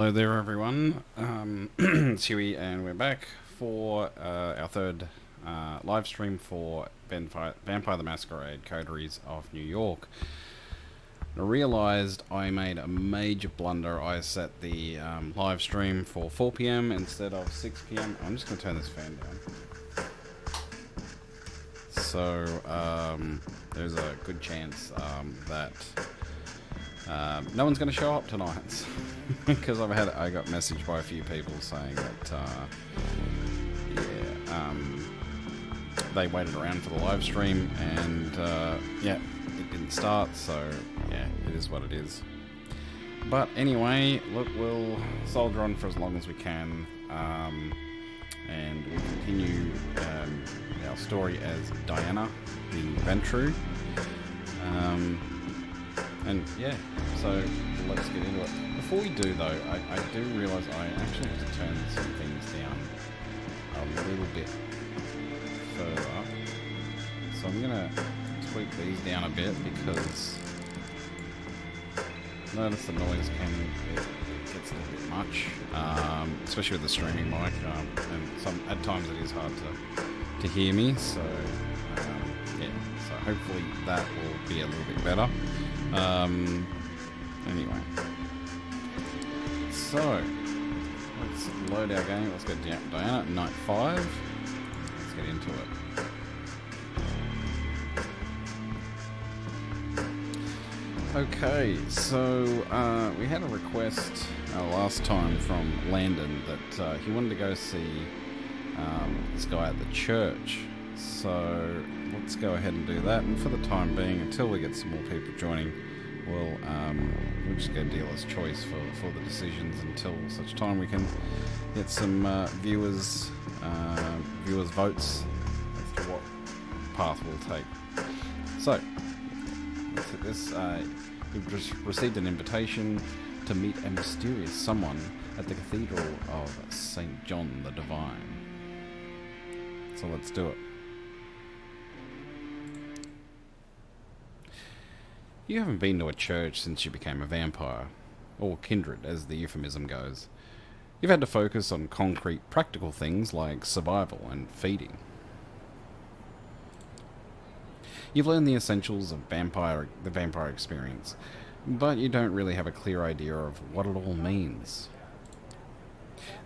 Hello there, everyone. It's Huey, and we're back for our third live stream for Vampire the Masquerade Coteries of New York. I realised I made a major blunder. I set the live stream for 4 p.m. instead of 6 p.m. I'm just going to turn this fan down. So there's a good chance that no one's going to show up tonight because I got messaged by a few people saying that they waited around for the live stream and it didn't start, so yeah, it is what it is. But anyway, look, we'll soldier on for as long as we can, and we'll continue our story as Diana the Ventrue. And yeah, so let's get into it. Before we do though, I do realise I actually have to turn some things down a little bit further. So I'm going to tweak these down a bit because notice the noise it gets a little bit much, especially with the streaming mic, and at times it is hard to hear me, so yeah, so hopefully that will be a little bit better. Anyway, so let's load our game. Let's go Diana, night 5. Let's get into it. Okay, so we had a request last time from Landon that he wanted to go see this guy at the church. So let's go ahead and do that. And for the time being, until we get some more people joining, we'll just go dealer's choice for the decisions until such time we can get some viewers votes as to what path we'll take. So let's hit this. We've just received an invitation to meet a mysterious someone at the Cathedral of St. John the Divine. So let's do it. You haven't been to a church since you became a vampire, or kindred as the euphemism goes. You've had to focus on concrete, practical things like survival and feeding. You've learned the essentials of the vampire experience, but you don't really have a clear idea of what it all means.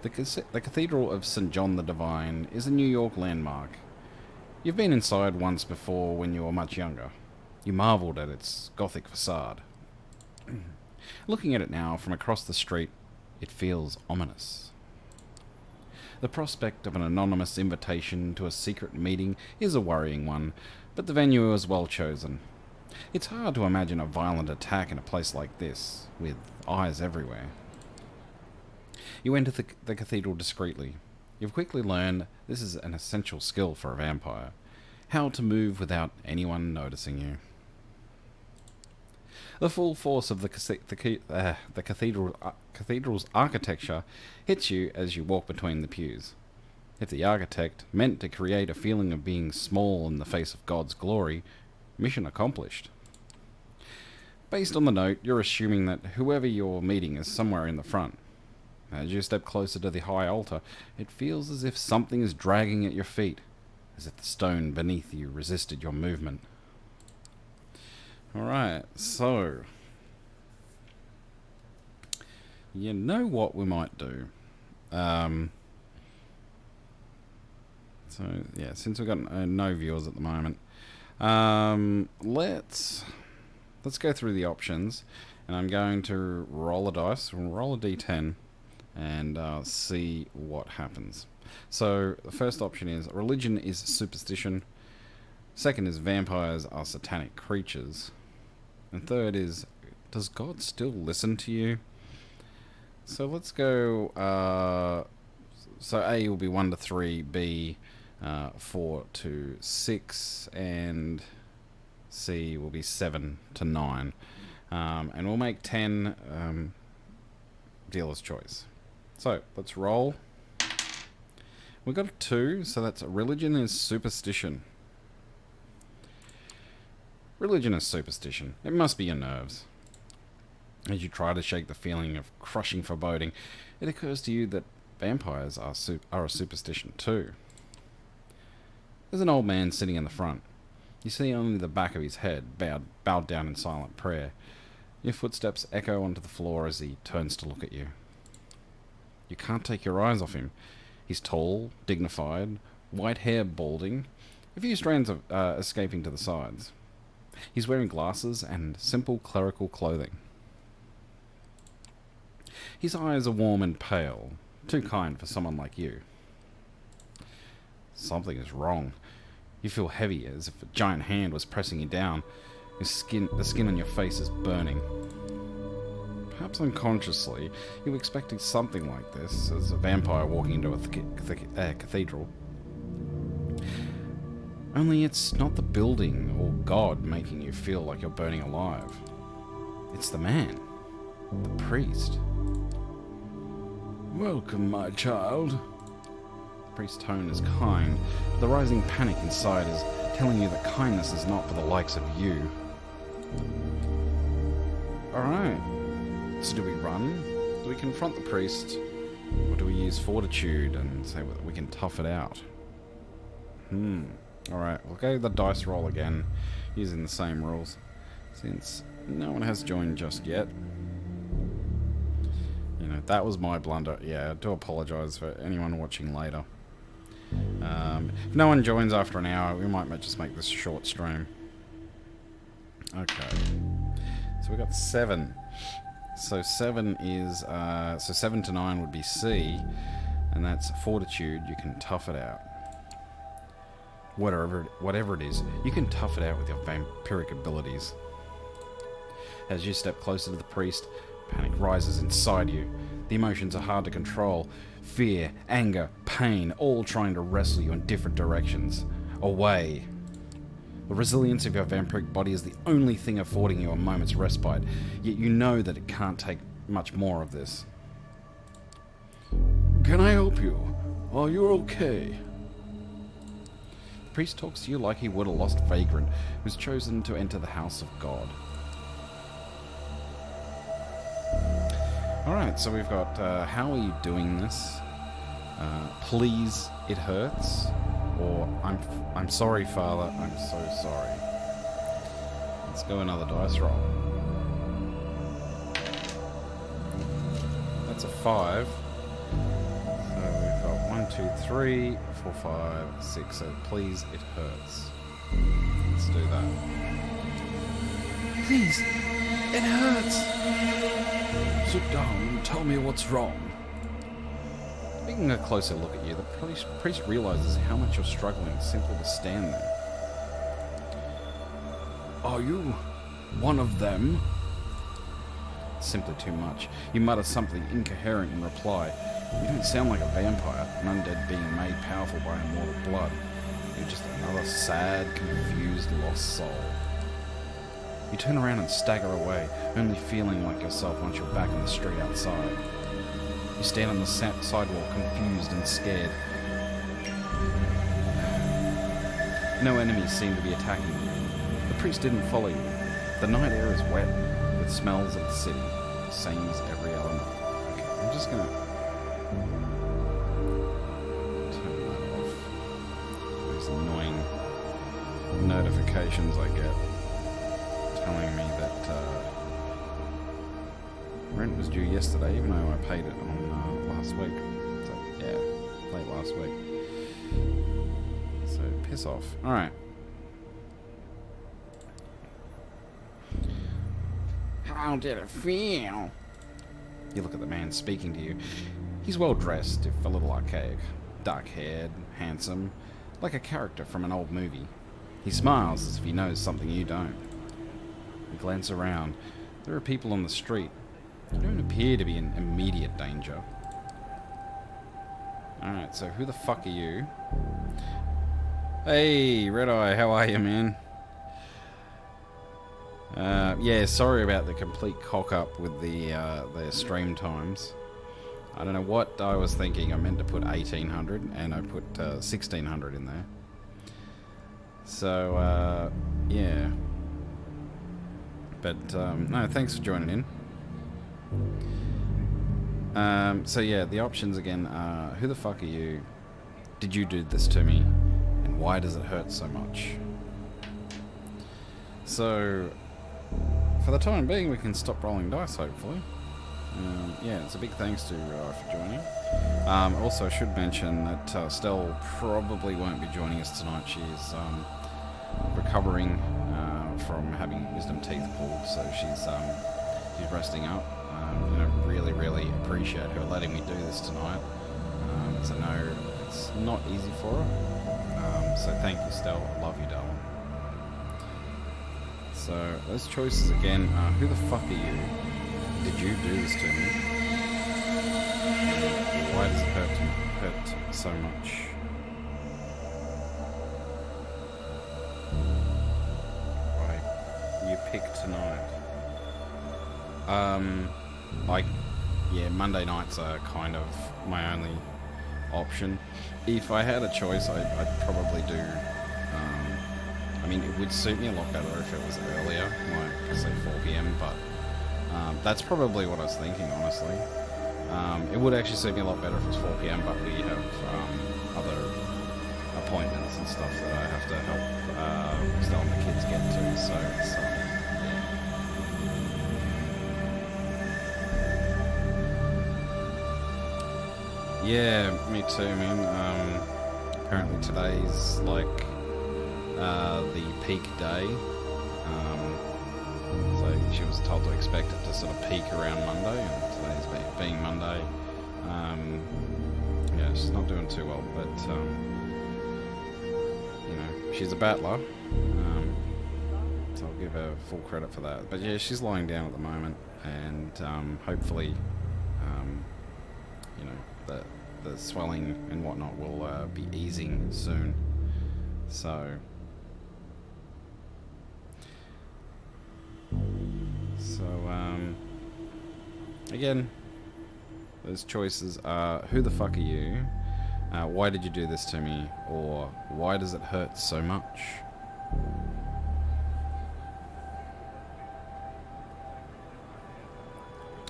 The Cathedral of St. John the Divine is a New York landmark. You've been inside once before when you were much younger. You marvelled at its Gothic facade. Looking at it now from across the street, it feels ominous. The prospect of an anonymous invitation to a secret meeting is a worrying one, but the venue was well chosen. It's hard to imagine a violent attack in a place like this, with eyes everywhere. You enter the cathedral discreetly. You've quickly learned this is an essential skill for a vampire. How to move without anyone noticing you. The full force of the cathedral's architecture hits you as you walk between the pews. If the architect meant to create a feeling of being small in the face of God's glory, mission accomplished. Based on the note, you're assuming that whoever you're meeting is somewhere in the front. As you step closer to the high altar, it feels as if something is dragging at your feet, as if the stone beneath you resisted your movement. Alright, so you know what we might do. So yeah, since we've got no viewers at the moment, let's go through the options, and I'm going to roll a dice. We'll roll a d10 and see what happens. So the first option is religion is superstition. Second is vampires are satanic creatures. And third is, does God still listen to you? So let's go, so A will be 1 to 3, B 4 to 6, and C will be 7 to 9. And we'll make 10 dealer's choice. So let's roll. We've got a 2, so that's religion is superstition. Religion is superstition. It must be your nerves. As you try to shake the feeling of crushing foreboding, it occurs to you that vampires are a superstition too. There's an old man sitting in the front. You see only the back of his head, bowed down in silent prayer. Your footsteps echo onto the floor as he turns to look at you. You can't take your eyes off him. He's tall, dignified, white hair balding, a few strands of escaping to the sides. He's wearing glasses and simple clerical clothing. His eyes are warm and pale, too kind for someone like you. Something is wrong. You feel heavy, as if a giant hand was pressing you down. The skin on your face is burning. Perhaps unconsciously, you were expecting something like this as a vampire walking into a cathedral. Only it's not the building or God making you feel like you're burning alive. It's the man, the priest. Welcome, my child. The priest's tone is kind, but the rising panic inside is telling you that kindness is not for the likes of you. Alright, so do we run? Do we confront the priest? Or do we use fortitude and say that we can tough it out? Alright, we'll go the dice roll again, using the same rules, since no one has joined just yet. You know, that was my blunder. Yeah, I do apologise for anyone watching later. If no one joins after an hour, we might just make this a short stream. Okay. So we got 7. So 7 is... so 7 to 9 would be C, and that's fortitude. You can tough it out. Whatever it is, you can tough it out with your vampiric abilities. As you step closer to the priest, panic rises inside you. The emotions are hard to control. Fear, anger, pain, all trying to wrestle you in different directions. Away. The resilience of your vampiric body is the only thing affording you a moment's respite, yet you know that it can't take much more of this. Can I help you? Are you okay? The priest talks to you like he would a lost vagrant who's chosen to enter the house of God. Alright, so we've got, how are you doing this? Please, it hurts. Or, I'm sorry, Father, I'm so sorry. Let's go another dice roll. That's a 5. So we've got 1, 2, 3, 4, 5, 6. So please, it hurts. Let's do that. Please, it hurts. Sit down and tell me what's wrong. Taking a closer look at you, the priest realizes how much you're struggling simply to stand there. Are you one of them? It's simply too much. You mutter something incoherent in reply. You don't sound like a vampire, an undead being made powerful by immortal blood. You're just another sad, confused, lost soul. You turn around and stagger away, only feeling like yourself once you're back in the street outside. You stand on the sidewalk, confused and scared. No enemies seem to be attacking you. The priest didn't follow you. The night air is wet, with smells of the city, same as every other night. Okay, I'm just gonna turn that off. Those annoying notifications I get telling me that rent was due yesterday, even though I paid it on last week. So, yeah, late last week. So, piss off. Alright. How did it feel? You look at the man speaking to you. He's well dressed, if a little archaic. Dark-haired, handsome, like a character from an old movie. He smiles as if he knows something you don't. You glance around. There are people on the street. You don't appear to be in immediate danger. Alright, so who the fuck are you? Hey, Red Eye, how are you, man? Yeah, sorry about the complete cock-up with the stream times. I don't know what I was thinking. I meant to put 1800, and I put 1600 in there. So, yeah. But, no, thanks for joining in. So yeah, the options again are, who the fuck are you? Did you do this to me? And why does it hurt so much? So, for the time being, we can stop rolling dice, hopefully. Yeah, it's a big thanks to for joining. Also, I should mention that Stell probably won't be joining us tonight. She's recovering from having wisdom teeth pulled, so she's resting up. You know, really appreciate her letting me do this tonight. So I know it's not easy for her. So thank you, Stell. I love you, darling. So those choices again. Who the fuck are you? Did you do this to me? Why does it hurt so much? Right, you pick tonight. Yeah, Monday nights are kind of my only option. If I had a choice, I'd probably do. I mean, it would suit me a lot better if it was earlier, like say 4 p.m. But that's probably what I was thinking, honestly. It would actually suit me a lot better if it was 4 p.m. But we have other appointments and stuff that I have to help Stella and the kids get to. So it's yeah, me too, man. Apparently today's like the peak day. So she was told to expect it to sort of peak around Monday, and today's being Monday. Yeah, she's not doing too well, but you know, she's a battler. So I'll give her full credit for that. But yeah, she's lying down at the moment, and hopefully, you know, the swelling and whatnot will be easing soon. So again, those choices are, who the fuck are you? Why did you do this to me? Or why does it hurt so much?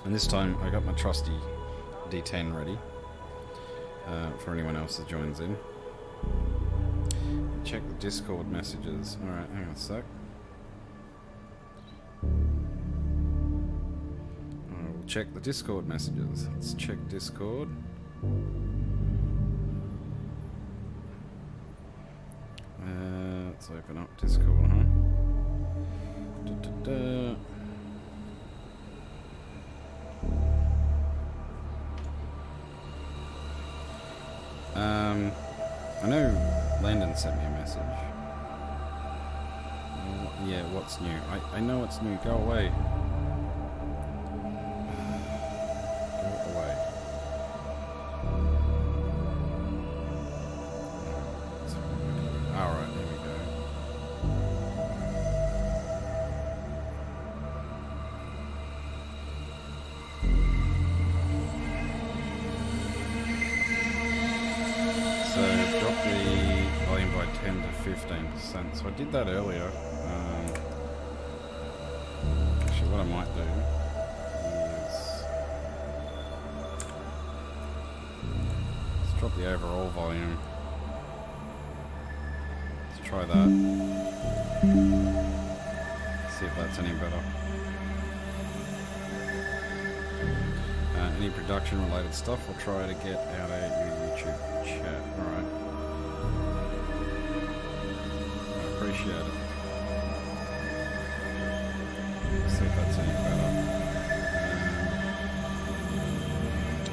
And this time I got my trusty D10 ready for anyone else that joins in. Check the Discord messages. Alright, hang on a sec. We'll check the Discord messages. Let's check Discord. Let's open up Discord, huh? Da-da-da. I know Landon sent me a message. Yeah, what's new? I know what's new. Go away. Go away. Alright, here we go. So drop the volume by 10 to 15%. So I did that earlier. Actually, what I might do is let's drop the overall volume. Let's try that. See if that's any better. Any production related stuff I'll try to get out of your YouTube chat. Alright. I appreciate it. See if that's any better.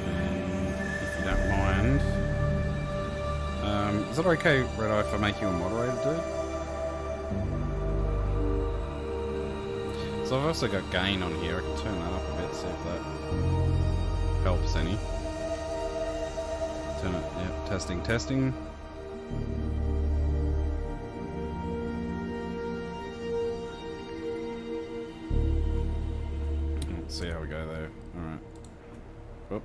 And if you don't mind, is it okay, Red Eye, if I make you a moderator, dude? So I've also got gain on here. I can turn that up a bit, see if that helps any. Turn it, yep, testing. Let's see how we go there. Alright. Whoop.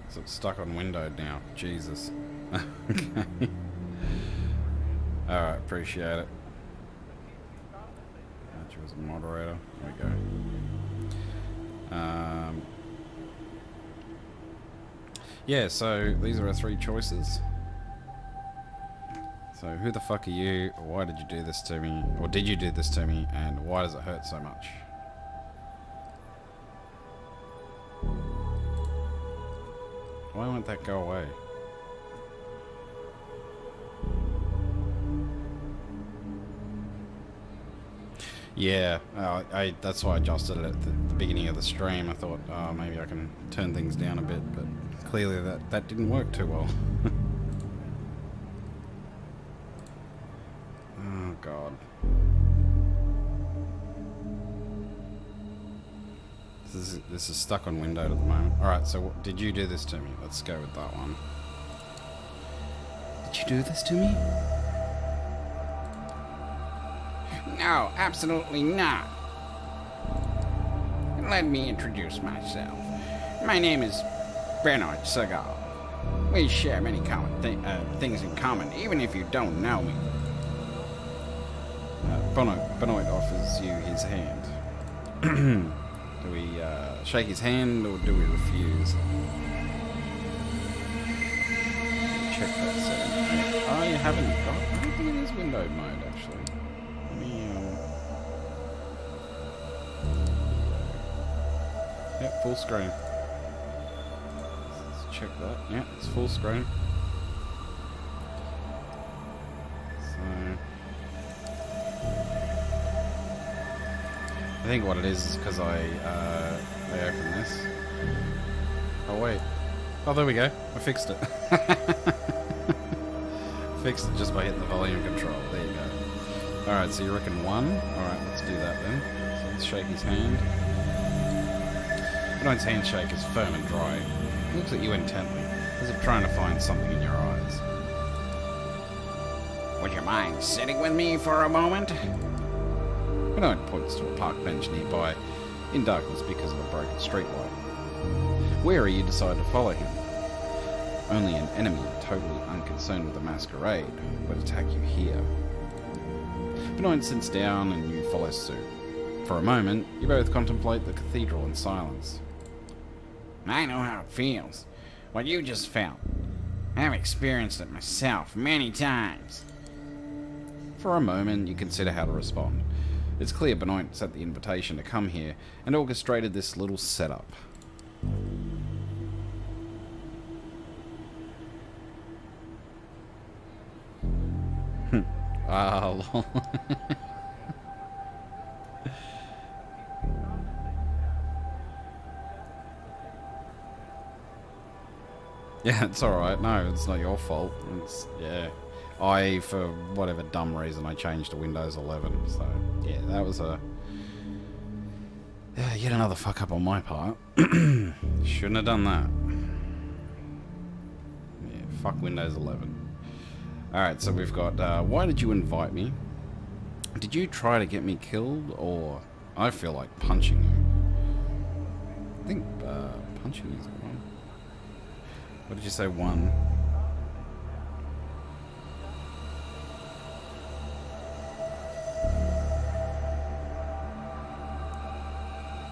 So it's stuck on windowed now. Jesus. Okay. Alright, appreciate it. There's a moderator. There we go. Yeah, so these are our 3 choices. So who the fuck are you? Why did you do this to me? Or did you do this to me? And why does it hurt so much? Why won't that go away? Yeah, that's why I adjusted it at the beginning of the stream. I thought, oh, maybe I can turn things down a bit, but clearly that didn't work too well. Oh, God. This is stuck on windowed at the moment. Alright, so did you do this to me? Let's go with that one. Did you do this to me? No, absolutely not. Let me introduce myself. My name is Bernard Segal. We share many things in common, even if you don't know me. Benoit offers you his hand. Do we shake his hand or do we refuse? Check that setting. Oh, you haven't got... I don't think it is windowed mode, actually. Let me... Yep, full screen. Let's check that. Yeah, it's full screen. I think what it is because I opened this. Oh wait. Oh, there we go. I fixed it. Fixed it just by hitting the volume control. There you go. Alright, so you reckon 1? Alright, let's do that then. So let's shake his hand. Benoit's handshake is firm and dry. He looks at you intently, as if trying to find something in your eyes. Would you mind sitting with me for a moment? Benoit points to a park bench nearby, in darkness because of a broken streetlight. Wary, you decide to follow him. Only an enemy, totally unconcerned with the masquerade, would attack you here. Benoit sits down and you follow suit. For a moment, you both contemplate the cathedral in silence. I know how it feels. What you just felt. I've experienced it myself many times. For a moment, you consider how to respond. It's clear Benoit sent the invitation to come here and orchestrated this little setup. Lol. Yeah, it's alright. No, it's not your fault. Yeah. For whatever dumb reason, I changed to Windows 11. So, yeah, that was yet another fuck up on my part. Shouldn't have done that. Yeah, fuck Windows 11. Alright, so we've got, why did you invite me? Did you try to get me killed, or I feel like punching you? I think, punching is the one. What did you say, 1?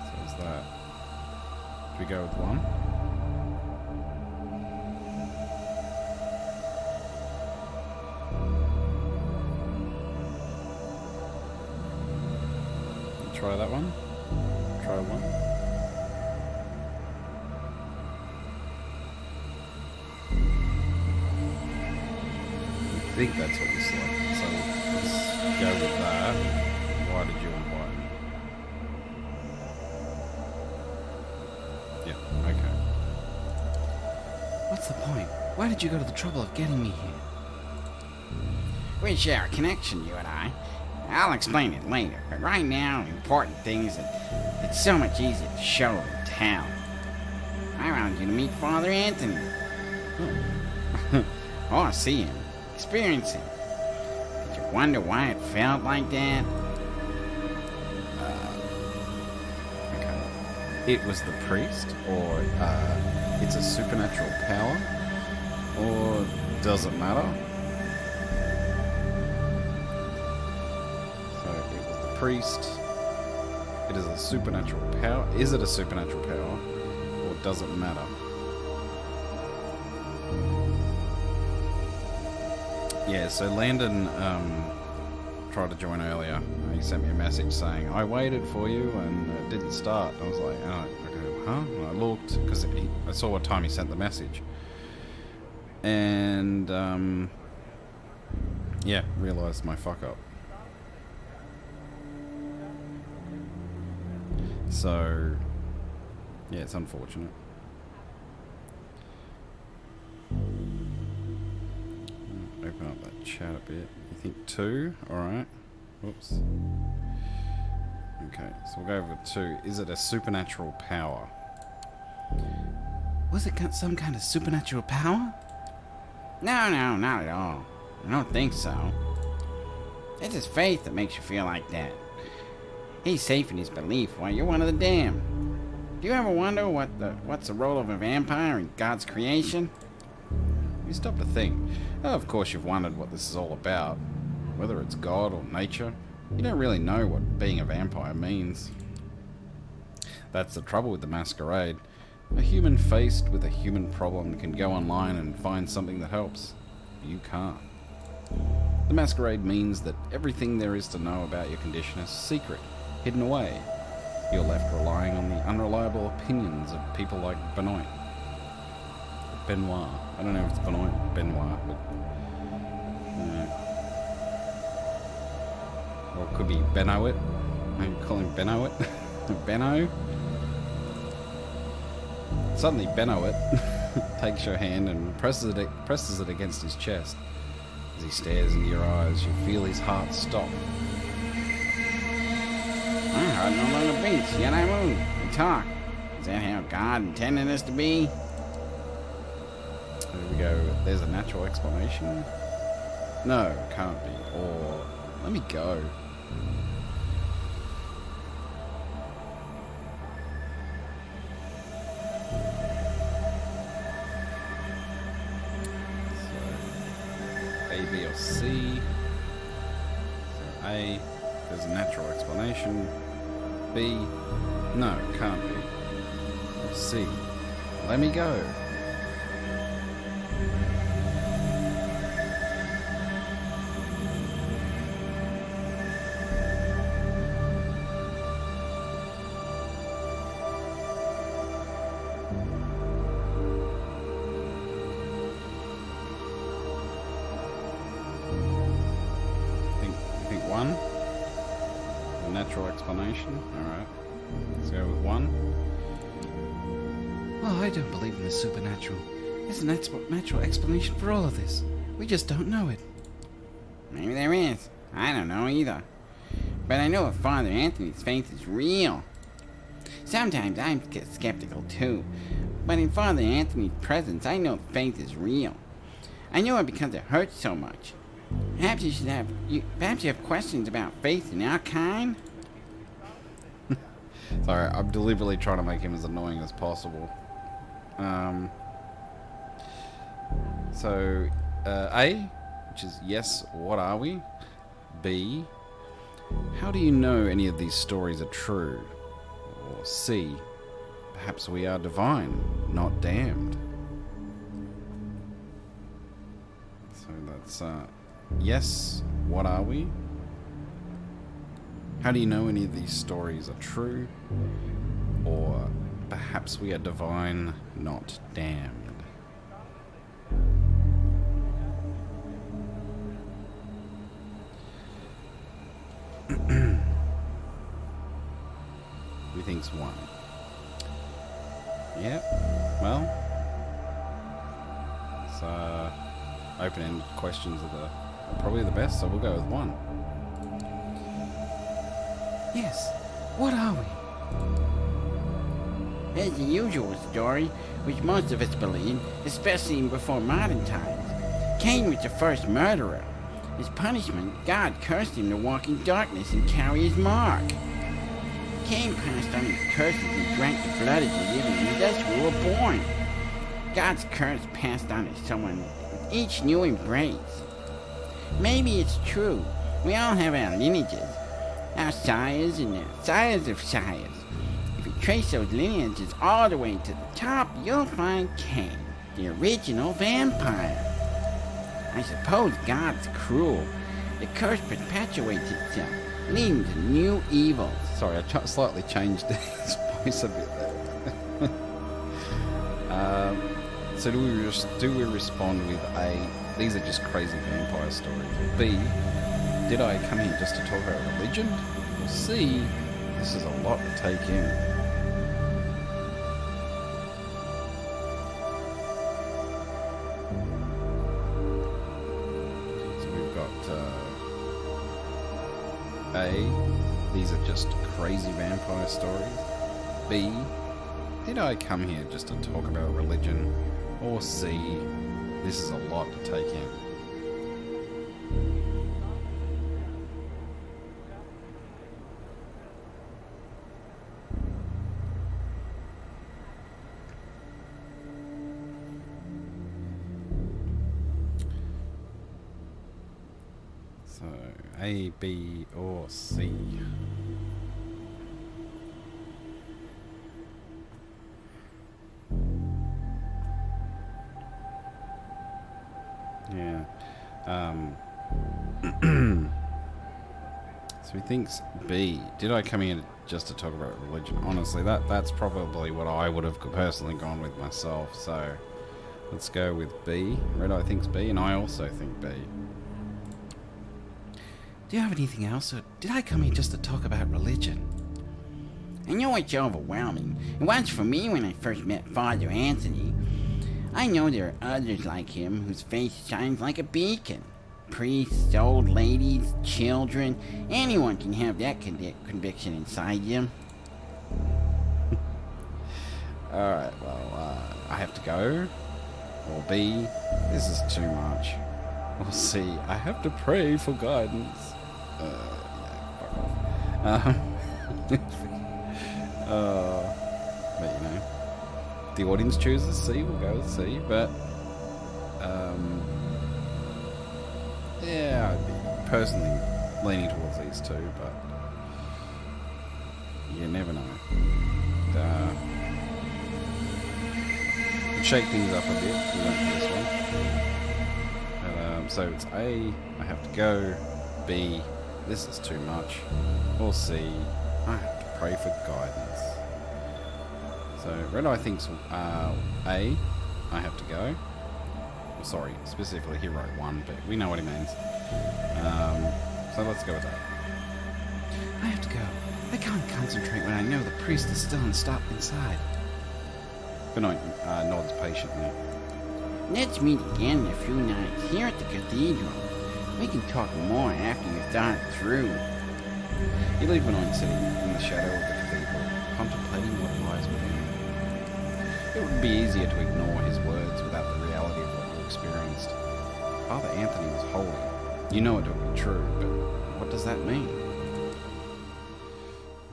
So is that... Do we go with 1? Try that one. Try 1. I think that's what you selected. So let's go with that. Why did you invite me? Yeah, okay. What's the point? Why did you go to the trouble of getting me here? We share a connection, you and I. I'll explain it later, but right now, important things that it's so much easier to show than tell. I wanted you to meet Father Anthony. Oh, see him, experience him. Did you wonder why it felt like that? Okay. It was the priest, or it's a supernatural power, or does it matter? So it was the priest, It is a supernatural power. Is it a supernatural power? Or does it matter? Yeah, so Landon tried to join earlier. He sent me a message saying, I waited for you and it didn't start. I was like, oh, okay, huh? And I looked, because I saw what time he sent the message. And, yeah, realised my fuck up. So, yeah, it's unfortunate. Open up that chat a bit. You think 2? Alright. Whoops. Okay, so we'll go with 2. Is it a supernatural power? Was it some kind of supernatural power? No, not at all. I don't think so. It's his faith that makes you feel like that. He's safe in his belief while you're one of the damned. Do you ever wonder what's the role of a vampire in God's creation? You stop to think. Oh, of course you've wondered what this is all about. Whether it's God or nature. You don't really know what being a vampire means. That's the trouble with the Masquerade. A human faced with a human problem can go online and find something that helps. You can't. The Masquerade means that everything there is to know about your condition is secret, hidden away. You're left relying on the unreliable opinions of people like Benoit. Benoit. I don't know if it's Benoit or Benoit, but... or it could be Benoit. Maybe call him Benoit. Benno. Suddenly Benoit takes your hand and presses it against his chest. As he stares into your eyes, you feel his heart stop. My heart no longer beats, yet I move and talk. Is that how God intended us to be? There we go. There's a natural explanation. No, can't be. Or let me go. So A, B, or C. So A, there's a natural explanation. B, no, can't be. Or C, let me go. Think 1? A natural explanation? Alright. Let's go with 1. Well, I don't believe in the supernatural. There's a natural explanation for all of this. We just don't know it. Maybe there is. I don't know either. But I know if Father Anthony's faith is real. Sometimes I'm skeptical too. But in Father Anthony's presence, I know faith is real. I know it because it hurts so much. Perhaps you have questions about faith in our kind? Sorry, I'm deliberately trying to make him as annoying as possible. So, A, which is yes, what are we? B, how do you know any of these stories are true? Or C, perhaps we are divine, not damned. So that's, yes, what are we? How do you know any of these stories are true? Or perhaps we are divine, not damned. Who thinks 1? Yep. Well, it's open-ended questions are probably the best, so we'll go with 1. Yes. What are we? There's the usual story, which most of us believe, especially before modern times. Cain was the first murderer. As punishment, God cursed him to walk in darkness and carry his mark. Cain passed on his curses and drank the blood of the living, and thus we were born. God's curse passed on to someone with each new embrace. Maybe it's true. We all have our lineages. Our sires and the sires of sires. If you trace those lineages all the way to the top, you'll find Cain, the original vampire. I suppose God's cruel. The curse perpetuates itself, leading to new evils. Sorry, I slightly changed his voice a bit there. So do we respond with A, these are just crazy vampire stories? B, did I come here just to talk about religion? Or C, this is a lot to take in. So we've got A, these are just crazy vampire stories. B, did I come here just to talk about religion? Or C, this is a lot to take in. So, A, B, or C. Yeah. So he thinks B. Did I come here just to talk about religion? Honestly, that's probably what I would have personally gone with myself. So let's go with B. Red Eye thinks B, and I also think B. Do you have anything else, or did I come here just to talk about religion? I know it's overwhelming. It was for me when I first met Father Anthony. I know there are others like him whose face shines like a beacon. Priests, old ladies, children, anyone can have that conviction inside you. Alright, well, I have to go. Or B, this is too much. Or C, I have to pray for guidance. Yeah, fuck off. But you know, the audience chooses C, we'll go with C, but yeah, I'd be personally leaning towards these two, but you never know. Shake things up a bit. We went for this one. But, so it's A, I have to go. B, this is too much. Or C, I have to pray for guidance. So Red Eye thinks A, I have to go. Well, sorry, specifically he wrote 1, but we know what he means. So let's go with that. I have to go. I can't concentrate when I know the priest is still unstopped inside. Good night, nods patiently. Let's meet again in a few nights here at the cathedral. We can talk more after you've thought it through. You leave Benoit sitting in the shadow of the cathedral, contemplating what lies within. It would be easier to ignore his words without the reality of what you experienced. Father Anthony was holy. You know it to be true, but what does that mean?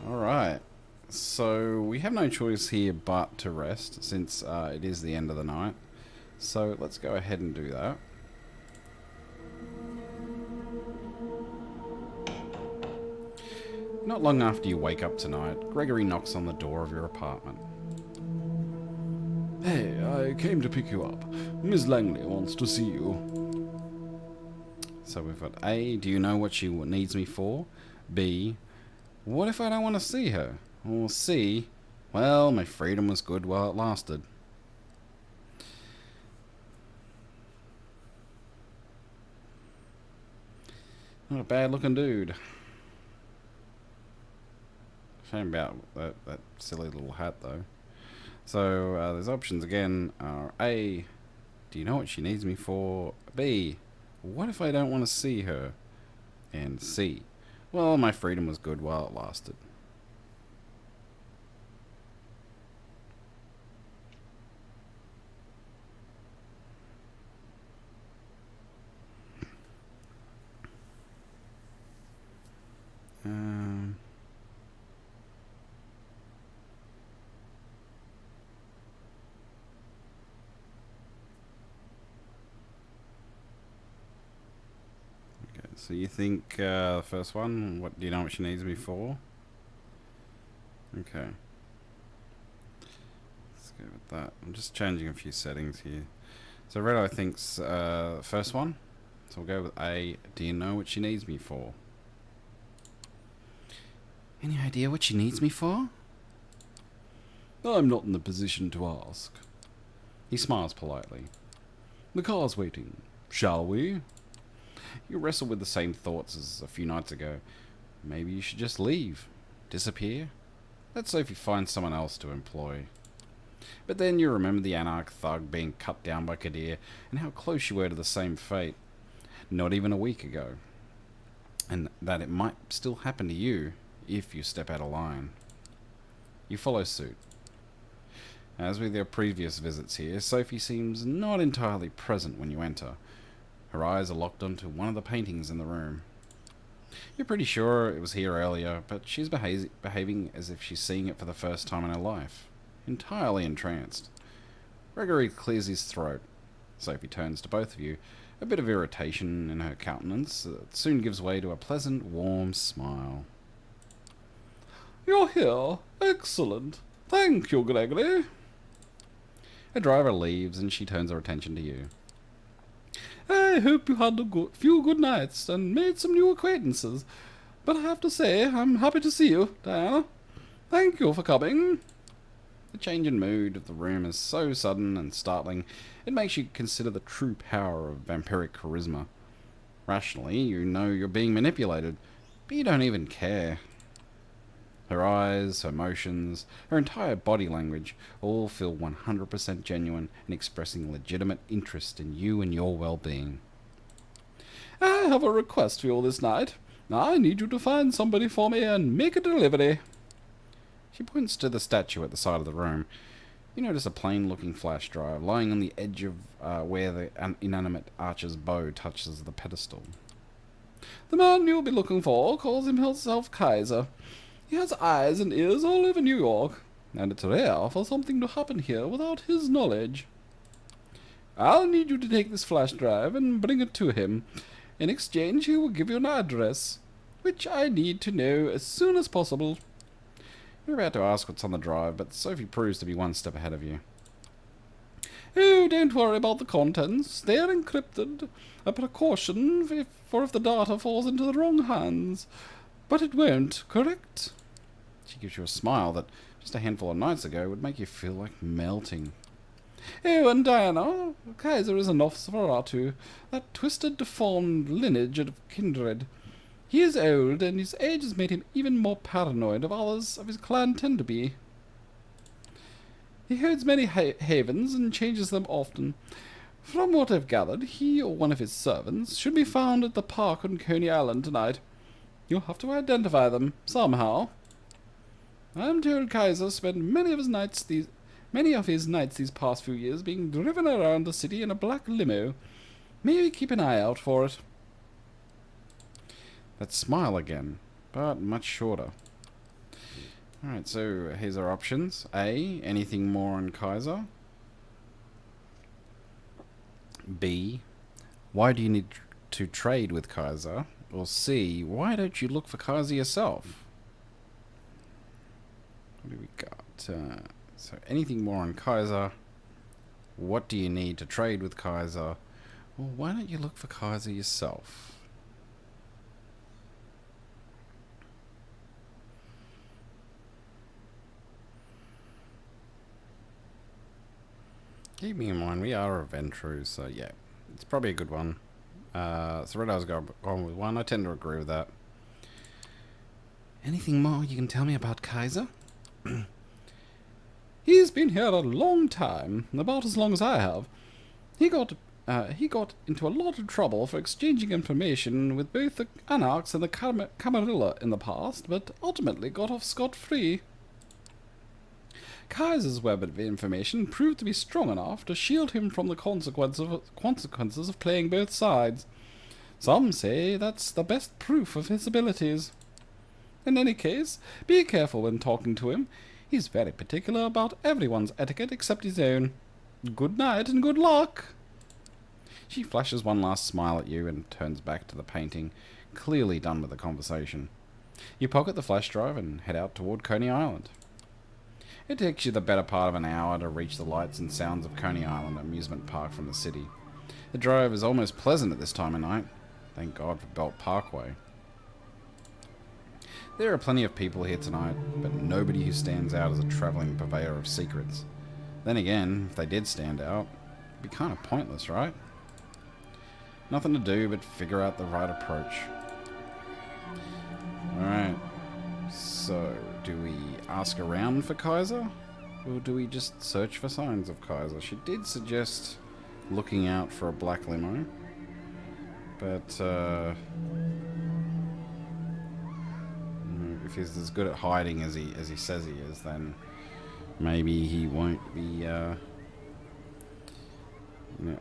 Alright, so we have no choice here but to rest, since it is the end of the night. So let's go ahead and do that. Not long after you wake up tonight, Gregory knocks on the door of your apartment. Hey, I came to pick you up. Miss Langley wants to see you. So we've got A, do you know what she needs me for? B, what if I don't want to see her? Or C, well, my freedom was good while it lasted. Not a bad looking dude. Shame about that silly little hat though. So there's options again. A, do you know what she needs me for? B, what if I don't want to see her? And C, well, my freedom was good while it lasted. So you think the first one? What do you know what she needs me for? Okay. Let's go with that. I'm just changing a few settings here. So Red Eye thinks first one. So we'll go with A. Do you know what she needs me for? Any idea what she needs me for? I'm not in the position to ask. He smiles politely. The car's waiting. Shall we? You wrestle with the same thoughts as a few nights ago. Maybe you should just leave. Disappear? Let Sophie find someone else to employ. But then you remember the anarch thug being cut down by Kadir and how close you were to the same fate. Not even a week ago. And that it might still happen to you if you step out of line. You follow suit. As with your previous visits here, Sophie seems not entirely present when you enter. Her eyes are locked onto one of the paintings in the room. You're pretty sure it was here earlier, but she's behaving as if she's seeing it for the first time in her life. Entirely entranced. Gregory clears his throat. Sophie turns to both of you, a bit of irritation in her countenance that soon gives way to a pleasant, warm smile. You're here. Excellent. Thank you, Gregory. Her driver leaves and she turns her attention to you. I hope you had a few good nights and made some new acquaintances. But I have to say, I'm happy to see you, Diana. Thank you for coming. The change in mood of the room is so sudden and startling, it makes you consider the true power of vampiric charisma. Rationally, you know you're being manipulated, but you don't even care. Her eyes, her motions, her entire body language all feel 100% genuine and expressing legitimate interest in you and your well-being. I have a request for you this night. I need you to find somebody for me and make a delivery. She points to the statue at the side of the room. You notice a plain-looking flash drive lying on the edge of where the inanimate archer's bow touches the pedestal. The man you'll be looking for calls himself Kaiser. He has eyes and ears all over New York, and it's rare for something to happen here without his knowledge. I'll need you to take this flash drive and bring it to him. In exchange, he will give you an address, which I need to know as soon as possible. You're about to ask what's on the drive, but Sophie proves to be one step ahead of you. Oh, don't worry about the contents. They are encrypted. A precaution for if the data falls into the wrong hands. But it won't, correct? She gives you a smile that just a handful of nights ago would make you feel like melting. Oh, and Diana, Kaiser is a Nosferatu, that twisted, deformed lineage of kindred. He is old, and his age has made him even more paranoid of others of his clan tend to be. He holds many havens and changes them often. From what I've gathered, he or one of his servants should be found at the park on Coney Island tonight. You'll have to identify them somehow. I'm told Kaiser spent many of his nights these past few years being driven around the city in a black limo. Maybe keep an eye out for it. That smile again, but much shorter. Alright, so here's our options. A. Anything more on Kaiser? B. Why do you need to trade with Kaiser? Or C. Why don't you look for Kaiser yourself? What do we got? So anything more on Kaiser? What do you need to trade with Kaiser? Well, why don't you look for Kaiser yourself? Keep me in mind, we are a Ventrue, so yeah, it's probably a good one. So Red Eye's gone with one. I tend to agree with that. Anything more you can tell me about Kaiser? He's been here a long time, about as long as I have. He got into a lot of trouble for exchanging information with both the Anarchs and the Camarilla in the past, but ultimately got off scot-free. Kaiser's web of information proved to be strong enough to shield him from the consequences of playing both sides. Some say that's the best proof of his abilities. In any case, be careful when talking to him. He's very particular about everyone's etiquette except his own. Good night and good luck. She flashes one last smile at you and turns back to the painting. clearly done with the conversation. You pocket the flash drive and head out toward Coney Island. It takes you the better part of an hour to reach the lights and sounds of Coney Island amusement park from the city. The drive is almost pleasant at this time of night. Thank God for Belt Parkway. There are plenty of people here tonight, but nobody who stands out as a travelling purveyor of secrets. Then again, if they did stand out, it'd be kind of pointless, right? Nothing to do but figure out the right approach. Alright, so do we ask around for Kaiser? Or do we just search for signs of Kaiser? She did suggest looking out for a black limo. But, if he's as good at hiding as he says he is, then maybe he won't be,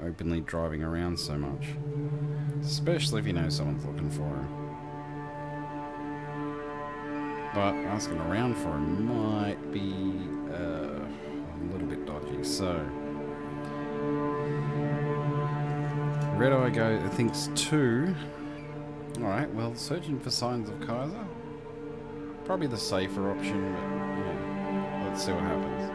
openly driving around so much. Especially if he knows someone's looking for him. But asking around for him might be a little bit dodgy. So Red Eye thinks 2. Alright, well, searching for signs of Kaiser. Probably the safer option, but yeah, let's see what happens.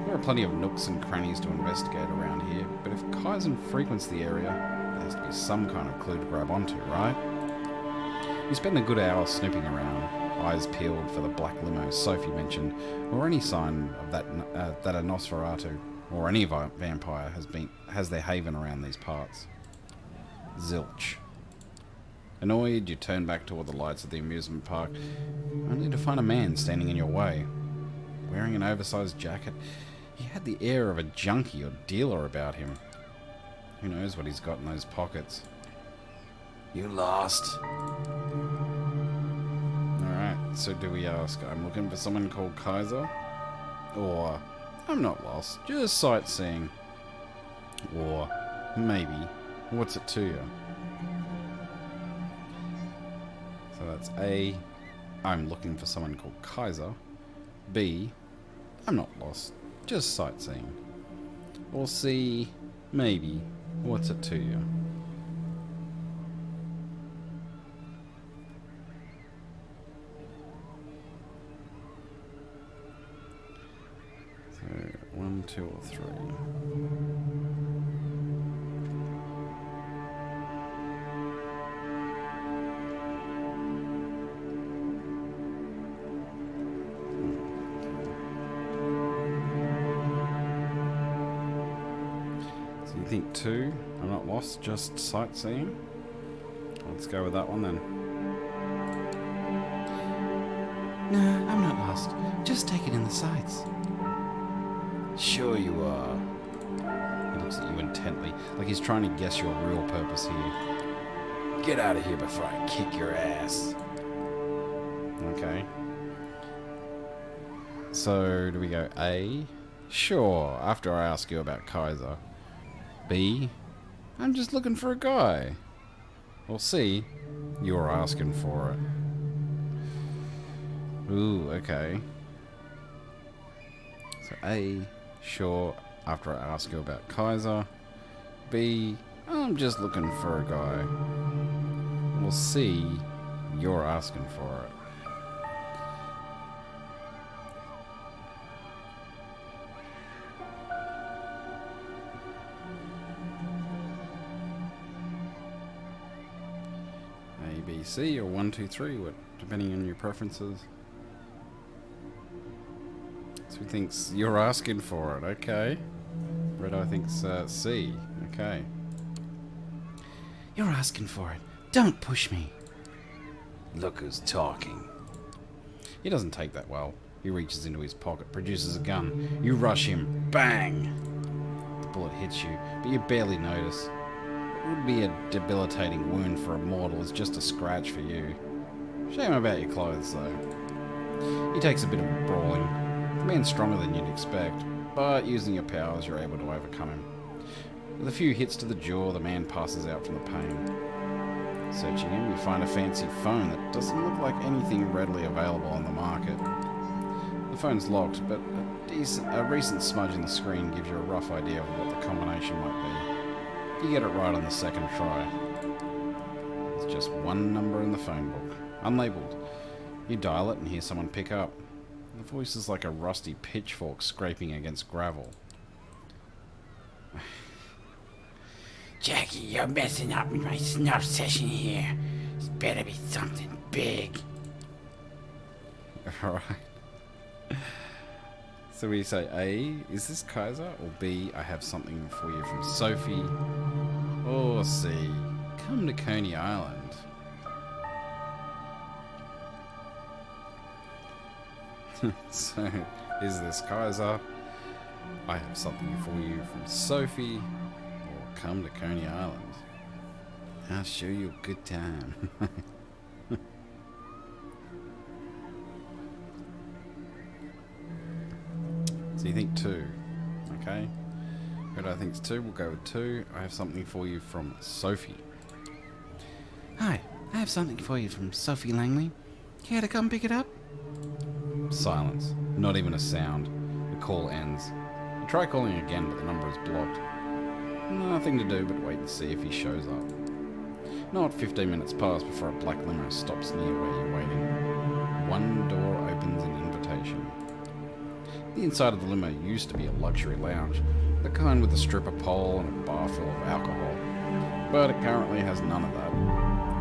There are plenty of nooks and crannies to investigate around here, but if Kaiser frequents the area, there has to be some kind of clue to grab onto, right? You spend a good hour snooping around, eyes peeled for the black limo Sophie mentioned, or any sign of that a Nosferatu or any vampire has their haven around these parts. Zilch. Annoyed, you turn back toward the lights of the amusement park, only to find a man standing in your way. Wearing an oversized jacket, he had the air of a junkie or dealer about him. Who knows what he's got in those pockets? You lost? Alright, so do we ask, I'm looking for someone called Kaiser? Or, I'm not lost, just sightseeing? Or, maybe, what's it to you? So that's A, I'm looking for someone called Kaiser. B, I'm not lost, just sightseeing. Or C, maybe, what's it to you? So, 1, 2, or 3. You think 2, I'm not lost, just sightseeing? Let's go with that one then. No, I'm not lost. Just taking in the sights. Sure you are. He looks at you intently, like he's trying to guess your real purpose here. Get out of here before I kick your ass. Okay. So, do we go A? Sure, after I ask you about Kaiser. B, I'm just looking for a guy. Or C, you're asking for it. Ooh, okay. So A, sure, after I ask you about Kaiser. B, I'm just looking for a guy. Or C, you're asking for it. A, B, C, or 1, 2, 3, depending on your preferences. So he thinks you're asking for it, okay. Red Eye thinks C, okay. You're asking for it. Don't push me. Look who's talking. He doesn't take that well. He reaches into his pocket, produces a gun. You rush him. Bang! The bullet hits you, but you barely notice. It would be a debilitating wound for a mortal. It's just a scratch for you. Shame about your clothes, though. He takes a bit of brawling. The man's stronger than you'd expect, but using your powers, you're able to overcome him. With a few hits to the jaw, the man passes out from the pain. Searching him, you find a fancy phone that doesn't look like anything readily available on the market. The phone's locked, but a recent smudge in the screen gives you a rough idea of what the combination might be. You get it right on the second try. It's just one number in the phone book, unlabeled. You dial it and hear someone pick up. The voice is like a rusty pitchfork scraping against gravel. Jackie, you're messing up with my snuff session here. It's better be something big. Alright. So we say A, is this Kaiser? Or B, I have something for you from Sophie? Or C, come to Coney Island. So, is this Kaiser? I have something for you from Sophie? Or come to Coney Island. I'll show you a good time. So you think 2, okay? Who do I think's 2? We'll go with 2. I have something for you from Sophie. Hi, I have something for you from Sophie Langley. Care to come pick it up? Silence. Not even a sound. The call ends. You try calling again, but the number is blocked. Nothing to do but wait and see if he shows up. Not 15 minutes pass before a black limo stops near where you're waiting. One door opens in invitation. The inside of the limo used to be a luxury lounge, the kind with a stripper pole and a bar full of alcohol, but it currently has none of that.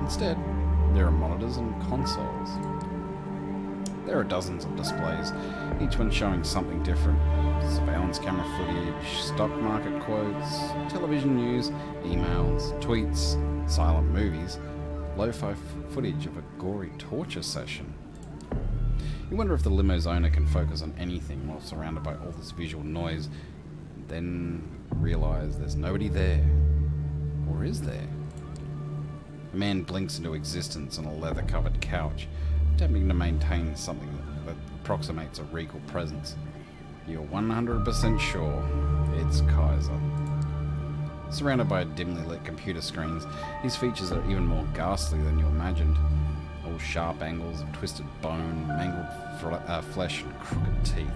Instead, there are monitors and consoles. There are dozens of displays, each one showing something different. Surveillance camera footage, stock market quotes, television news, emails, tweets, silent movies, lo-fi footage of a gory torture session. You wonder if the limo's owner can focus on anything while surrounded by all this visual noise, then realize there's nobody there. Or is there? A man blinks into existence on a leather-covered couch, attempting to maintain something that approximates a regal presence. You're 100% sure it's Kaiser. Surrounded by dimly lit computer screens, his features are even more ghastly than you imagined. All sharp angles of twisted bone, mangled flesh, and crooked teeth.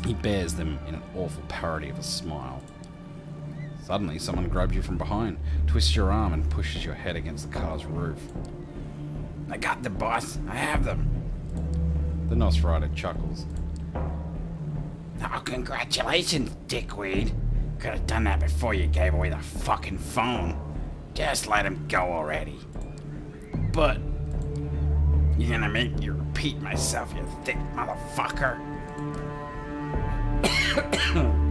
He bears them in an awful parody of a smile. Suddenly, someone grabs you from behind, twists your arm, and pushes your head against the car's roof. I got them, boss. I have them. The Nosferatu chuckles. Oh, congratulations, dickweed. Could have done that before you gave away the fucking phone. Just let him go already. But you're gonna make me repeat myself, you thick motherfucker.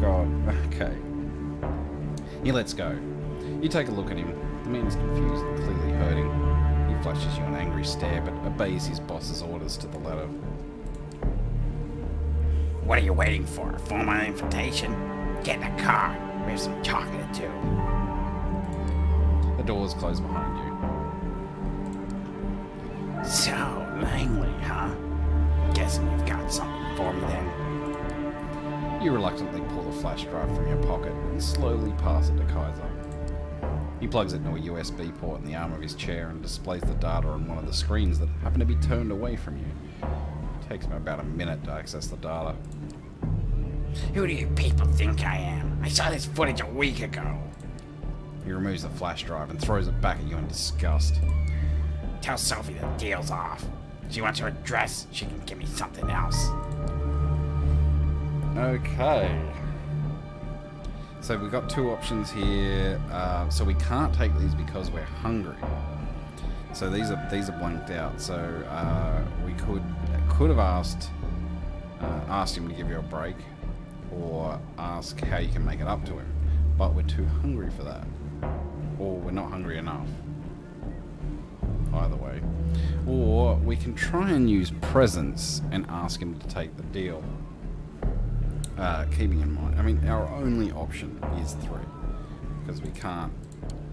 God, okay. He lets go. You take a look at him. The man is confused and clearly hurting. He flashes you an angry stare, but obeys his boss's orders to the letter. What are you waiting for? A formal invitation? Get in the car. We have some talking to do. The doors close behind you. So, Langley, huh? Guessing you've got something for me then. You reluctantly pull the flash drive from your pocket and slowly pass it to Kaiser. He plugs it into a USB port in the arm of his chair and displays the data on one of the screens that happen to be turned away from you. It takes him about a minute to access the data. Who do you people think I am? I saw this footage a week ago. He removes the flash drive and throws it back at you in disgust. Tell Sophie the deal's off. If she wants her address, she can give me something else. Okay. So we've got 2 options here. So we can't take these because we're hungry. So these are blanked out. So we could have asked him to give you a break, or ask how you can make it up to him. But we're too hungry for that, or we're not hungry enough. Either way. Or we can try and use presents and ask him to take the deal. Keeping in mind, I mean, our only option is 3, because we can't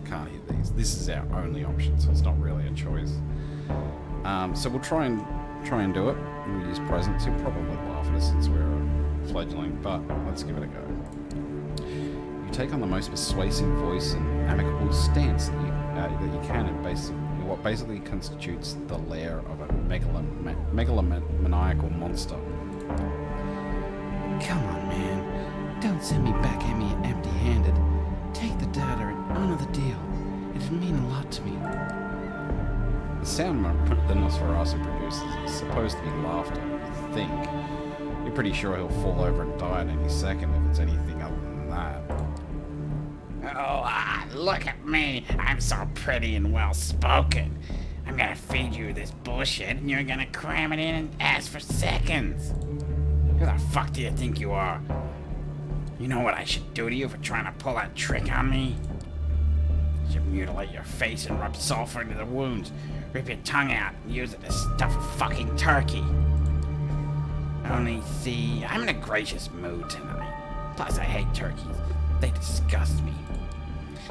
hit these. This is our only option, so it's not really a choice. So we'll try and do it. We'll use presents. He'll probably laugh at us since we're a fledgling, but let's give it a go. You take on the most persuasive voice and amicable stance that you can in what basically constitutes the lair of a megalomaniacal monster. Come on, man. Don't send me back empty-handed. Take the data and honor the deal. It'd mean a lot to me. sound the Nosferatu produces is supposed to be laughter, you think. You're pretty sure he'll fall over and die at any second if it's anything other than that. Oh, look at me. I'm so pretty and well spoken. I'm gonna feed you this bullshit and you're gonna cram it in and ask for seconds. Who the fuck do you think you are? You know what I should do to you for trying to pull that trick on me? I should mutilate your face and rub sulfur into the wounds, rip your tongue out and use it to stuff a fucking turkey. Only see, I'm in a gracious mood tonight. Plus I hate turkeys. They disgust me.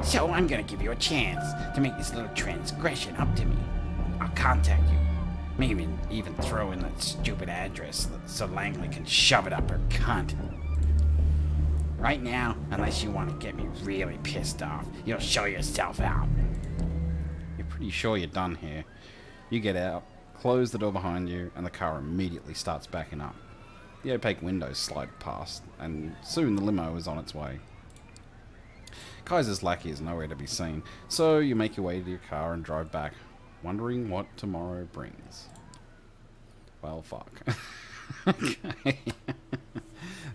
So I'm gonna give you a chance to make this little transgression up to me. I'll contact you. Maybe even throw in that stupid address so Langley can shove it up her cunt. Right now, unless you want to get me really pissed off, you'll show yourself out. You're pretty sure you're done here. You get out, close the door behind you, and the car immediately starts backing up. The opaque windows slide past, and soon the limo is on its way. Kaiser's lackey is nowhere to be seen, so you make your way to your car and drive back, wondering what tomorrow brings. Well, fuck. Okay.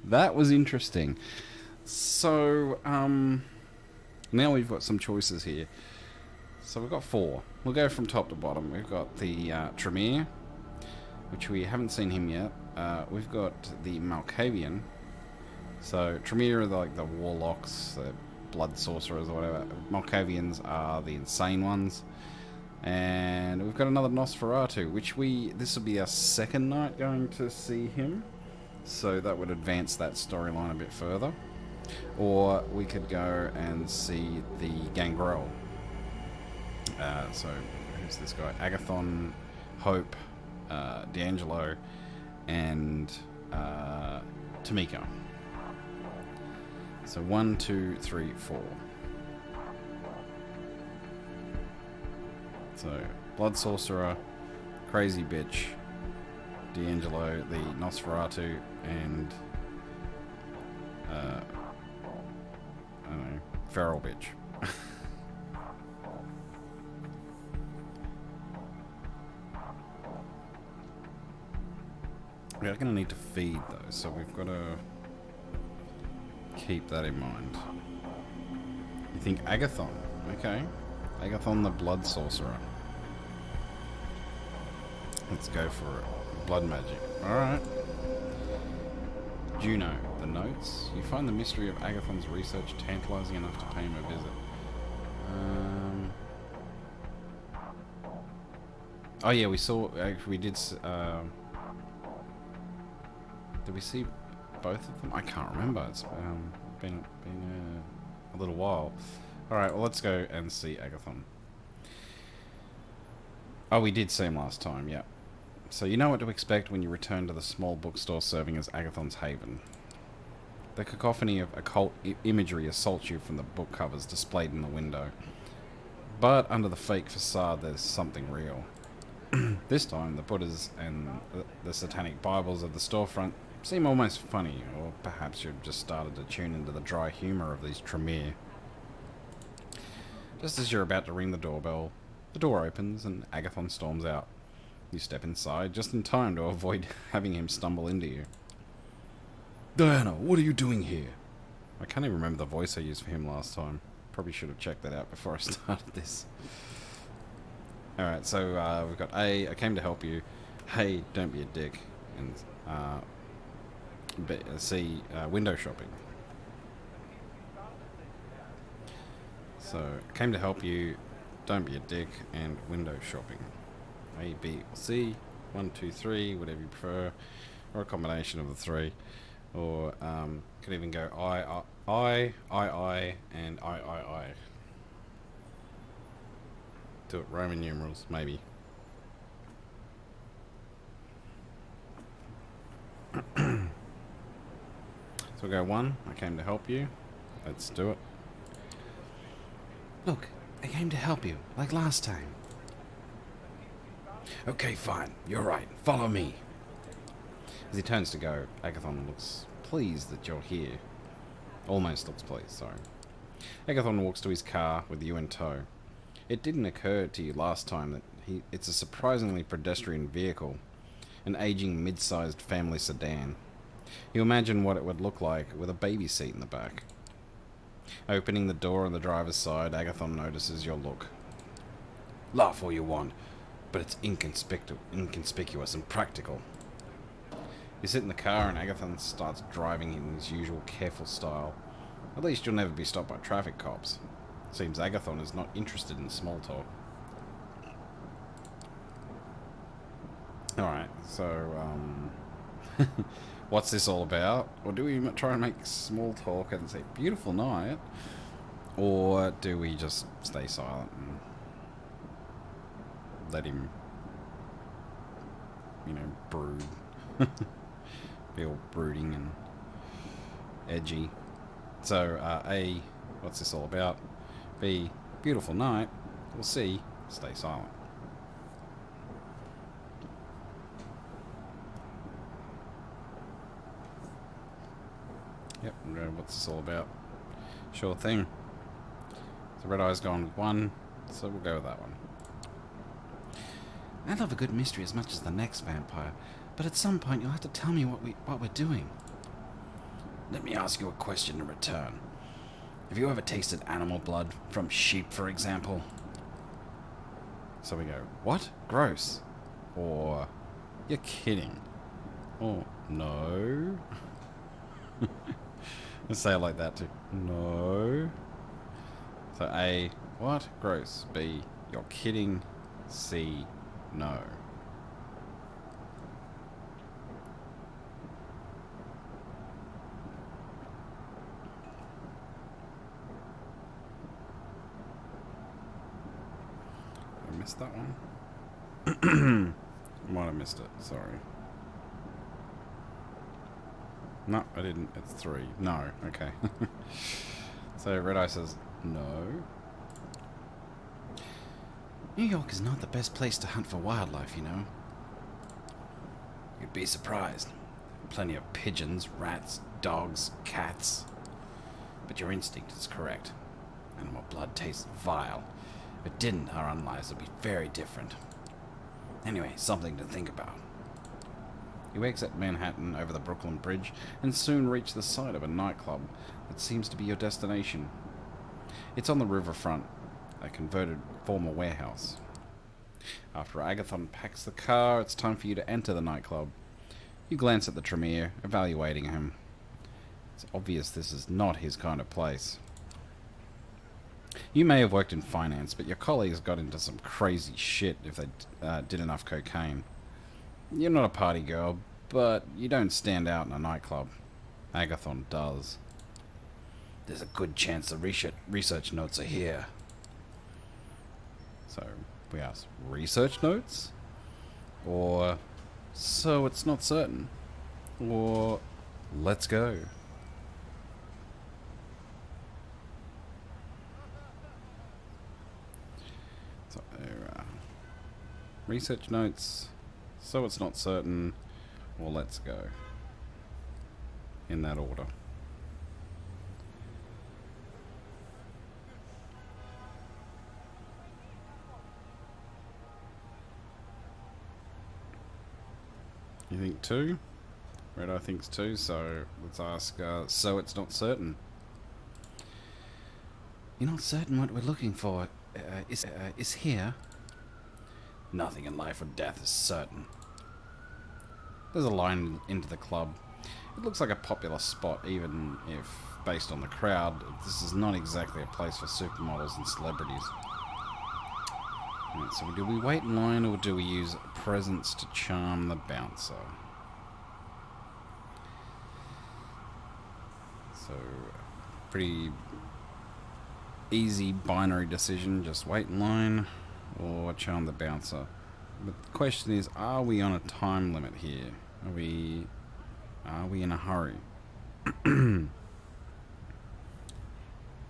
That was interesting. So, now we've got some choices here. So we've got 4. We'll go from top to bottom. We've got the Tremere, which we haven't seen him yet. We've got the Malkavian. So Tremere are like the warlocks, the blood sorcerers or whatever. Malkavians are the insane ones. And we've got another Nosferatu, which this will be our second night going to see him. So that would advance that storyline a bit further. Or we could go and see the Gangrel. So who's this guy? Agathon, Hope, D'Angelo, and Tamika. So 1, 2, 3, 4. So Blood Sorcerer, Crazy Bitch, D'Angelo, the Nosferatu, and I don't know, Feral Bitch. We're going to need to feed those, so we've got to keep that in mind. You think Agathon? Okay. Agathon the Blood Sorcerer. Let's go for it. Blood magic. Alright. Juno, the notes. You find the mystery of Agathon's research tantalizing enough to pay him a visit. Oh yeah, we saw, we did we see both of them? I can't remember. It's been a little while. Alright, well let's go and see Agathon. Oh, we did see him last time, yeah. So you know what to expect when you return to the small bookstore serving as Agathon's haven. The cacophony of occult imagery assaults you from the book covers displayed in the window. But under the fake facade there's something real. This time the Buddhas and the satanic Bibles of the storefront seem almost funny, or perhaps you've just started to tune into the dry humour of these Tremere. Just as you're about to ring the doorbell, the door opens and Agathon storms out. You step inside just in time to avoid having him stumble into you. Diana, what are you doing here? I can't even remember the voice I used for him last time. Probably should have checked that out before I started this. Alright, so we've got A, I came to help you. Hey, don't be a dick. And C, window shopping. So, came to help you, don't be a dick, and window shopping. A, B, or C, 1, 2, 3, whatever you prefer, or a combination of the 3. Or, could even go I, and I. Do it Roman numerals, maybe. So we'll go 1, I came to help you. Let's do it. Look, I came to help you, like last time. Okay, fine. You're right. Follow me. As he turns to go, Agathon looks pleased that you're here. Almost looks pleased, sorry. Agathon walks to his car with you in tow. It didn't occur to you last time that It's a surprisingly pedestrian vehicle, an aging mid-sized family sedan. You imagine what it would look like with a baby seat in the back. Opening the door on the driver's side, Agathon notices your look. Laugh all you want, but it's inconspicuous and practical. You sit in the car and Agathon starts driving in his usual careful style. At least you'll never be stopped by traffic cops. Seems Agathon is not interested in small talk. Alright, so, what's this all about? Or do we try and make small talk and say, beautiful night? Or do we just stay silent and let him, you know, brood? Be all brooding and edgy. So, A, what's this all about? B, beautiful night. Or C, stay silent. Yep, what's this all about? Sure thing. So Red Eye's gone with 1, so we'll go with that one. I love a good mystery as much as the next vampire, but at some point you'll have to tell me what we're doing. Let me ask you a question in return. Have you ever tasted animal blood from sheep, for example? So we go, what? Gross. Or, you're kidding. Or, no. Let's say it like that too. No. So A, what? Gross. B, you're kidding. C, no. I missed that one. Might have missed it. Sorry. No, I didn't. It's 3. No. Okay. So Red Eye says no. New York is not the best place to hunt for wildlife, you know. You'd be surprised. Plenty of pigeons, rats, dogs, cats. But your instinct is correct. Animal blood tastes vile. If it didn't, our own lives would be very different. Anyway, something to think about. You exit Manhattan over the Brooklyn Bridge and soon reach the site of a nightclub that seems to be your destination. It's on the riverfront, a converted former warehouse. After Agathon packs the car, it's time for you to enter the nightclub. You glance at the Tremere, evaluating him. It's obvious this is not his kind of place. You may have worked in finance, but your colleagues got into some crazy shit if they did enough cocaine. You're not a party girl, but you don't stand out in a nightclub. Agathon does. There's a good chance the research notes are here. So, we ask, research notes? Or, so it's not certain? Or, let's go. So, research notes, so it's not certain, or let's go. In that order. You think 2? Red Eye thinks 2, so let's ask, so it's not certain. You're not certain what we're looking for is here? Nothing in life or death is certain. There's a line into the club. It looks like a popular spot, even if, based on the crowd, this is not exactly a place for supermodels and celebrities. Right, so do we wait in line, or do we use presents to charm the bouncer? So, pretty easy binary decision. Just wait in line or charm the bouncer. But the question is, are we on a time limit here? Are we in a hurry? I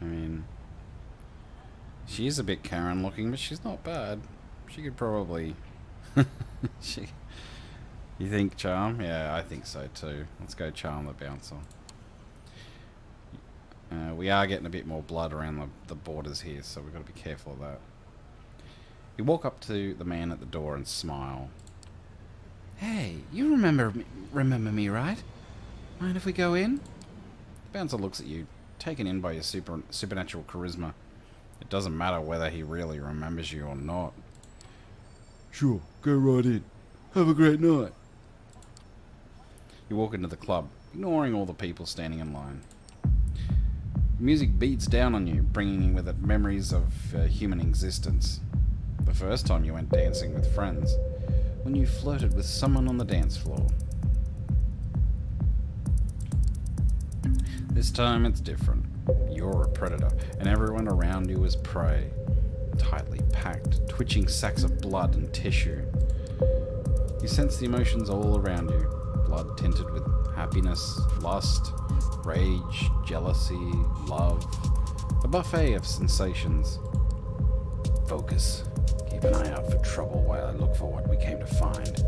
mean, she is a bit Karen looking, but she's not bad. She could probably... You think charm? Yeah, I think so too. Let's go charm the bouncer. We are getting a bit more blood around the borders here, so we've got to be careful of that. You walk up to the man at the door and smile. Hey, you remember me, right? Mind if we go in? The bouncer looks at you, taken in by your supernatural charisma. It doesn't matter whether he really remembers you or not. Sure, go right in. Have a great night. You walk into the club, ignoring all the people standing in line. The music beats down on you, bringing with it memories of human existence. The first time you went dancing with friends, when you flirted with someone on the dance floor. This time it's different. You're a predator, and everyone around you is prey. Tightly packed, twitching sacks of blood and tissue. You sense the emotions all around you, blood tinted with happiness, lust, rage, jealousy, love. A buffet of sensations. Focus. Keep an eye out for trouble while I look for what we came to find.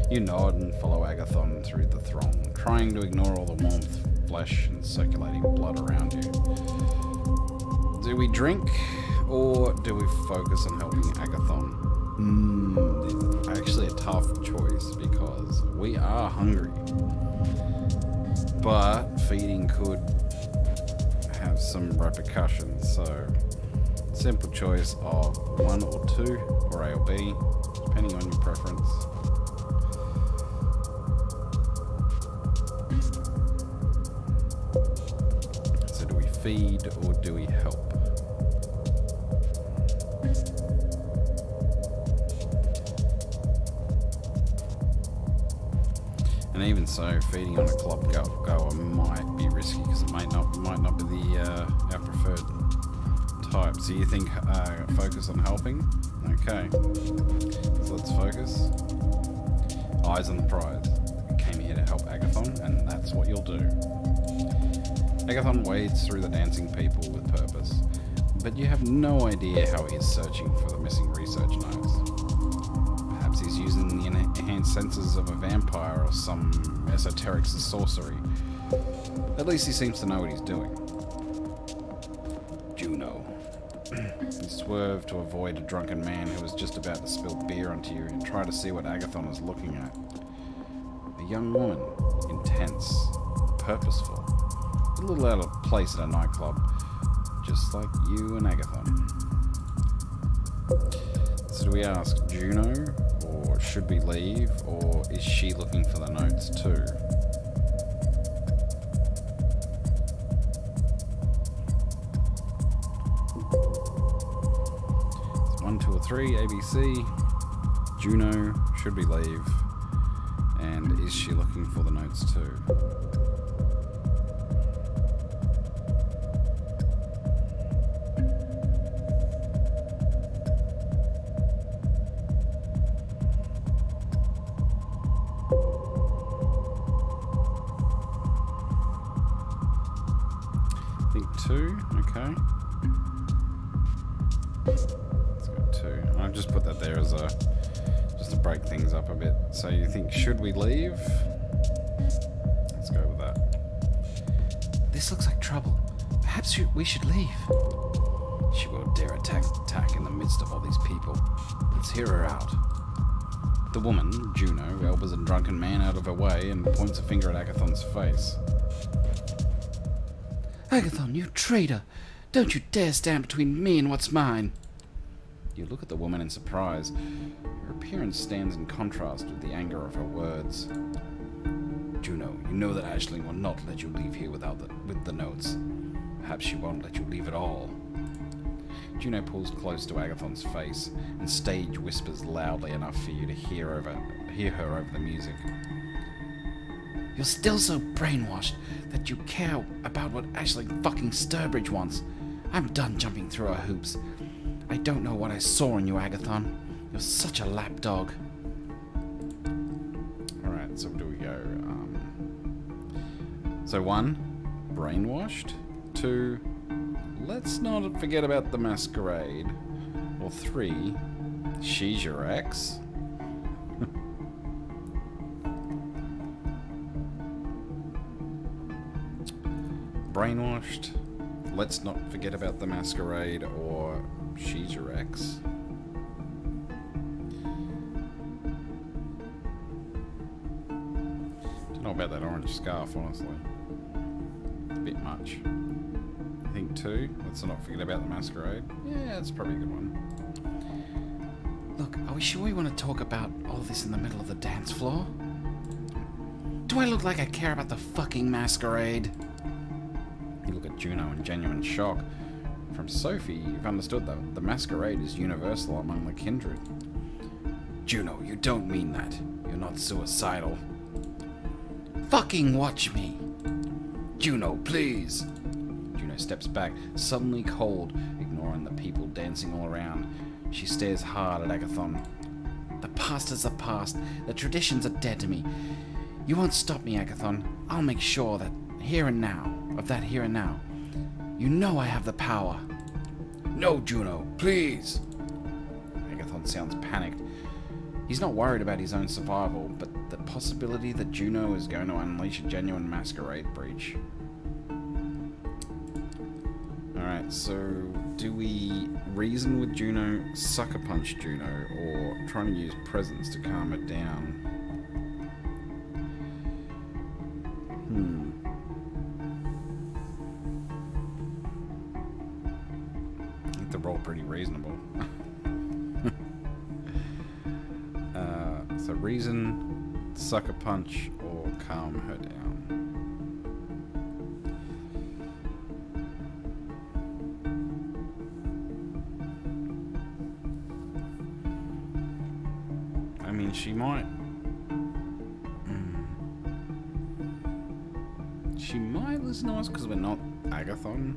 You nod and follow Agathon through the throng, trying to ignore all the warmth, flesh, and circulating blood around you. Do we drink, or do we focus on helping Agathon? It's actually a tough choice because we are hungry. But feeding could have some repercussions, so simple choice of 1 or 2, or A or B, depending on your preference. So do we feed or do we help? And even so, feeding on a club goer might be risky because it might not be our preferred type. So you think focus on helping? Okay, so let's focus. Eyes on the prize. We came here to help Agathon, and that's what you'll do. Agathon wades through the dancing people with purpose, but you have no idea how he is searching for the missing research notes. Perhaps he's using the enhanced senses of a vampire or some esoteric sorcery. At least he seems to know what he's doing. Juno. You swerve to avoid a drunken man who was just about to spill beer onto you and try to see what Agathon is looking at. A young woman, intense, purposeful, a little out of place at a nightclub, just like you and Agathon. So do we ask Juno, or should we leave, or is she looking for the notes too? It's 1, 2, or 3, ABC. Juno, should we leave, and is she looking for the notes too? I think 2, okay. Let's go 2. I've just put that there as just to break things up a bit. So you think, should we leave? Let's go with that. This looks like trouble. Perhaps we should leave. She won't dare attack in the midst of all these people. Let's hear her out. The woman, Juno, elbows a drunken man out of her way and points a finger at Agathon's face. Agathon, you traitor! Don't you dare stand between me and what's mine! You look at the woman in surprise. Her appearance stands in contrast with the anger of her words. Juno, you know that Aisling will not let you leave here with the notes. Perhaps she won't let you leave at all. Juno pulls close to Agathon's face and stage whispers loudly enough for you to hear her over the music. You're still so brainwashed that you care about what Aisling fucking Sturbridge wants. I'm done jumping through her hoops. I don't know what I saw in you, Agathon. You're such a lapdog. Alright, so where do we go? So 1, brainwashed. 2, let's not forget about the Masquerade. Or 3, she's your ex. Brainwashed. Let's not forget about the Masquerade, or she's your ex. about that orange scarf, honestly. It's a bit much. I think 2. Let's not forget about the Masquerade. Yeah, it's probably a good one. Look, are we sure we want to talk about all this in the middle of the dance floor? Do I look like I care about the fucking Masquerade? You look at Juno in genuine shock. From Sophie, you've understood that the Masquerade is universal among the kindred. Juno, you don't mean that. You're not suicidal. Fucking watch me. Juno, please. Juno steps back, suddenly cold, ignoring the people dancing all around. She stares hard at Agathon. The past is the past. The traditions are dead to me. You won't stop me, Agathon. I'll make sure that here and now. You know I have the power. No, Juno, please! Agathon sounds panicked. He's not worried about his own survival, but the possibility that Juno is going to unleash a genuine Masquerade breach. Alright, so do we reason with Juno, sucker punch Juno, or trying to use presence to calm her down? I think the roll pretty reasonable. So reason, sucker punch, or calm her down. I mean, she might. She might listen to us because we're not Agathon.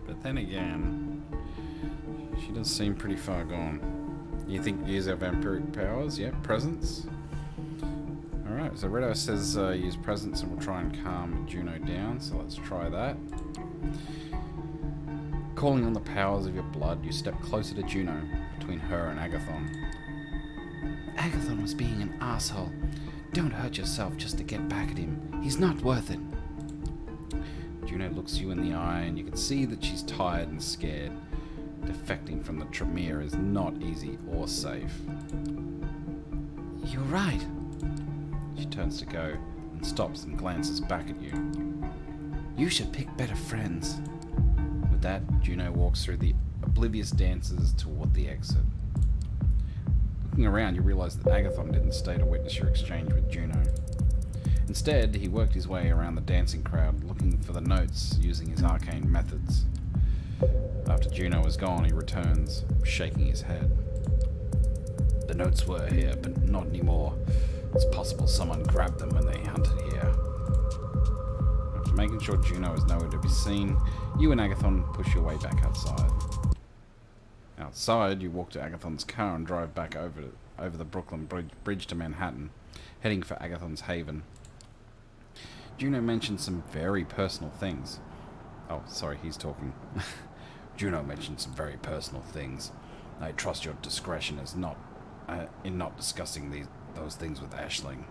But then again, she does seem pretty far gone. You think use our vampiric powers? Yeah, presence. Alright, so Redo says use presence and we'll try and calm Juno down, so let's try that. Calling on the powers of your blood, you step closer to Juno, between her and Agathon. Agathon was being an asshole. Don't hurt yourself just to get back at him. He's not worth it. Juno looks you in the eye and you can see that she's tired and scared. Defecting from the Tremere is not easy or safe. You're right. She turns to go and stops and glances back at you. You should pick better friends. With that, Juno walks through the oblivious dancers toward the exit. Looking around, you realize that Agathon didn't stay to witness your exchange with Juno. Instead, he worked his way around the dancing crowd, looking for the notes using his arcane methods. After Juno is gone, he returns, shaking his head. The notes were here, but not anymore. It's possible someone grabbed them when they hunted here. After making sure Juno is nowhere to be seen, you and Agathon push your way back outside. Outside, you walk to Agathon's car and drive back over the Brooklyn Bridge to Manhattan, heading for Agathon's haven. Juno mentioned some very personal things. Oh, sorry, he's talking. Juno mentioned some very personal things. I trust your discretion is not in not discussing those things with Aisling.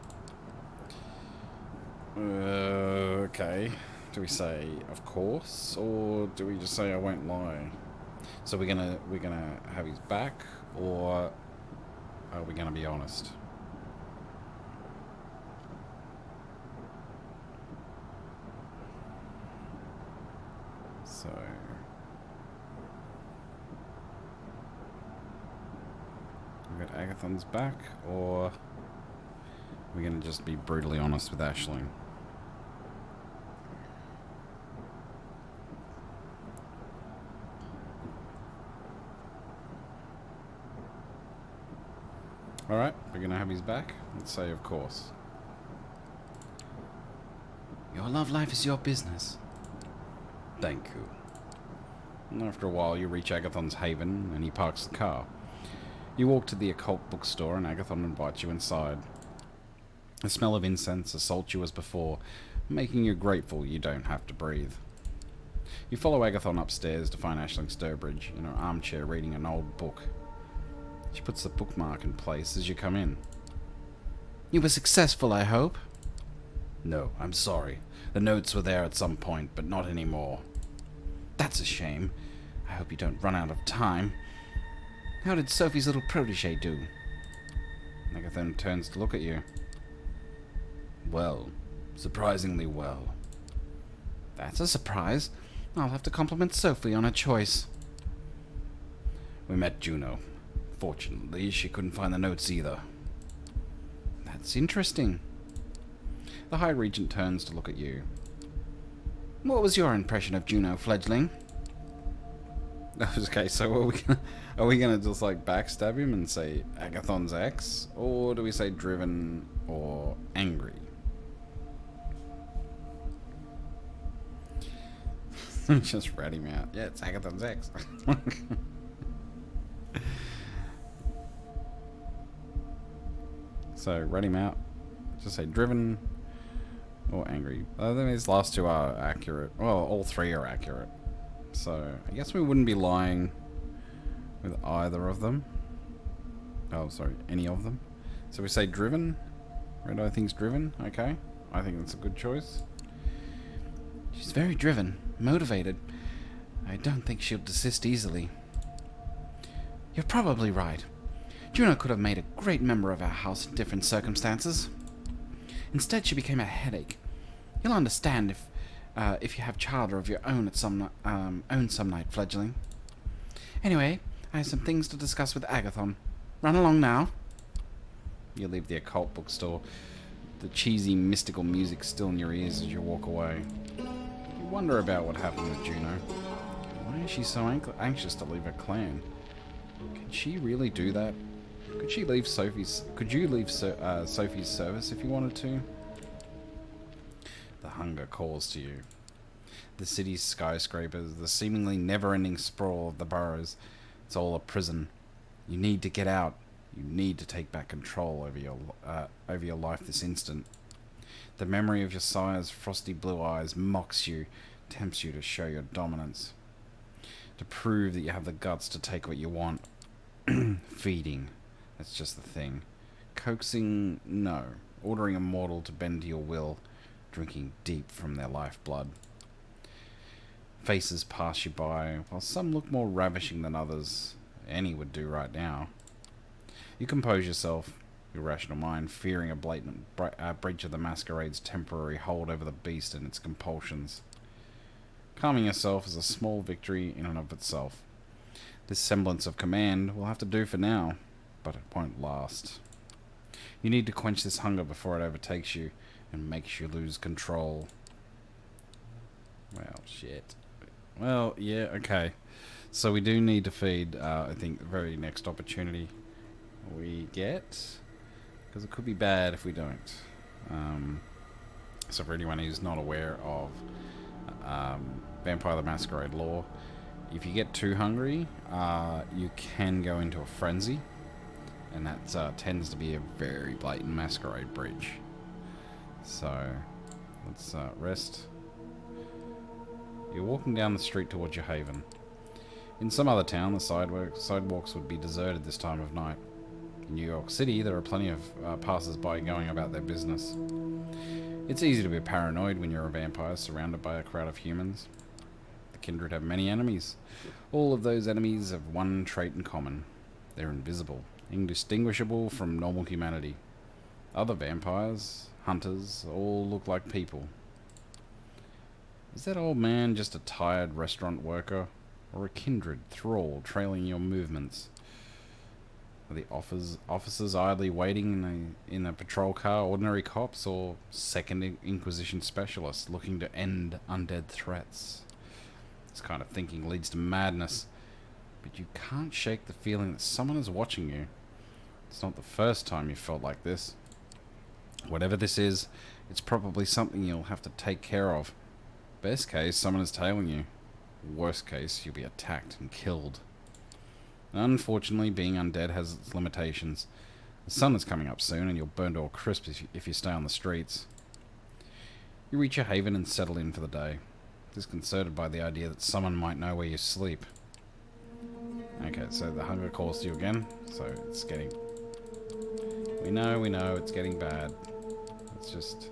Okay. Do we say of course, or do we just say I won't lie? So we're gonna have his back, or are we gonna be honest? So we got Agathon's back, or we're gonna just be brutally honest with Aisling. Alright, we're gonna have his back. Let's say of course. Your love life is your business. Thank you. And after a while, you reach Agathon's haven, and he parks the car. You walk to the occult bookstore, and Agathon invites you inside. The smell of incense assaults you as before, making you grateful you don't have to breathe. You follow Agathon upstairs to find Aisling Sturbridge in her armchair reading an old book. She puts the bookmark in place as you come in. You were successful, I hope? No, I'm sorry. The notes were there at some point, but not anymore. That's a shame. I hope you don't run out of time. How did Sophie's little protege do? Agathon turns to look at you. Well, Surprisingly well. That's a surprise. I'll have to compliment Sophie on her choice. We met Juno. Fortunately, she couldn't find the notes either. That's interesting. The High Regent turns to look at you. What was your impression of Juno, fledgling? Okay, so are we gonna just like backstab him and say Agathon's ex, or do we say driven or angry? Just rat him out. Yeah, it's Agathon's ex. So rat him out. Just say driven or angry. I think these last two are accurate. Well, all three are accurate. So I guess we wouldn't be lying with either of them. Oh, sorry, any of them. So we say driven. Red Eye thinks driven. Okay, I think that's a good choice. She's very driven, motivated. I don't think she'll desist easily. You're probably right. Juno could have made a great member of our house in different circumstances. Instead, she became a headache. You'll understand if you have children of your own at some night, fledgling. Anyway, I have some things to discuss with Agathon. Run along now. You leave the occult bookstore, the cheesy mystical music still in your ears as you walk away. You wonder about what happened with Juno. Why is she so anxious to leave her clan? Can she really do that? Could you leave Sophie's service if you wanted to? The hunger calls to you. The city's skyscrapers, the seemingly never-ending sprawl of the boroughs, it's all a prison. You need to get out. You need to take back control over your life this instant. The memory of your sire's frosty blue eyes mocks you, tempts you to show your dominance. To prove that you have the guts to take what you want. Feeding. That's just the thing. Coaxing, no. Ordering a mortal to bend to your will. Drinking deep from their lifeblood. Faces pass you by, while some look more ravishing than others. Any would do right now. You compose yourself, your rational mind, fearing a blatant breach of the Masquerade's temporary hold over the beast and its compulsions. Calming yourself is a small victory in and of itself. This semblance of command will have to do for now, but it won't last. You need to quench this hunger before it overtakes you and makes you lose control. Well, shit. Well, yeah, okay. So we do need to feed, I think, the very next opportunity we get, because it could be bad if we don't. So for anyone who's not aware of Vampire the Masquerade lore, if you get too hungry, you can go into a frenzy, and that tends to be a very blatant Masquerade breach. So let's rest. You're walking down the street towards your haven. In some other town, the sidewalks would be deserted this time of night. In New York City, there are plenty of passers-by going about their business. It's easy to be paranoid when you're a vampire surrounded by a crowd of humans. The kindred have many enemies. All of those enemies have one trait in common. They're invisible, indistinguishable from normal humanity. Other vampires, hunters, all look like people. Is that old man just a tired restaurant worker, or a kindred thrall trailing your movements? Are the officers idly waiting in a patrol car, ordinary cops, or Second Inquisition specialists looking to end undead threats? This kind of thinking leads to madness, but you can't shake the feeling that someone is watching you. It's not the first time you felt like this. Whatever this is, it's probably something you'll have to take care of. Best case, someone is tailing you. Worst case, you'll be attacked and killed. Unfortunately, being undead has its limitations. The sun is coming up soon, and you'll burn to a crisp if you stay on the streets. You reach your haven and settle in for the day, disconcerted by the idea that someone might know where you sleep. Okay, so the hunger calls to you again, so it's getting... We know, it's getting bad. Let's just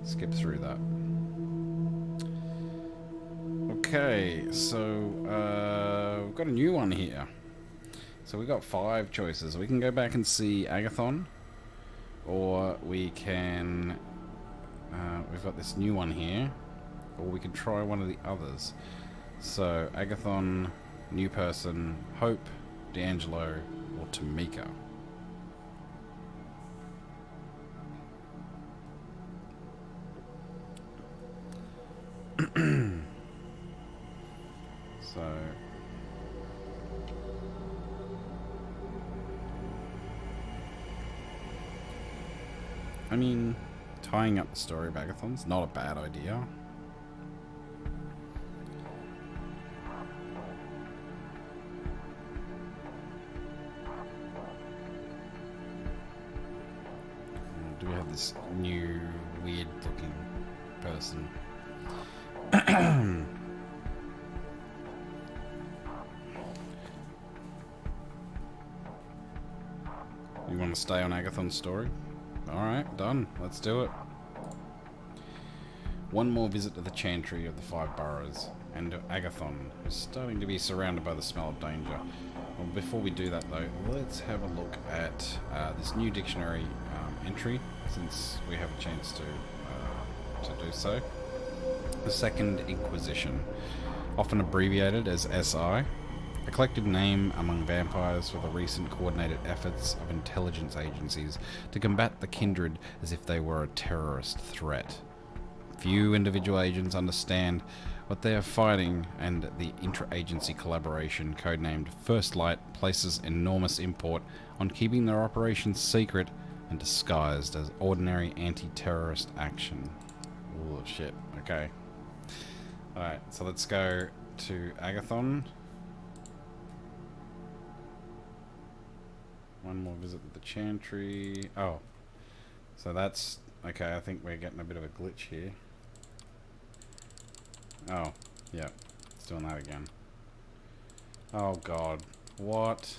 skip through that. Okay, so we've got a new one here. So we've got 5 choices. We can go back and see Agathon, or we can we've got this new one here, or we could try one of the others. So, Agathon, new person, Hope, D'Angelo, or Tamika. So, I mean, tying up the story of Agathon's not a bad idea. Do we have this new weird looking person? You want to stay on Agathon's story? Alright, done. Let's do it. One more visit to the chantry of the 5 boroughs, and Agathon is starting to be surrounded by the smell of danger. Well, before we do that though, let's have a look at this new dictionary entry, since we have a chance to do so. The Second Inquisition, often abbreviated as SI, a collective name among vampires for the recent coordinated efforts of intelligence agencies to combat the kindred as if they were a terrorist threat. Few individual agents understand what they are fighting, and the intra-agency collaboration, codenamed First Light, places enormous import on keeping their operations secret and disguised as ordinary anti-terrorist action. Oh shit, okay. Alright, so let's go to Agathon. One more visit to the chantry. Oh. So that's... Okay, I think we're getting a bit of a glitch here. Oh, yeah. It's doing that again. Oh god. What?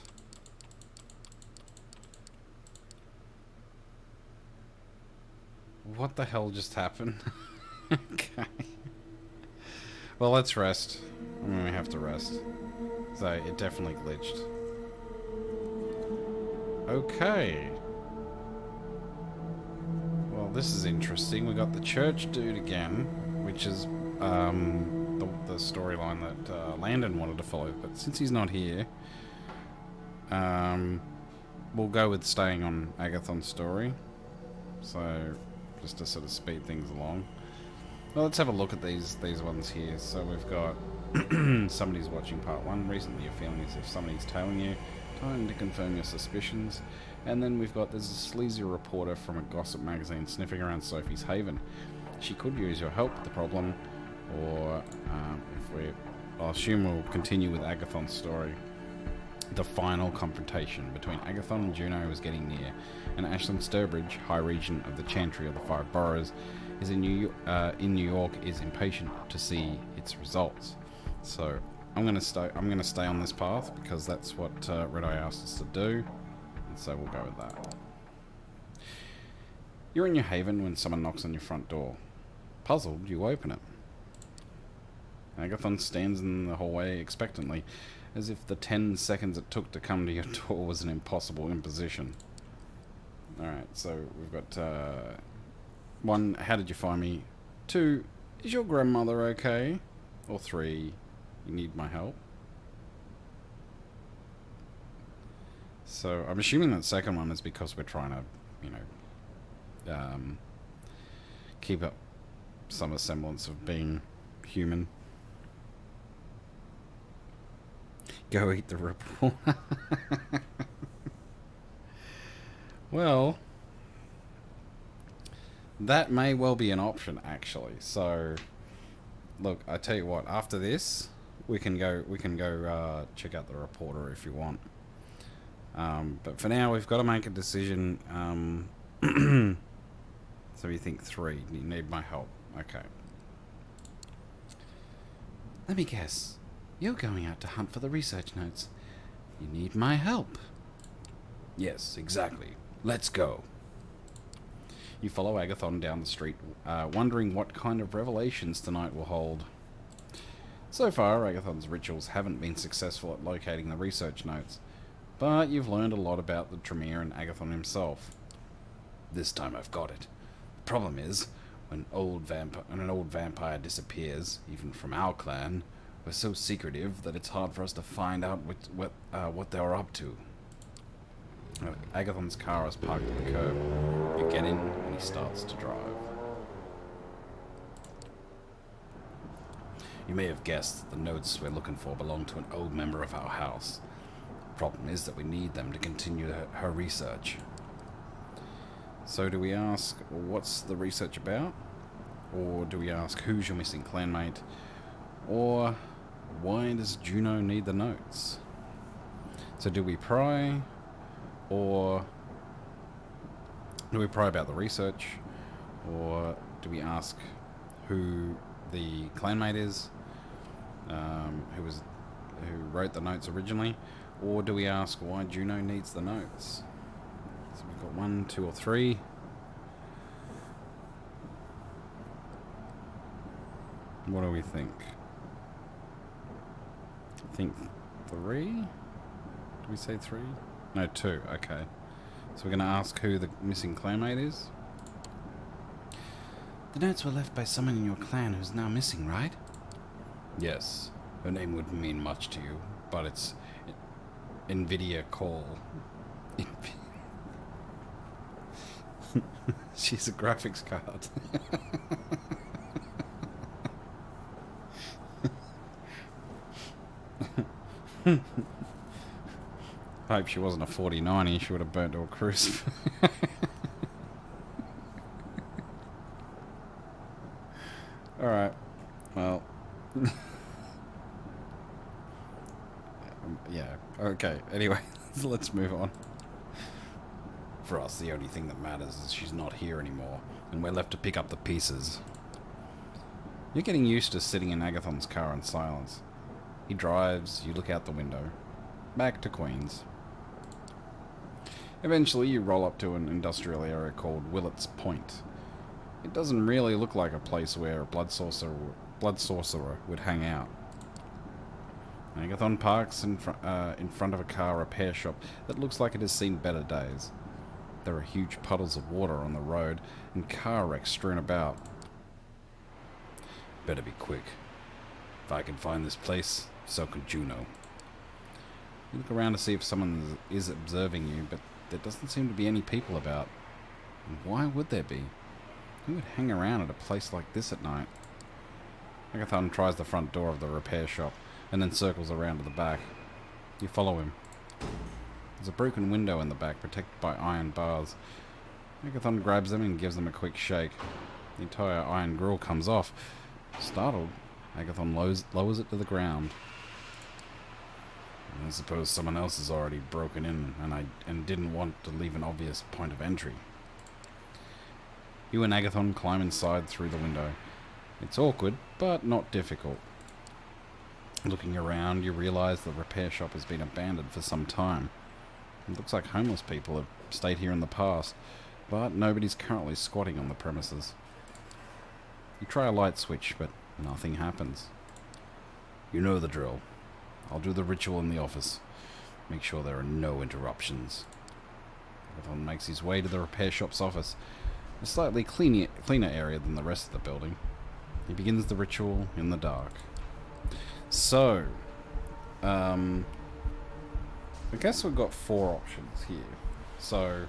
What the hell just happened? Okay. Well, let's rest. I mean, we have to rest. So, it definitely glitched. Okay. Well, this is interesting. We got the church dude again, which is the storyline that Landon wanted to follow. But since he's not here, we'll go with staying on Agathon's story. So, just to sort of speed things along. Well, let's have a look at these ones here. So we've got somebody's watching part 1. Recently you're feeling as if somebody's tailing you. Time to confirm your suspicions. And then we've got, there's a sleazy reporter from a gossip magazine sniffing around Sophie's Haven. She could use your help with the problem, or I'll assume we'll continue with Agathon's story. The final confrontation between Agathon and Juno is getting near, and Ashlyn Sturbridge, High Regent of the Chantry of the 5 Boroughs, is in New York, is impatient to see its results. So I'm gonna stay on this path because that's what Red Eye asked us to do, and so we'll go with that. You're in your haven when someone knocks on your front door. Puzzled, you open it. Agathon stands in the hallway expectantly, as if the 10 seconds it took to come to your door was an impossible imposition. Alright, so we've got 1, how did you find me? 2, is your grandmother okay? Or 3, you need my help? So I'm assuming that second one is because we're trying to, you know, keep up some semblance of being human. Go eat the ripple. Well, that may well be an option, actually. So, look, I tell you what. After this, we can go check out the reporter if you want. But for now, we've got to make a decision. So you think 3? You need my help. Okay. Let me guess. You're going out to hunt for the research notes. You need my help. Yes, exactly. Let's go. You follow Agathon down the street, wondering what kind of revelations tonight will hold. So far, Agathon's rituals haven't been successful at locating the research notes, but you've learned a lot about the Tremere and Agathon himself. This time I've got it. The problem is, When an old vampire disappears, even from our clan, we're so secretive that it's hard for us to find out what they're up to. Agathon's car is parked at the curb. You get in, and he starts to drive. You may have guessed that the notes we're looking for belong to an old member of our house. The problem is that we need them to continue her research. So do we ask, what's the research about? Or do we ask, who's your missing clanmate? Or why does Juno need the notes? So do we pry? Or do we pry about the research? Or do we ask who the clanmate is? Who wrote the notes originally? Or do we ask why Juno needs the notes? So we've got 1, 2, or 3. What do we think? I think 3? Did we say 3? No, 2. Okay. So we're going to ask who the missing clanmate is. The notes were left by someone in your clan who's now missing, right? Yes. Her name wouldn't mean much to you, but it's Nvidia Call. She's a graphics card. I hope she wasn't a 4090, she would have burnt to a crisp. Alright, well. Yeah, okay, anyway, let's move on. For us, the only thing that matters is she's not here anymore, and we're left to pick up the pieces. You're getting used to sitting in Agathon's car in silence. He drives, you look out the window. Back to Queens. Eventually, you roll up to an industrial area called Willett's Point. It doesn't really look like a place where a blood sorcerer would hang out. Agathon parks in front of a car repair shop that looks like it has seen better days. There are huge puddles of water on the road and car wrecks strewn about. Better be quick. If I can find this place, so can Juno. You look around to see if someone is observing you, but there doesn't seem to be any people about. And why would there be? Who would hang around at a place like this at night? Agathon tries the front door of the repair shop, and then circles around to the back. You follow him. There's a broken window in the back, protected by iron bars. Agathon grabs them and gives them a quick shake. The entire iron grill comes off. Startled, Agathon lowers it to the ground. I suppose someone else has already broken in, and didn't want to leave an obvious point of entry. You and Agathon climb inside through the window. It's awkward, but not difficult. Looking around, you realise the repair shop has been abandoned for some time. It looks like homeless people have stayed here in the past, but nobody's currently squatting on the premises. You try a light switch, but nothing happens. You know the drill. I'll do the ritual in the office. Make sure there are no interruptions. Agathon makes his way to the repair shop's office, a slightly cleaner area than the rest of the building. He begins the ritual in the dark. So, I guess we've got 4 options here. So,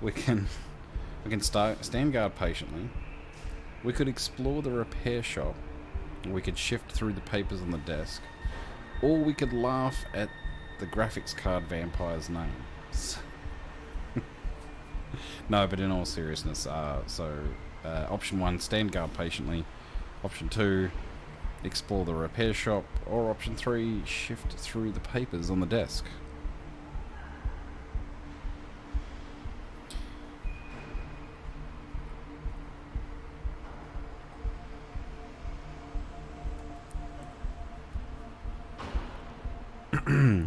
we can stand guard patiently. We could explore the repair shop. We could shift through the papers on the desk. Or we could laugh at the graphics card vampire's name. No, but in all seriousness, option 1, stand guard patiently. Option 2, explore the repair shop. Or option 3, shift through the papers on the desk.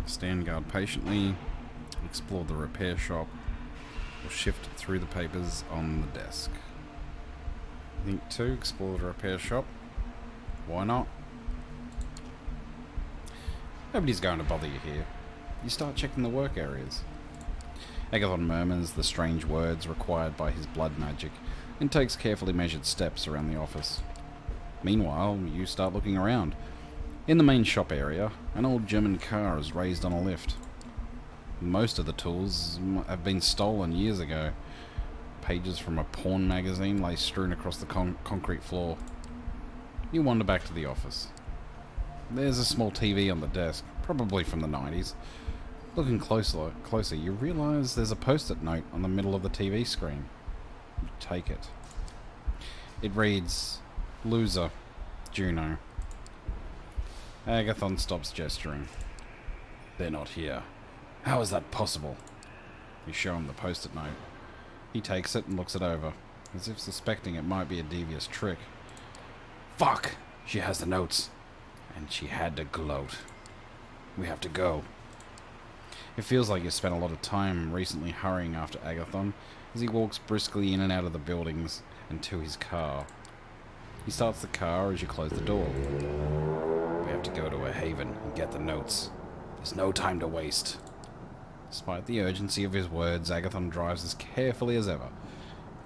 Stand guard patiently, explore the repair shop, or shift through the papers on the desk. I think 2, explore the repair shop. Why not? Nobody's going to bother you here. You start checking the work areas. Agathon murmurs the strange words required by his blood magic, and takes carefully measured steps around the office. Meanwhile, you start looking around. In the main shop area, an old German car is raised on a lift. Most of the tools have been stolen years ago. Pages from a porn magazine lay strewn across the concrete floor. You wander back to the office. There's a small TV on the desk, probably from the 90s. Looking closer, you realise there's a post-it note on the middle of the TV screen. You take it. It reads, "Loser, Juno." Agathon stops gesturing. "They're not here. How is that possible?" You show him the post-it note. He takes it and looks it over, as if suspecting it might be a devious trick. "Fuck! She has the notes. And she had to gloat. We have to go." It feels like you spent a lot of time recently hurrying after Agathon as he walks briskly in and out of the buildings and to his car. He starts the car as you close the door. "We have to go to a haven and get the notes. There's no time to waste." Despite the urgency of his words, Agathon drives as carefully as ever.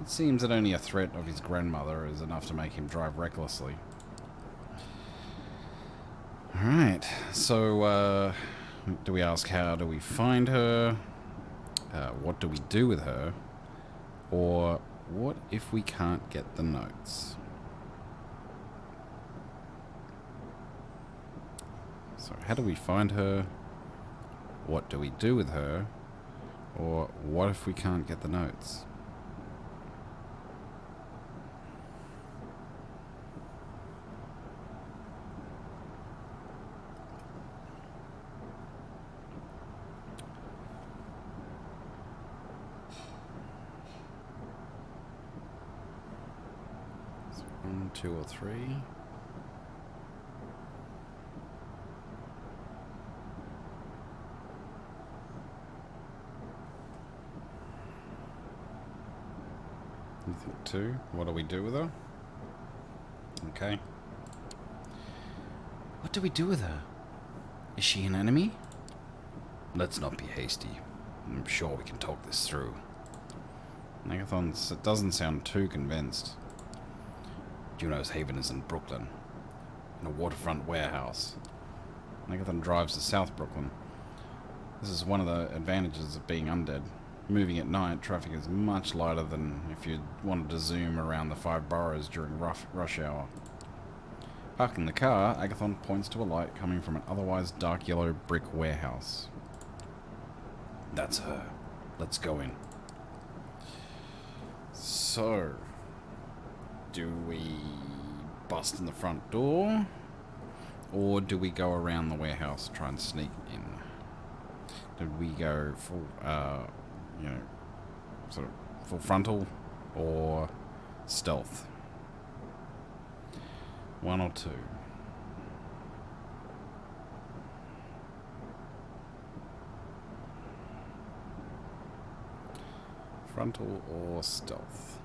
It seems that only a threat of his grandmother is enough to make him drive recklessly. Alright, so, do we ask how do we find her? What do we do with her? Or what if we can't get the notes? So how do we find her? What do we do with her? Or what if we can't get the notes? So 1, 2, or 3. You think 2? What do we do with her? Okay. What do we do with her? Is she an enemy? Let's not be hasty. I'm sure we can talk this through. Agathon doesn't sound too convinced. Juno's haven is in Brooklyn, in a waterfront warehouse. Agathon drives to South Brooklyn. This is one of the advantages of being undead. Moving at night, traffic is much lighter than if you wanted to zoom around the 5 boroughs during rush hour. Parking the car, Agathon points to a light coming from an otherwise dark yellow brick warehouse. That's her. Let's go in. So, do we bust in the front door? Or do we go around the warehouse, try and sneak in? Did we go full, sort of full frontal or stealth? 1 or 2? Frontal or stealth?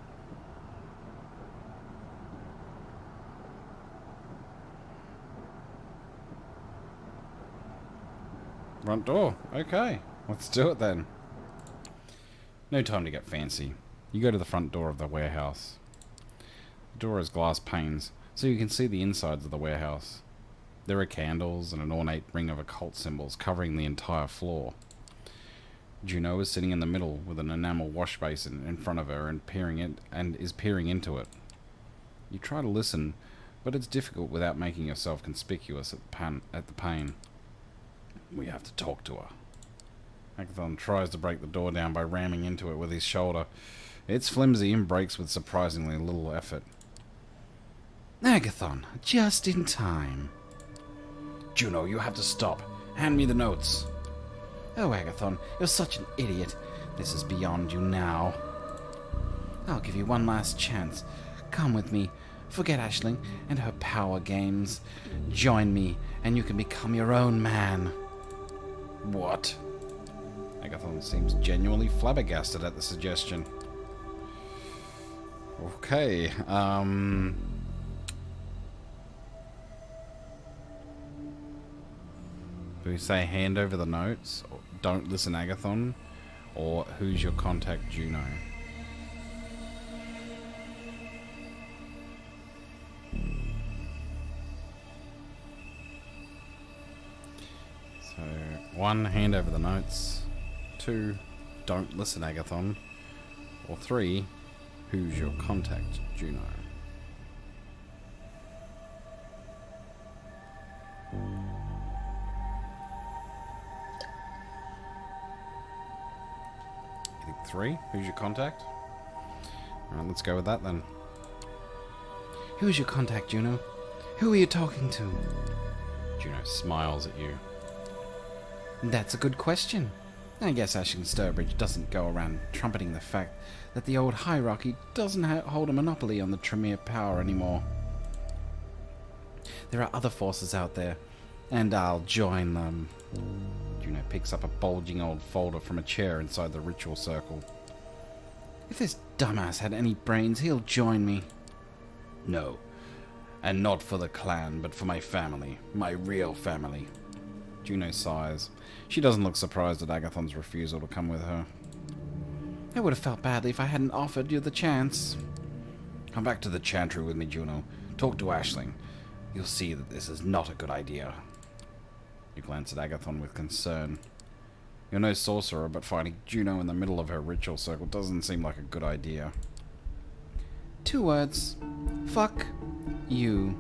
Front door. Okay, let's do it then. No time to get fancy. You go to the front door of the warehouse. The door has glass panes, so you can see the insides of the warehouse. There are candles and an ornate ring of occult symbols covering the entire floor. Juno is sitting in the middle with an enamel wash basin in front of her and is peering into it. You try to listen, but it's difficult without making yourself conspicuous at the pane. We have to talk to her. Agathon tries to break the door down by ramming into it with his shoulder. It's flimsy and breaks with surprisingly little effort. Agathon, just in time. Juno, you have to stop. Hand me the notes. Oh, Agathon, you're such an idiot. This is beyond you now. I'll give you one last chance. Come with me. Forget Aisling and her power games. Join me, and you can become your own man. What? Agathon seems genuinely flabbergasted at the suggestion. Okay, do we say hand over the notes, or don't listen Agathon, or who's your contact Juno? 1. Hand over the notes. 2. Don't listen, Agathon. Or 3. Who's your contact, Juno? You think 3? Who's your contact? Alright, let's go with that then. Who is your contact, Juno? Who are you talking to? Juno smiles at you. That's a good question. I guess Ashling Sturbridge doesn't go around trumpeting the fact that the old hierarchy doesn't hold a monopoly on the Tremere power anymore. There are other forces out there, and I'll join them. Juno picks up a bulging old folder from a chair inside the ritual circle. If this dumbass had any brains, he'll join me. No. And not for the clan, but for my family. My real family. Juno sighs. She doesn't look surprised at Agathon's refusal to come with her. I would have felt badly if I hadn't offered you the chance. Come back to the chantry with me, Juno. Talk to Ashling. You'll see that this is not a good idea. You glance at Agathon with concern. You're no sorcerer, but finding Juno in the middle of her ritual circle doesn't seem like a good idea. 2 words. Fuck you.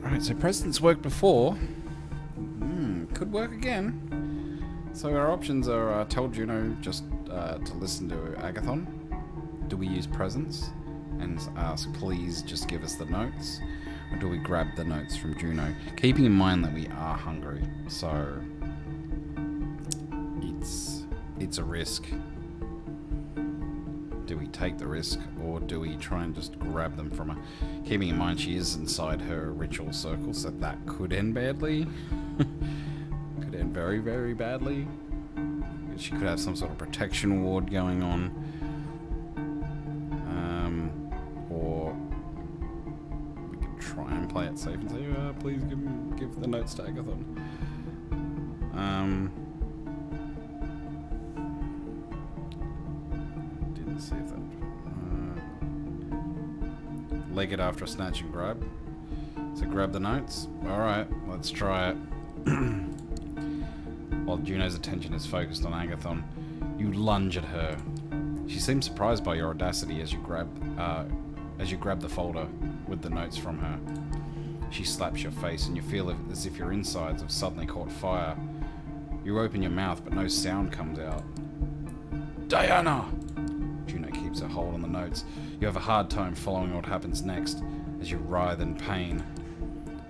Alright, so President's worked before. Could work again. So our options are tell Juno just to listen to Agathon. Do we use presence and ask please just give us the notes? Or do we grab the notes from Juno? Keeping in mind that we are hungry, so it's a risk. Do we take the risk, or do we try and just grab them from her? Keeping in mind she is inside her ritual circle, so that could end badly. Could end very, very badly. She could have some sort of protection ward going on. Or we could try and play it safe and say, please give the notes to Agathon. Didn't see if that... leg it after a snatch and grab. So grab the notes. Alright, let's try it. While Juno's attention is focused on Agathon, you lunge at her. She seems surprised by your audacity as you grab the folder with the notes from her. She slaps your face and you feel as if your insides have suddenly caught fire. You open your mouth but no sound comes out. Diana! Juno keeps her hold on the notes. You have a hard time following what happens next as you writhe in pain.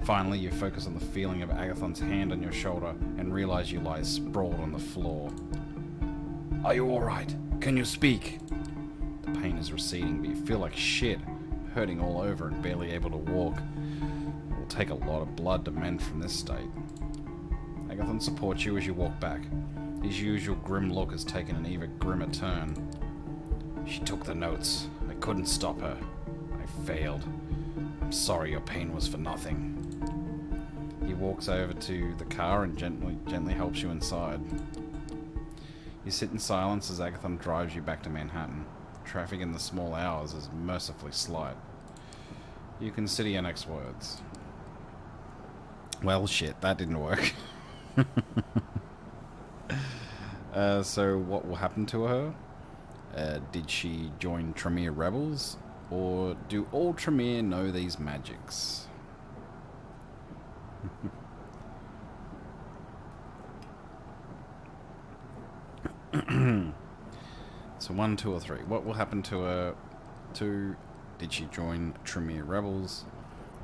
Finally, you focus on the feeling of Agathon's hand on your shoulder and realize you lie sprawled on the floor. Are you alright? Can you speak? The pain is receding, but you feel like shit, hurting all over and barely able to walk. It will take a lot of blood to mend from this state. Agathon supports you as you walk back. His usual grim look has taken an even grimmer turn. She took the notes. I couldn't stop her. I failed. I'm sorry your pain was for nothing. He walks over to the car and gently helps you inside. You sit in silence as Agathon drives you back to Manhattan. Traffic in the small hours is mercifully slight. You consider your next words. Well, shit, that didn't work. So what will happen to her? Did she join Tremere rebels? Or do all Tremere know these magics? So 1, 2, or 3. What will happen to her? 2. Did she join Tremere rebels?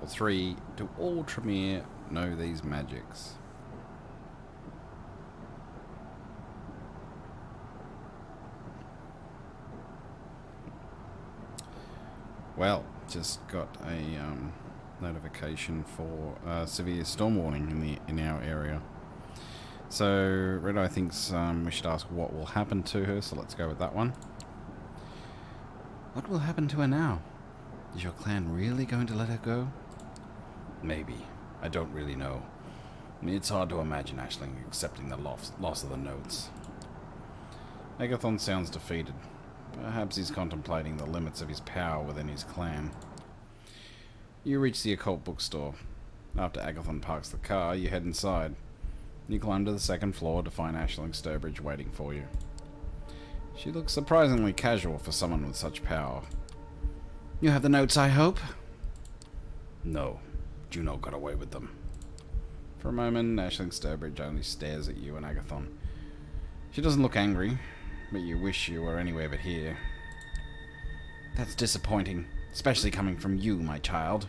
Or 3. Do all Tremere know these magics? Well, just got a notification for severe storm warning in our area. So Red Eye thinks we should ask what will happen to her. So let's go with that one. What will happen to her now? Is your clan really going to let her go? Maybe. I don't really know. It's hard to imagine Ashling accepting the loss of the notes. Agathon sounds defeated. Perhaps he's contemplating the limits of his power within his clan. You reach the occult bookstore. After Agathon parks the car, you head inside. You climb to the second floor to find Aisling Sturbridge waiting for you. She looks surprisingly casual for someone with such power. You have the notes, I hope? No, Juno got away with them. For a moment, Aisling Sturbridge only stares at you and Agathon. She doesn't look angry, but you wish you were anywhere but here. That's disappointing, especially coming from you, my child.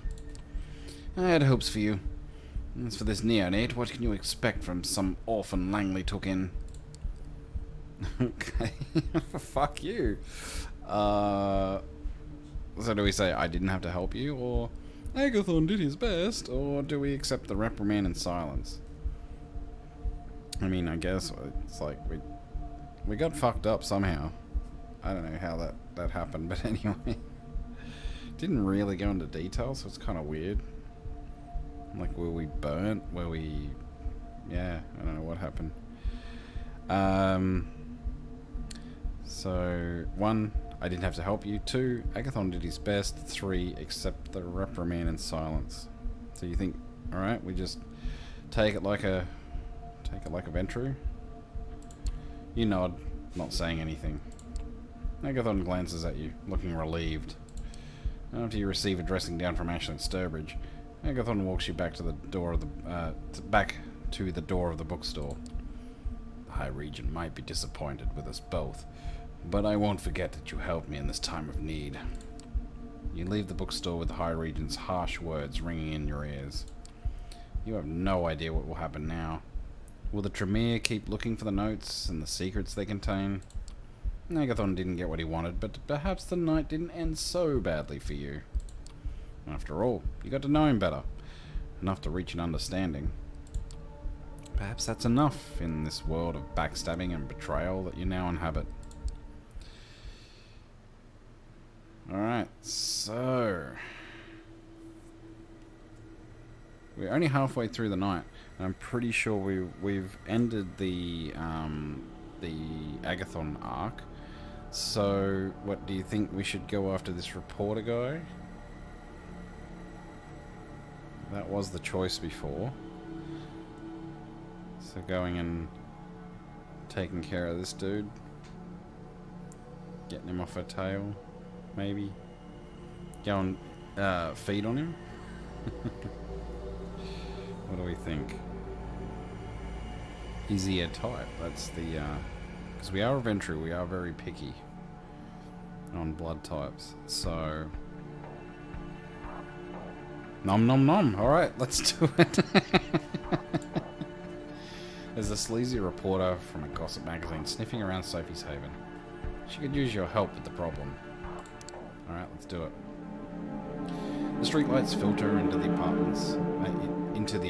I had hopes for you. As for this neonate, what can you expect from some orphan Langley took in? Okay. Fuck you. So do we say I didn't have to help you, or Agathon did his best, or do we accept the reprimand in silence? I mean, I guess it's like we got fucked up somehow. I don't know how that happened, but anyway. Didn't really go into detail, so it's kind of weird. Like, were we burnt? Were we... Yeah, I don't know what happened. So, 1, I didn't have to help you. 2, Agathon did his best. 3, accept the reprimand in silence. So you think, alright, we just take it like a Ventrue? You nod, not saying anything. Agathon glances at you, looking relieved. After you receive a dressing down from Aisling Sturbridge, Agathon walks you back to the door of the door of the bookstore. The High Regent might be disappointed with us both, but I won't forget that you helped me in this time of need. You leave the bookstore with the High Regent's harsh words ringing in your ears. You have no idea what will happen now. Will the Tremere keep looking for the notes and the secrets they contain? Agathon didn't get what he wanted, but perhaps the night didn't end so badly for you. After all, you got to know him better, enough to reach an understanding. Perhaps that's enough in this world of backstabbing and betrayal that you now inhabit. Alright, so... we're only halfway through the night, and I'm pretty sure we've ended the Agathon arc. So, what do you think we should go after this reporter guy? That was the choice before. So going and taking care of this dude. Getting him off her tail, maybe. Go and feed on him. What do we think? Is he a type? That's the... because we are a Ventrue, we are very picky on blood types. So... nom nom nom. Alright, let's do it. There's a sleazy reporter from a gossip magazine sniffing around Sophie's Haven. She could use your help with the problem. Alright, let's do it. The streetlights filter into the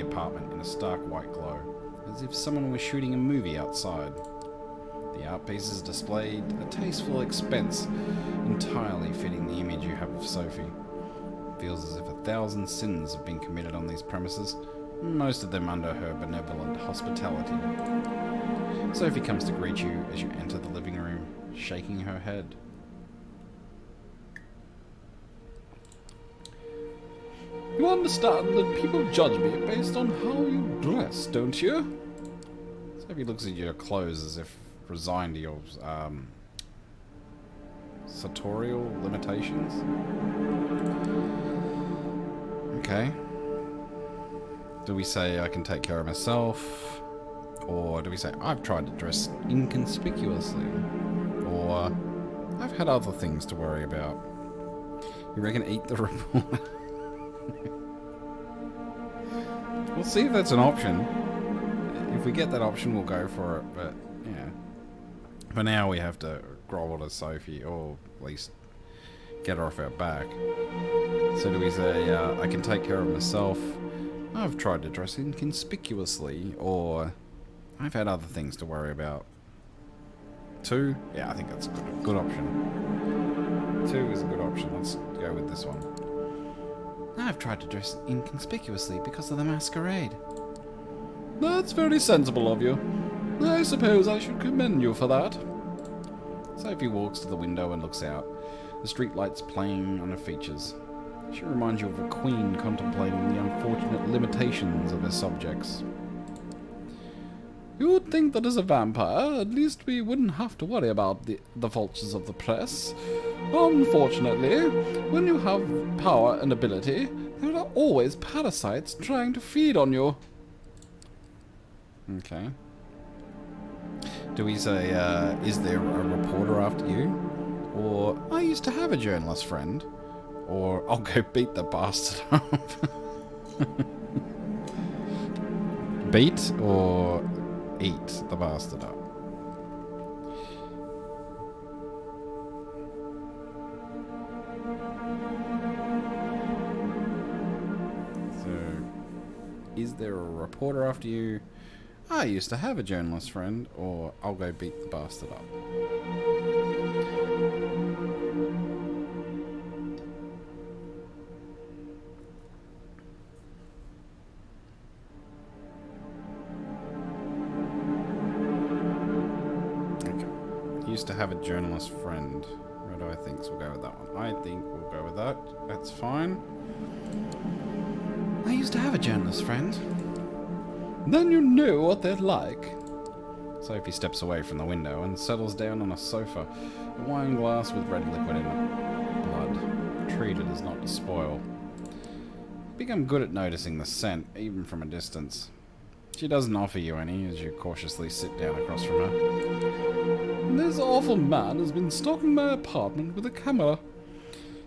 apartment in a stark white glow, as if someone was shooting a movie outside. The art pieces displayed a tasteful expense, entirely fitting the image you have of Sophie. It feels as if 1,000 sins have been committed on these premises, most of them under her benevolent hospitality. Sophie comes to greet you as you enter the living room, shaking her head. You understand that people judge me based on how you dress, don't you? Sophie looks at your clothes as if resigned to your sartorial limitations. Okay. Do we say I can take care of myself? Or do we say I've tried to dress inconspicuously? Or I've had other things to worry about? You reckon eat the report? We'll see if that's an option. If we get that option, we'll go for it. But, yeah. For now, we have to grovel to Sophie, or at least get her off our back. So do we say, I can take care of myself, I've tried to dress inconspicuously, or I've had other things to worry about? 2? Yeah, I think that's a good option. 2 is a good option. Let's go with this one. I've tried to dress inconspicuously because of the masquerade. That's very sensible of you. I suppose I should commend you for that. Sophie walks to the window and looks out, the streetlights playing on her features. She reminds you of a queen contemplating the unfortunate limitations of her subjects. You'd think that as a vampire, at least we wouldn't have to worry about the vultures of the press. Unfortunately, when you have power and ability, there are always parasites trying to feed on you. Okay. Do we say, is there a reporter after you? Or, I used to have a journalist friend? Or, I'll go beat the bastard up. Beat or eat the bastard up? So, is there a reporter after you? I used to have a journalist friend, or I'll go beat the bastard up. Okay. Used to have a journalist friend. What do I think? So we'll go with that one. I think we'll go with that. That's fine. I used to have a journalist friend. Then you know what they're like. Sophie steps away from the window and settles down on a sofa, a wine glass with red liquid in it. Blood. Treated as not to spoil. Become good at noticing the scent, even from a distance. She doesn't offer you any as you cautiously sit down across from her. This awful man has been stalking my apartment with a camera.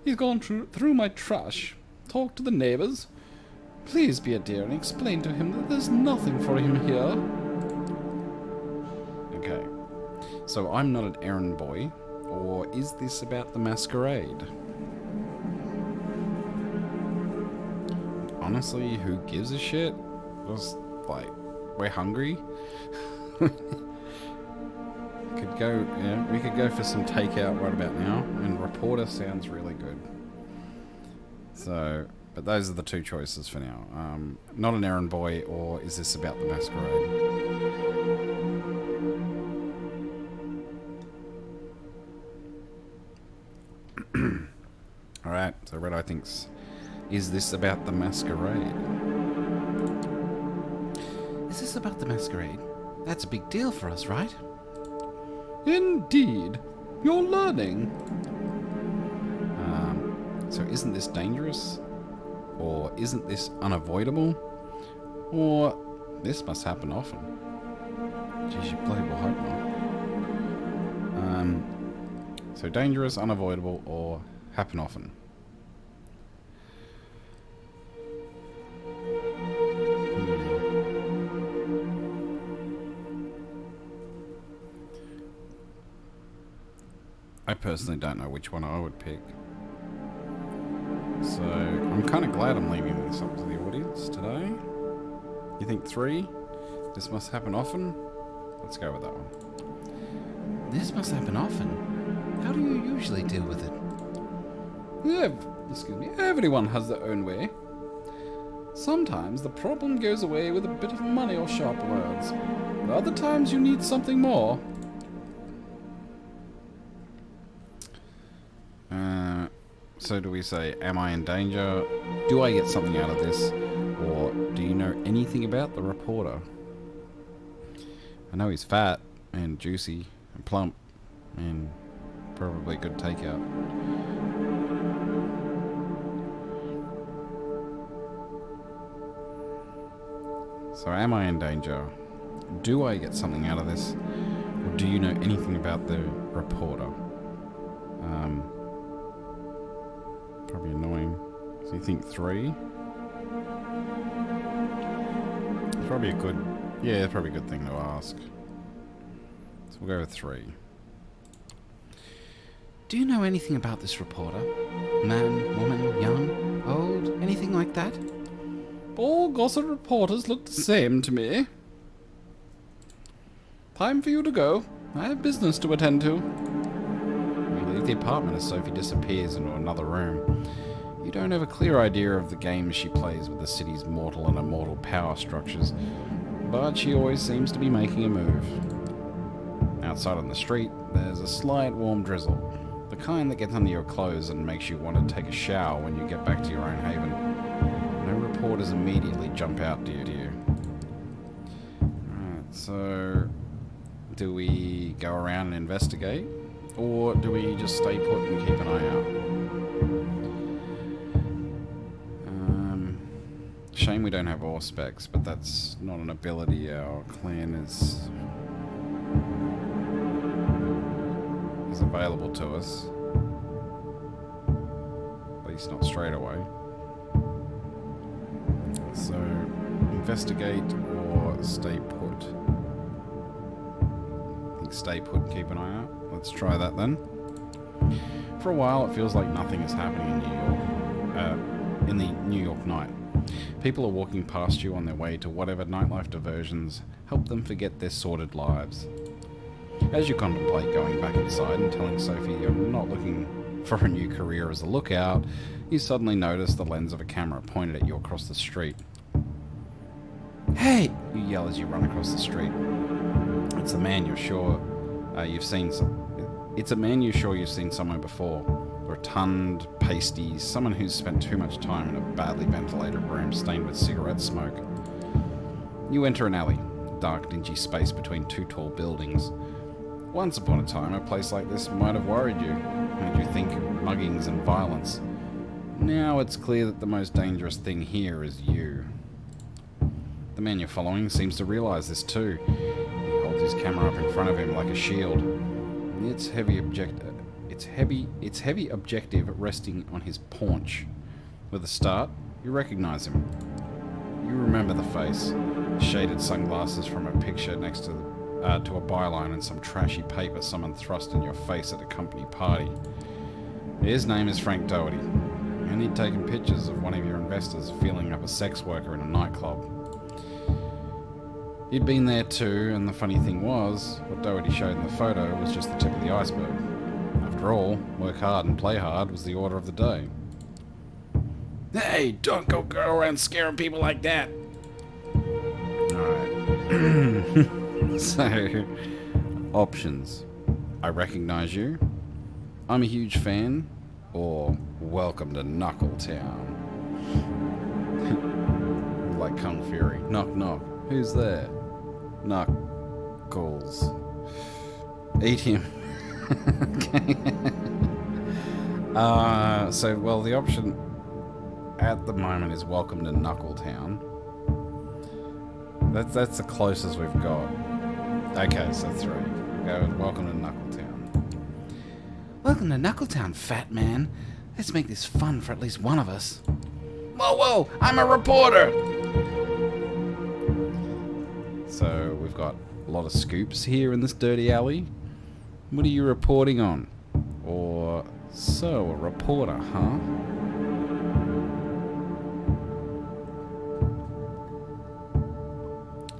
He's gone through my trash, talked to the neighbors. Please be a dear and explain to him that there's nothing for him here. Okay. So I'm not an errand boy, or is this about the masquerade? Honestly, who gives a shit? Just like, we're hungry. We could go for some takeout right about now, and reporter sounds really good. So, but those are the two choices for now. Not an errand boy, or is this about the masquerade? Alright, so Red Eye thinks, is this about the masquerade? Is this about the masquerade? That's a big deal for us, right? Indeed. You're learning. So isn't this dangerous? Or isn't this unavoidable? Or this must happen often? Geez, you bloody well hope not. So dangerous, unavoidable, or happen often? I personally don't know which one I would pick. So, I'm kind of glad I'm leaving this up to the audience today. You think 3? This must happen often? Let's go with that one. This must happen often. How do you usually deal with it? Everyone has their own way. Sometimes the problem goes away with a bit of money or sharp words. But other times you need something more. So do we say, am I in danger? Do I get something out of this? Or do you know anything about the reporter? I know he's fat and juicy and plump and probably good takeout. So am I in danger? Do I get something out of this? Or do you know anything about the reporter? Probably annoying. So you think 3? It's probably a good... Yeah, probably a good thing to ask. So we'll go with 3. Do you know anything about this reporter? Man, woman, young, old, anything like that? All gossip reporters look the same to me. Time for you to go. I have business to attend to. We leave the apartment as Sophie disappears into another room. You don't have a clear idea of the games she plays with the city's mortal and immortal power structures, but she always seems to be making a move. Outside on the street, there's a slight warm drizzle, the kind that gets under your clothes and makes you want to take a shower when you get back to your own haven. No reporters immediately jump out to you. Alright, So, do we go around and investigate? Or do we just stay put and keep an eye out? Shame we don't have ore specs, but that's not an ability our clan is available to us. At least not straight away. So, investigate or stay put. I think stay put and keep an eye out. Let's try that then. For a while, it feels like nothing is happening in New York. In the New York night. People are walking past you on their way to whatever nightlife diversions help them forget their sordid lives. As you contemplate going back inside and telling Sophie you're not looking for a new career as a lookout, you suddenly notice the lens of a camera pointed at you across the street. "Hey!" you yell as you run across the street. It's a man you're sure you've seen somewhere before. Rotund, pasty, someone who's spent too much time in a badly ventilated room stained with cigarette smoke. You enter an alley, a dark, dingy space between two tall buildings. Once upon a time, a place like this might have worried you, made you think of muggings and violence. Now it's clear that the most dangerous thing here is you. The man you're following seems to realize this too. He holds his camera up in front of him like a shield. Its heavy objective resting on his paunch. With a start, you recognize him. You remember the face. Shaded sunglasses from a picture next to a byline and some trashy paper someone thrust in your face at a company party. His name is Frank Doherty, and he'd taken pictures of one of your investors feeling up a sex worker in a nightclub. You'd been there too, and the funny thing was, what Doherty showed in the photo was just the tip of the iceberg. After all, work hard and play hard was the order of the day. Hey, don't go around scaring people like that. Alright. So, options. I recognize you. I'm a huge fan. Or, welcome to Knuckletown. Like Kung Fury. Knock knock. Who's there? Knuckles. Eat him. Okay. Well, the option at the moment is welcome to Knuckletown. That's the closest we've got. Okay, so 3. Go with welcome to Knuckletown. Welcome to Knuckletown, fat man. Let's make this fun for at least one of us. Whoa, I'm a reporter! So we've got a lot of scoops here in this dirty alley. What are you reporting on? Or, so, a reporter, huh?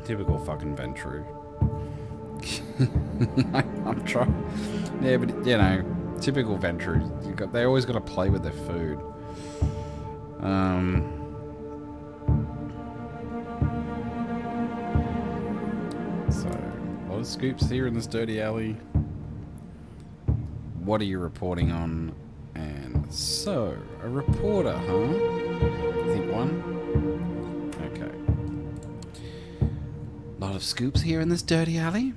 Typical fucking Ventrue. I'm trying. Yeah, but, you know, typical Ventrue. They always got to play with their food. So, a lot of scoops here in this dirty alley. What are you reporting on? And so, a reporter, huh? I think 1. Okay. Lot of scoops here in this dirty alley?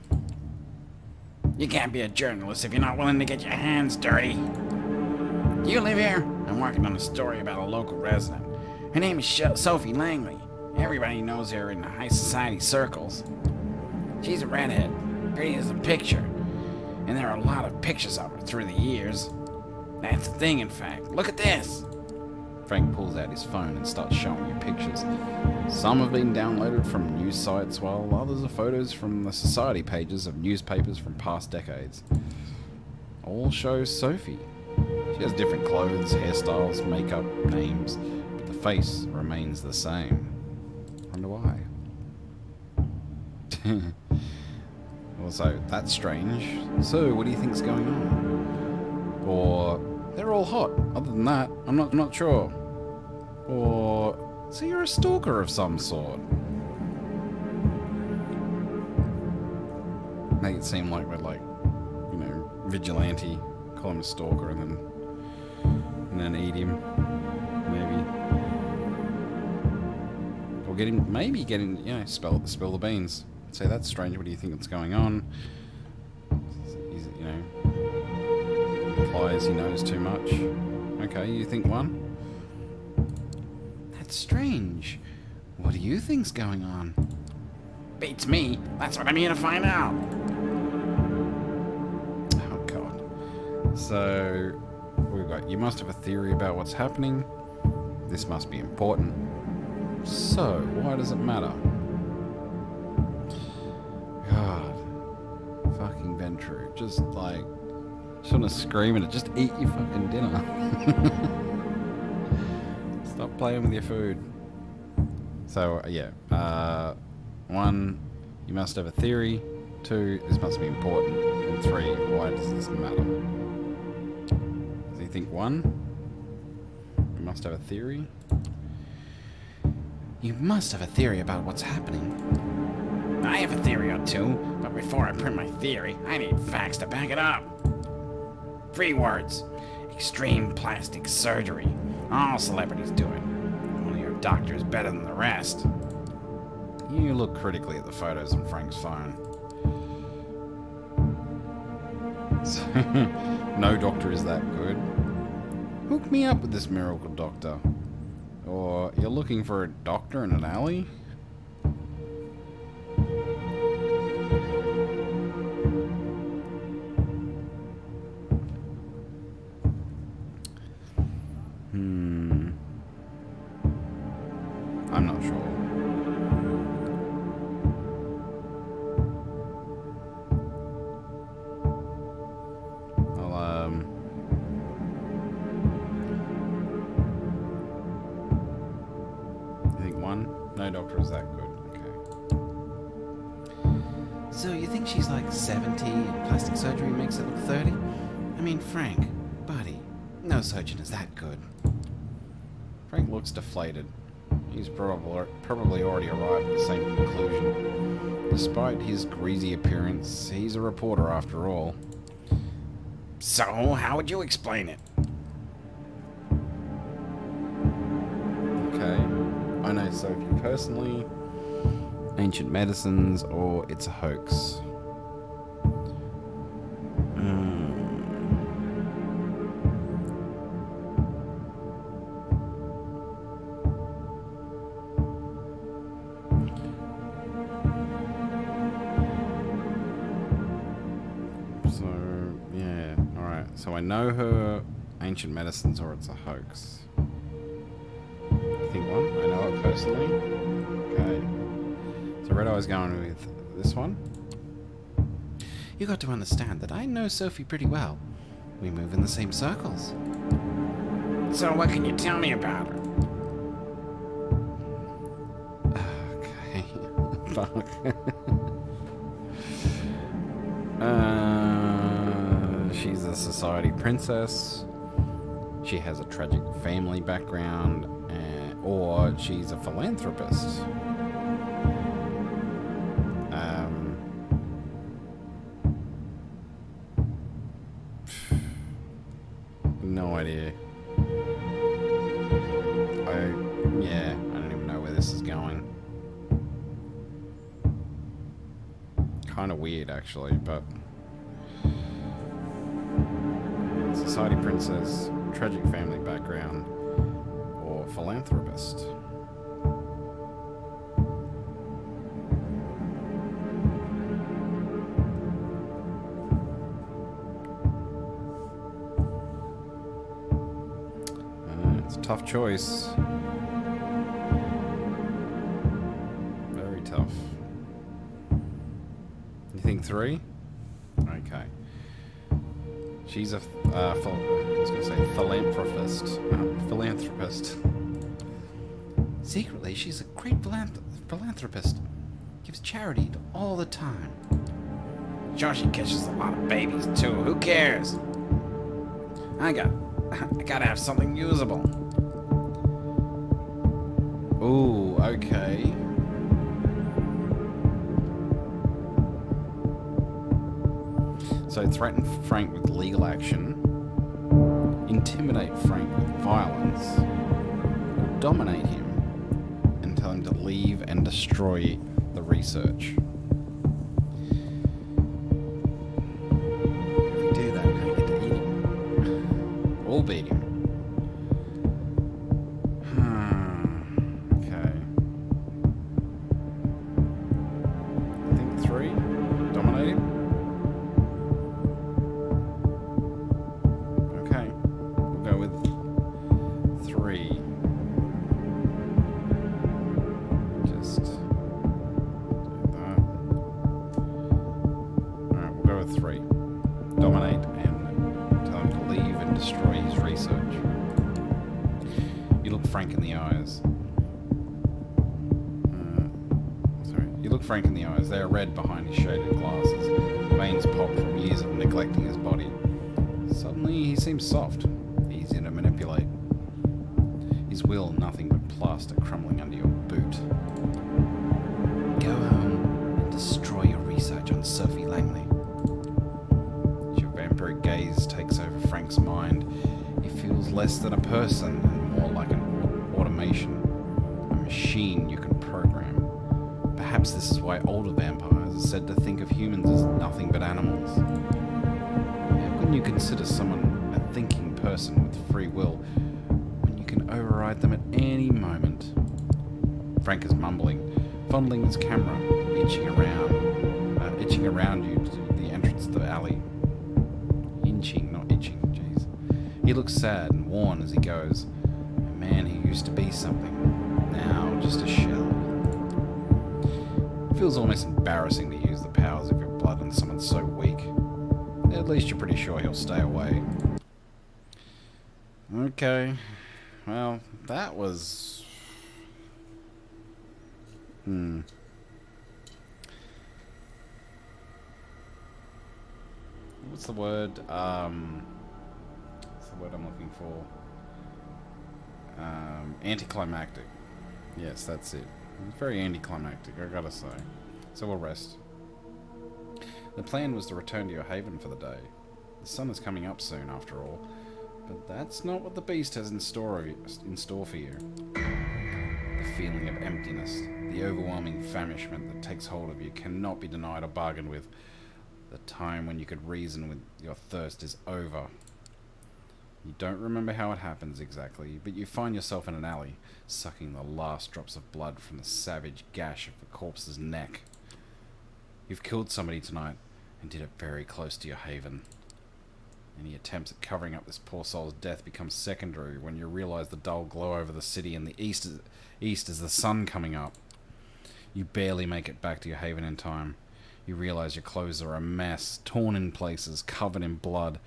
You can't be a journalist if you're not willing to get your hands dirty. Do you live here? I'm working on a story about a local resident. Her name is Sophie Langley. Everybody knows her in the high society circles. She's a redhead, pretty as a picture. And there are a lot of pictures of her through the years. That's the thing, in fact. Look at this. Frank pulls out his phone and starts showing you pictures. Some have been downloaded from news sites, while others are photos from the society pages of newspapers from past decades. All show Sophie. She has different clothes, hairstyles, makeup, names, but the face remains the same. Wonder why. Also, that's strange. So, what do you think's going on? Or, they're all hot. Other than that, I'm not sure. Or, so you're a stalker of some sort. Make it seem like we're like, you know, vigilante. Call him a stalker and then eat him. Maybe. Or get him, you know, spill the beans. say that's strange. What do you think that's going on? He's, you know, implies he knows too much. Okay, you think 1? That's strange. What do you think's going on? Beats me. That's what I'm here to find out. Oh god. So we've got, you must have a theory about what's happening. This must be important. So why does it matter? God. Fucking Ventrue. Just like, just want to scream at it. Just eat your fucking dinner. Stop playing with your food. So yeah. 1, you must have a theory. 2, this must be important. And 3, why does this matter? So you think 1? You must have a theory. You must have a theory about what's happening. I have a theory or 2, but before I print my theory, I need facts to back it up. 3 words. Extreme plastic surgery. All celebrities do it. Only your doctor is better than the rest. You look critically at the photos on Frank's phone. So, no doctor is that good. Hook me up with this miracle doctor. Or you're looking for a doctor in an alley? I'm not sure. I think 1? No doctor is that good. Okay. So you think she's like 70 and plastic surgery makes it look 30? I mean, Frank, buddy, no surgeon is that good. Frank looks deflated. He's probably already arrived at the same conclusion. Despite his greasy appearance, he's a reporter after all. So, how would you explain it? Okay. I know Sophie personally. Ancient medicines, or it's a hoax. So, yeah, alright. So I know her ancient medicines, or it's a hoax. I think 1. I know it personally. Okay. So Red Eye's going with this one. You got to understand that I know Sophie pretty well. We move in the same circles. So what can you tell me about her? Okay. Fuck. She's a society princess. She has a tragic family background, or she's a philanthropist. No idea. I don't even know where this is going. Kind of weird, actually, but society princess, tragic family background, or philanthropist. It's a tough choice. Very tough. You think 3? Okay. She's a I was going to say philanthropist. Philanthropist. Secretly, she's a great philanthropist. Gives charity all the time. Sure, she catches a lot of babies too. Who cares? I gotta have something usable. Ooh, okay. So threaten Frank with legal action, intimidate Frank with violence, or dominate him and tell him to leave and destroy the research. will beat him. Okay. I think 3. Dominate him? Okay. We'll go with 3. Just do that. Alright, we'll go with 3. Dominate and tell him to leave and destroy his research. You look Frank in the eyes. You look Frank in the eyes. They are red behind his shaded glasses. Veins pop from years of neglecting his body. Suddenly, he seems soft, easy to manipulate. His will nothing but plaster crumbling under your boot. Go home and destroy your research on Sophie Langley. As your vampiric gaze takes over Frank's mind, he feels less than a person and more like an automation, a machine you can program. Perhaps this is why older vampires are said to think of humans as nothing but animals. How can you consider someone a thinking person with free will when you can override them at any moment? Frank is mumbling, fondling his camera, itching around you to the entrance of the alley. Inching, not itching, jeez. He looks sad and worn as he goes. A man who used to be something, now just a shell. It feels almost embarrassing to use the powers of your blood on someone so weak. At least you're pretty sure he'll stay away. Okay. Well, that was... What's the word? What's the word I'm looking for? Anticlimactic. Yes, that's it. It's very anticlimactic, I gotta say. So we'll rest. The plan was to return to your haven for the day. The sun is coming up soon, after all. But that's not what the beast has in store for you. The feeling of emptiness, the overwhelming famishment that takes hold of you cannot be denied or bargained with. The time when you could reason with your thirst is over. You don't remember how it happens exactly, but you find yourself in an alley, sucking the last drops of blood from the savage gash of the corpse's neck. You've killed somebody tonight, and did it very close to your haven. Any attempts at covering up this poor soul's death becomes secondary when you realize the dull glow over the city in the east is the sun coming up. You barely make it back to your haven in time. You realize your clothes are a mess, torn in places, covered in blood.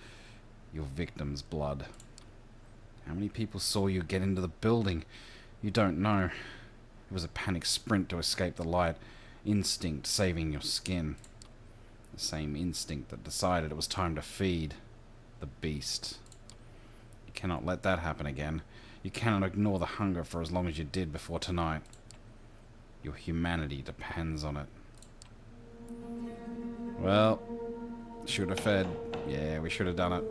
Your victim's blood. How many people saw you get into the building? You don't know. It was a panic sprint to escape the light. Instinct saving your skin. The same instinct that decided it was time to feed the beast. You cannot let that happen again. You cannot ignore the hunger for as long as you did before tonight. Your humanity depends on it. Well, should have fed. Yeah, we should have done it.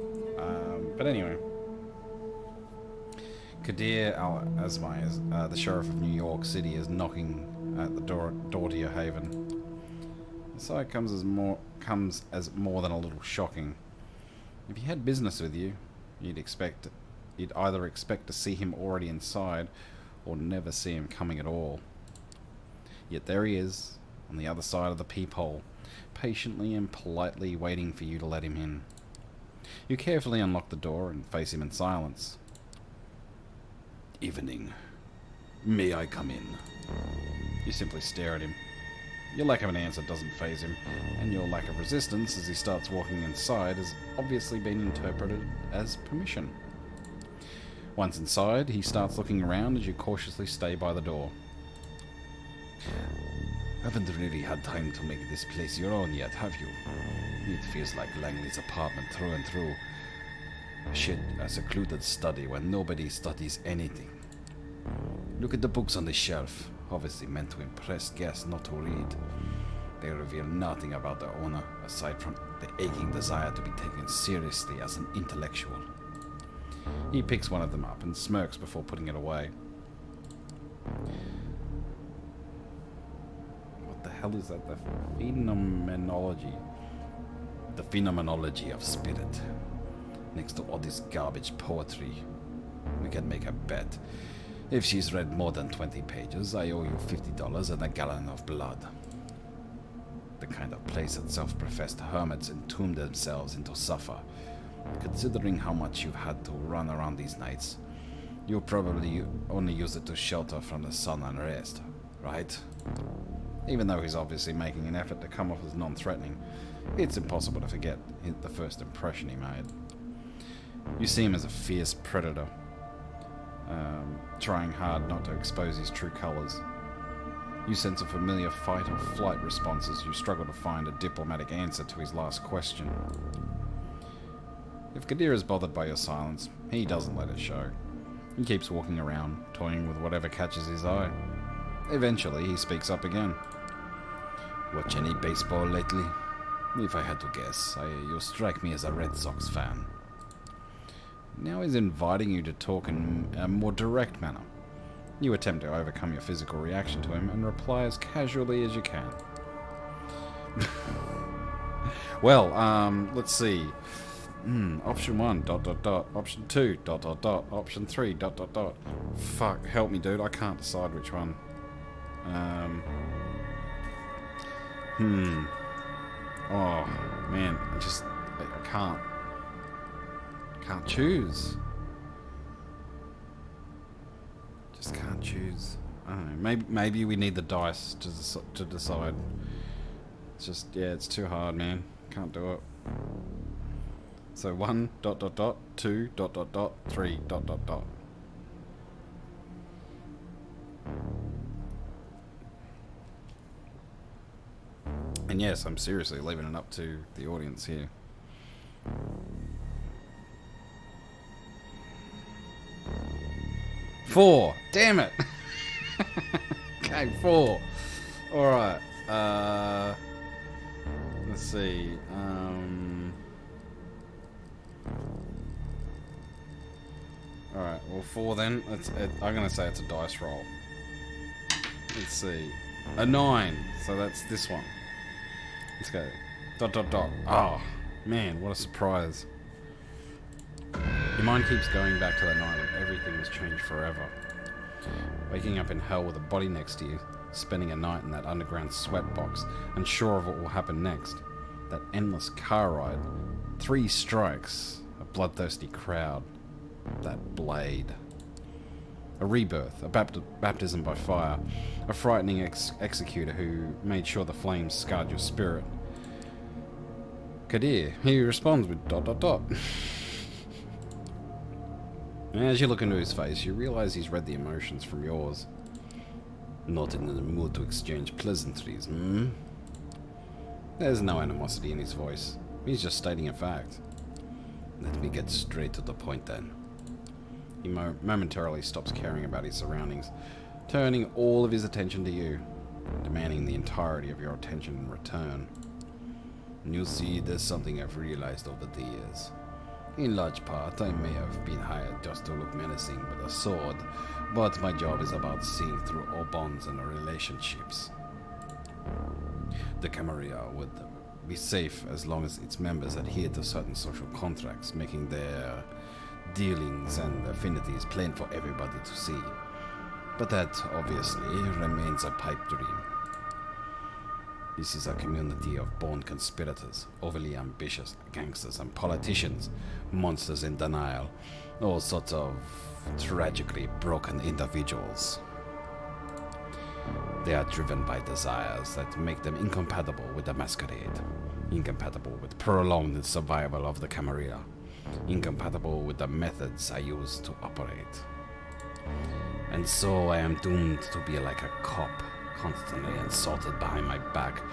But anyway. Kadir Al-Azmai, is, the sheriff of New York City, is knocking at the door to your haven. The sight comes as more than a little shocking. If he had business with you, you'd either expect to see him already inside, or never see him coming at all. Yet there he is, on the other side of the peephole, patiently and politely waiting for you to let him in. You carefully unlock the door and face him in silence. Evening. May I come in? You simply stare at him. Your lack of an answer doesn't faze him, and your lack of resistance as he starts walking inside has obviously been interpreted as permission. Once inside, he starts looking around as you cautiously stay by the door. Haven't really had time to make this place your own yet, have you? It feels like Langley's apartment through and through. A secluded study where nobody studies anything. Look at the books on the shelf, obviously meant to impress guests, not to read. They reveal nothing about the owner, aside from the aching desire to be taken seriously as an intellectual. He picks one of them up and smirks before putting it away. What the hell is that? The phenomenology. The phenomenology of spirit. next to all this garbage poetry. We can make a bet. If she's read more than 20 pages, I owe you $50 and a gallon of blood. The kind of place that self-professed hermits entomb themselves into suffer. Considering how much you've had to run around these nights, you'll probably only use it to shelter from the sun and rest, right? Even though he's obviously making an effort to come off as non-threatening, it's impossible to forget the first impression he made. You see him as a fierce predator, trying hard not to expose his true colours. You sense a familiar fight or flight response as you struggle to find a diplomatic answer to his last question. If Kadir is bothered by your silence, he doesn't let it show. He keeps walking around, toying with whatever catches his eye. Eventually, he speaks up again. Watch any baseball lately? If I had to guess, you strike me as a Red Sox fan. Now he's inviting you to talk in a more direct manner. You attempt to overcome your physical reaction to him and reply as casually as you can. Well, let's see. Option 1, ... Option 2, ... Option 3, ... Fuck, help me, dude. I can't decide which one. Oh, man. I can't. Can't choose. Just can't choose. I don't know. Maybe we need the dice to decide. It's just, yeah, it's too hard, man. Can't do it. So 1, ... 2, ... 3, ... And yes, I'm seriously leaving it up to the audience here. Four. Damn it. Okay, 4. Alright. Let's see. Alright, well 4 then. I'm going to say it's a dice roll. Let's see. A 9. So that's this one. Let's go. ... Oh, man, what a surprise. Your mind keeps going back to that night when everything was changed forever. Waking up in hell with a body next to you, spending a night in that underground sweatbox, unsure of what will happen next. That endless car ride. 3 strikes. A bloodthirsty crowd. That blade. A rebirth. A baptism by fire. A frightening executor who made sure the flames scarred your spirit. Kadir. He responds with ... And as you look into his face, you realize he's read the emotions from yours. Not in the mood to exchange pleasantries, hmm? There's no animosity in his voice. He's just stating a fact. Let me get straight to the point then. He momentarily stops caring about his surroundings, turning all of his attention to you, demanding the entirety of your attention in return. And you'll see there's something I've realized over the years. In large part, I may have been hired just to look menacing with a sword, but my job is about seeing through all bonds and relationships. The Camarilla would be safe as long as its members adhere to certain social contracts, making their dealings and affinities plain for everybody to see. But that, obviously, remains a pipe dream. This is a community of born conspirators, overly ambitious gangsters and politicians, monsters in denial, all sorts of tragically broken individuals. They are driven by desires that make them incompatible with the Masquerade, incompatible with prolonged survival of the Camarilla, incompatible with the methods I use to operate. And so I am doomed to be like a cop, constantly insulted behind my back,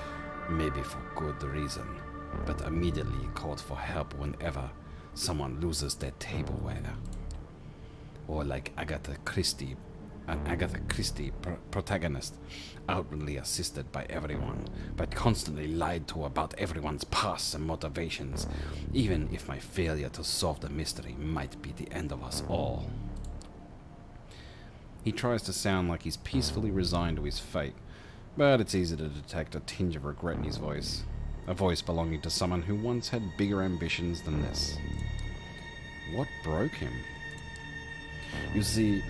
maybe for good reason, but immediately called for help whenever someone loses their tableware. Or like an Agatha Christie protagonist, outwardly assisted by everyone, but constantly lied to about everyone's past and motivations, even if my failure to solve the mystery might be the end of us all. He tries to sound like he's peacefully resigned to his fate, but it's easy to detect a tinge of regret in his voice. A voice belonging to someone who once had bigger ambitions than this. What broke him? You see,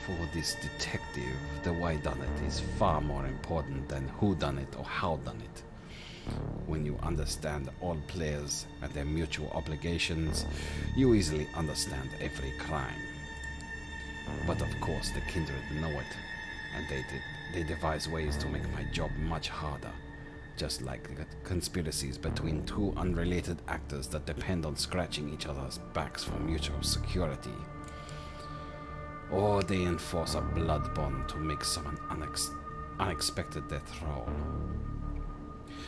for this detective, the why done it is far more important than who done it or how done it. When you understand all players and their mutual obligations, you easily understand every crime. But of course, the kindred know it, and they devise ways to make my job much harder, just like the conspiracies between two unrelated actors that depend on scratching each other's backs for mutual security. Or they enforce a blood bond to make someone unexpected death row.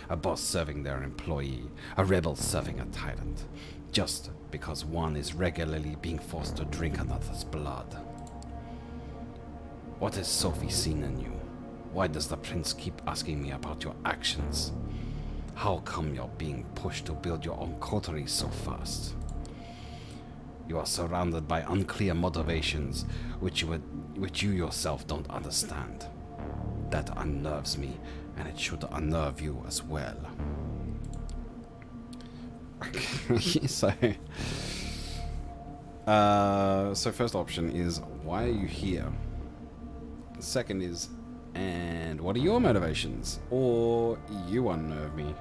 A boss serving their employee, a rebel serving a tyrant, just because one is regularly being forced to drink another's blood. What has Sophie seen in you? Why does the prince keep asking me about your actions? How come you're being pushed to build your own coteries so fast? You are surrounded by unclear motivations which you yourself don't understand. That unnerves me, and it should unnerve you as well. So first option is, why are you here? Second is, and what are your motivations? Or, you unnerve me.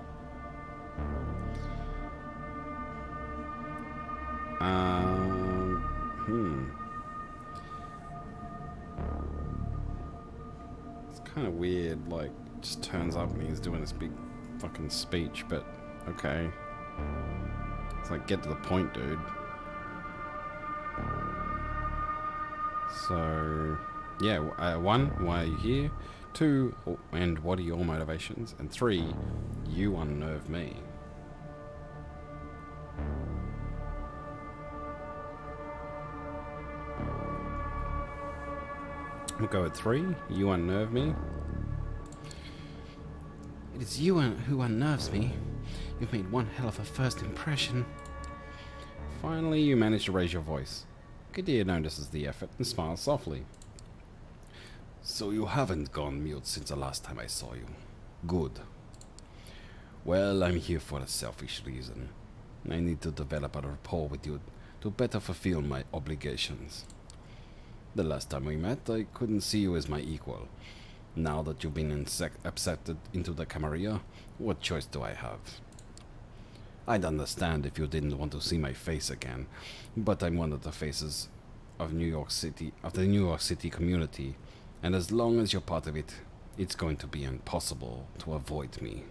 It's kind of weird, like, just turns up and he's doing this big fucking speech, but okay. It's like, get to the point, dude. So, yeah, 1, why are you here? 2, and what are your motivations? And 3, you unnerve me. We'll go with 3, you unnerve me. It is you who unnerves me. You've made one hell of a first impression. Finally, you manage to raise your voice. Kadir notices the effort and smiles softly. So you haven't gone mute since the last time I saw you. Good. Well, I'm here for a selfish reason. I need to develop a rapport with you to better fulfill my obligations. The last time we met, I couldn't see you as my equal. Now that you've been accepted into the Camarilla, what choice do I have? I'd understand if you didn't want to see my face again, but I'm one of the faces of New York City, of the New York City community, and as long as you're part of it, it's going to be impossible to avoid me.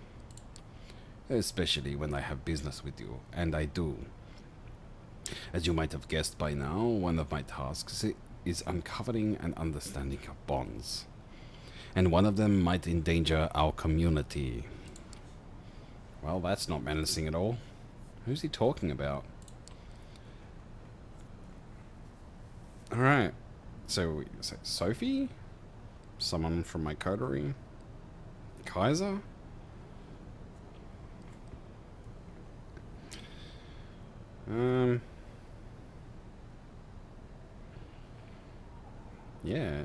Especially when I have business with you, and I do. As you might have guessed by now, one of my tasks is uncovering and understanding your bonds. And one of them might endanger our community. Well, that's not menacing at all. Who's he talking about? Alright. So Sophie? Someone from my coterie? Kaiser? Yeah,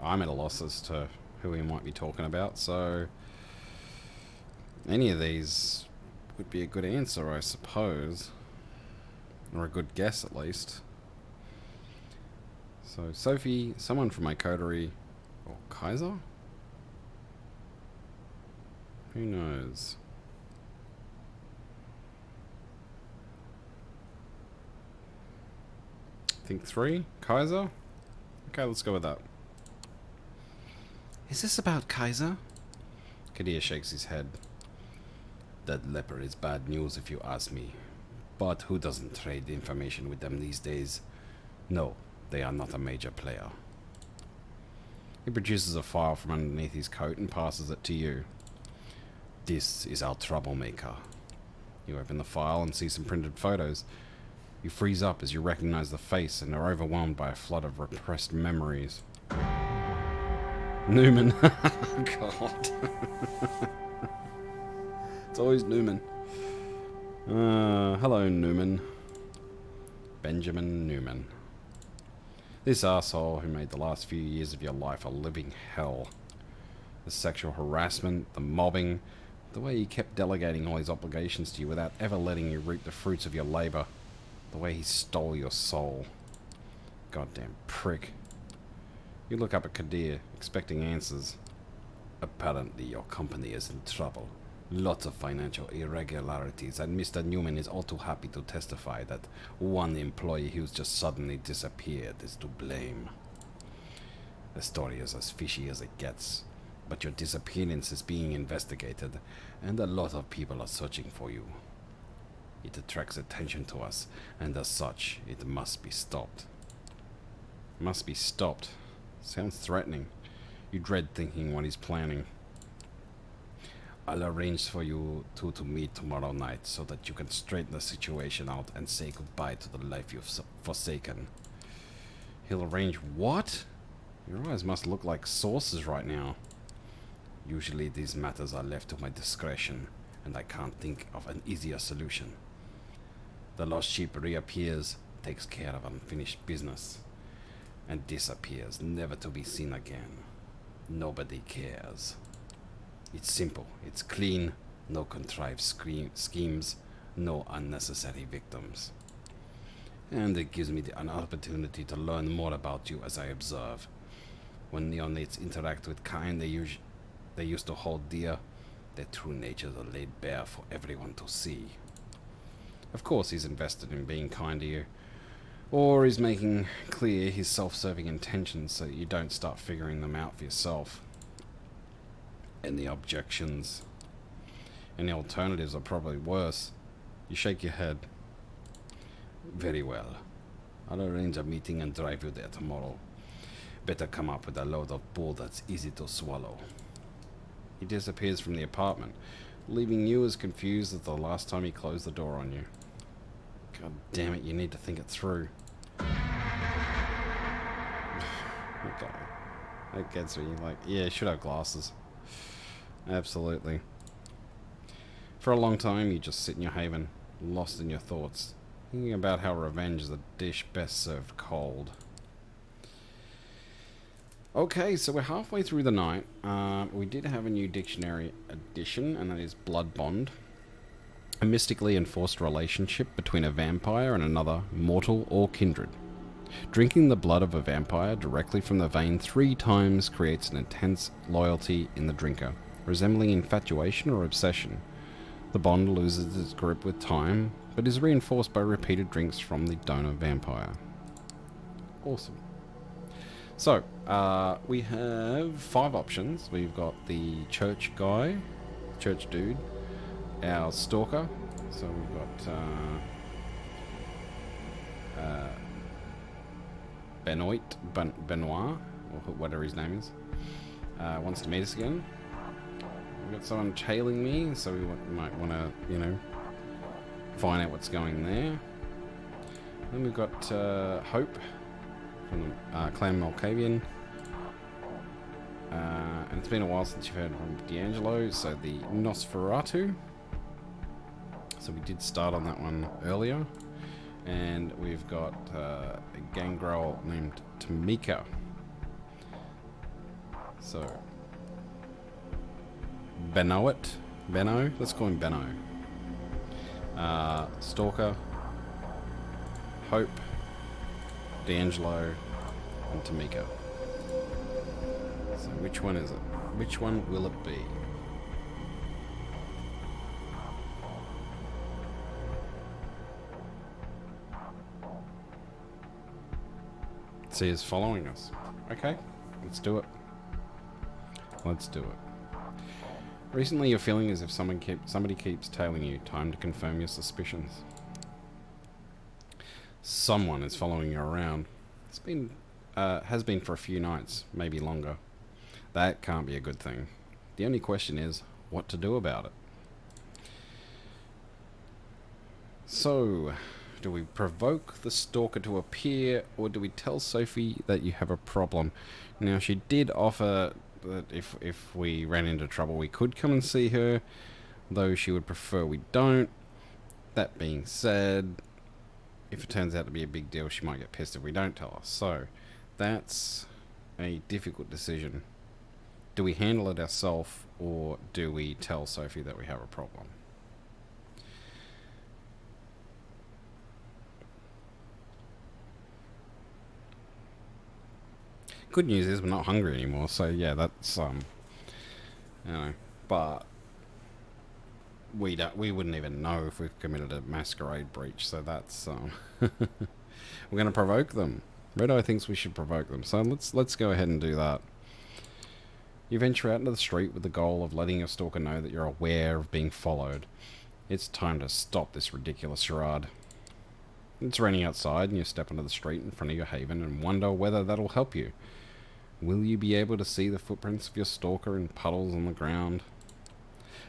I'm at a loss as to who he might be talking about, so any of these would be a good answer, I suppose. Or a good guess, at least. So, Sophie, someone from my coterie, or Kaiser? Who knows? I think 3? Kaiser? Okay, let's go with that. Is this about Kaiser? Kadir shakes his head. That leper is bad news if you ask me. But who doesn't trade information with them these days? No, they are not a major player. He produces a file from underneath his coat and passes it to you. This is our troublemaker. You open the file and see some printed photos. You freeze up as you recognize the face and are overwhelmed by a flood of repressed memories. Newman. God. It's always Newman. Hello, Newman. Benjamin Newman. This asshole who made the last few years of your life a living hell. The sexual harassment, the mobbing, the way he kept delegating all his obligations to you without ever letting you reap the fruits of your labor. The way he stole your soul. Goddamn prick. You look up at Kadir, expecting answers. Apparently your company is in trouble. Lots of financial irregularities, and Mr. Newman is all too happy to testify that one employee who's just suddenly disappeared is to blame. The story is as fishy as it gets, but your disappearance is being investigated, and a lot of people are searching for you. It attracts attention to us, and as such, it must be stopped. Must be stopped. Sounds threatening. You dread thinking what he's planning. I'll arrange for you two to meet tomorrow night so that you can straighten the situation out and say goodbye to the life you've forsaken. He'll arrange what? Your eyes must look like saucers right now. Usually these matters are left to my discretion, and I can't think of an easier solution. The lost sheep reappears, takes care of unfinished business, and disappears, never to be seen again. Nobody cares. It's simple, it's clean, no contrived schemes, no unnecessary victims. And it gives me an opportunity to learn more about you as I observe. When neonates interact with kind they used to hold dear, their true natures are laid bare for everyone to see. Of course he's invested in being kind to you, or he's making clear his self-serving intentions so that you don't start figuring them out for yourself. Any objections? Any alternatives are probably worse. You shake your head. Very well. I'll arrange a meeting and drive you there tomorrow. Better come up with a load of bull that's easy to swallow. He disappears from the apartment, leaving you as confused as the last time he closed the door on you. God damn it, you need to think it through. Okay. That gets me. Like, yeah, you should have glasses. Absolutely. For a long time, you just sit in your haven, lost in your thoughts, thinking about how revenge is a dish best served cold. Okay, so we're halfway through the night. We did have a new dictionary addition, and that is blood bond. A mystically enforced relationship between a vampire and another mortal or kindred. Drinking the blood of a vampire directly from the vein 3 times creates an intense loyalty in the drinker, resembling infatuation or obsession. The bond loses its grip with time, but is reinforced by repeated drinks from the donor vampire. Awesome. So, we have 5 options. We've got the church guy, church dude, our stalker. So we've got Benoit, or whatever his name is, wants to meet us again. We've got someone tailing me, so we might want to, you know, find out what's going there. Then we've got Hope from the Clan Malkavian. And it's been a while since you've heard from D'Angelo, so the Nosferatu. So we did start on that one earlier. And we've got a gangrel named Tamika. So Beno, let's call him Beno. Stalker, Hope, D'Angelo, and Tamika. So which one is it? Which one will it be? See, is following us. Okay, let's do it. Let's do it. Recently, you're feeling as if somebody keeps tailing you. Time to confirm your suspicions. Someone is following you around. It's been, has been for a few nights, maybe longer. That can't be a good thing. The only question is, what to do about it? So, do we provoke the stalker to appear, or do we tell Sophie that you have a problem? Now, she did offer that if we ran into trouble, we could come and see her, though she would prefer we don't. That being said, if it turns out to be a big deal, she might get pissed if we don't tell her. So, that's a difficult decision. Do we handle it ourselves, or do we tell Sophie that we have a problem? Good news is we're not hungry anymore, so yeah, that's you know, but we wouldn't even know if we've committed a masquerade breach, so that's we're gonna provoke them. Red Eye thinks we should provoke them, so let's go ahead and do that. You venture out into the street with the goal of letting your stalker know that you're aware of being followed. It's time to stop this ridiculous charade. It's raining outside and you step onto the street in front of your haven and wonder whether that'll help you. Will you be able to see the footprints of your stalker in puddles on the ground?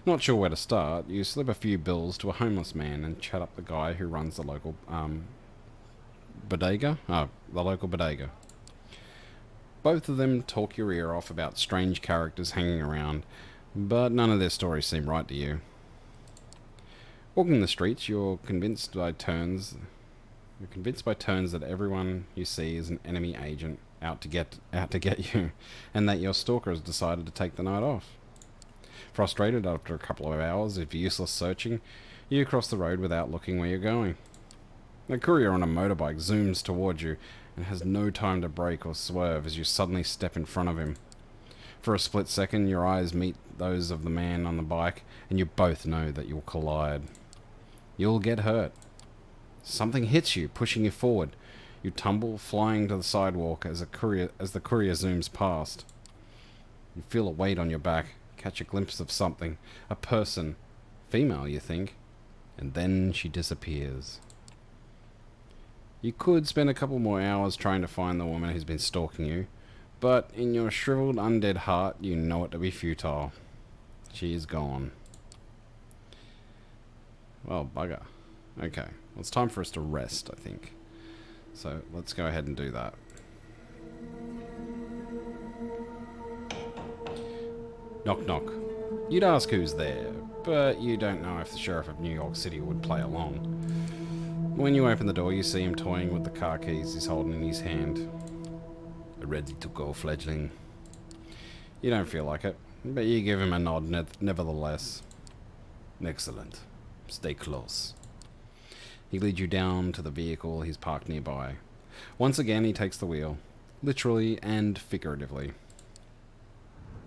Not sure where to start, you slip a few bills to a homeless man and chat up the guy who runs the local bodega? Oh, the local bodega. Both of them talk your ear off about strange characters hanging around, but none of their stories seem right to you. Walking the streets, you're convinced by turns that everyone you see is an enemy agent out to get you, and that your stalker has decided to take the night off. Frustrated after a couple of hours of useless searching, you cross the road without looking where you're going. A courier on a motorbike zooms towards you and has no time to brake or swerve as you suddenly step in front of him. For a split second, your eyes meet those of the man on the bike, and you both know that you'll collide. You'll get hurt. Something hits you, pushing you forward. You tumble, flying to the sidewalk as the courier zooms past. You feel a weight on your back, catch a glimpse of something, a person, female you think, and then she disappears. You could spend a couple more hours trying to find the woman who's been stalking you, but in your shriveled undead heart you know it to be futile. She is gone. Well, bugger. Okay, well, it's time for us to rest, I think. So let's go ahead and do that. Knock knock. You'd ask who's there, but you don't know if the Sheriff of New York City would play along. When you open the door, you see him toying with the car keys he's holding in his hand. Ready to go, fledgling? You don't feel like it, but you give him a nod nevertheless. Excellent. Stay close. He leads you down to the vehicle he's parked nearby. Once again, he takes the wheel, literally and figuratively.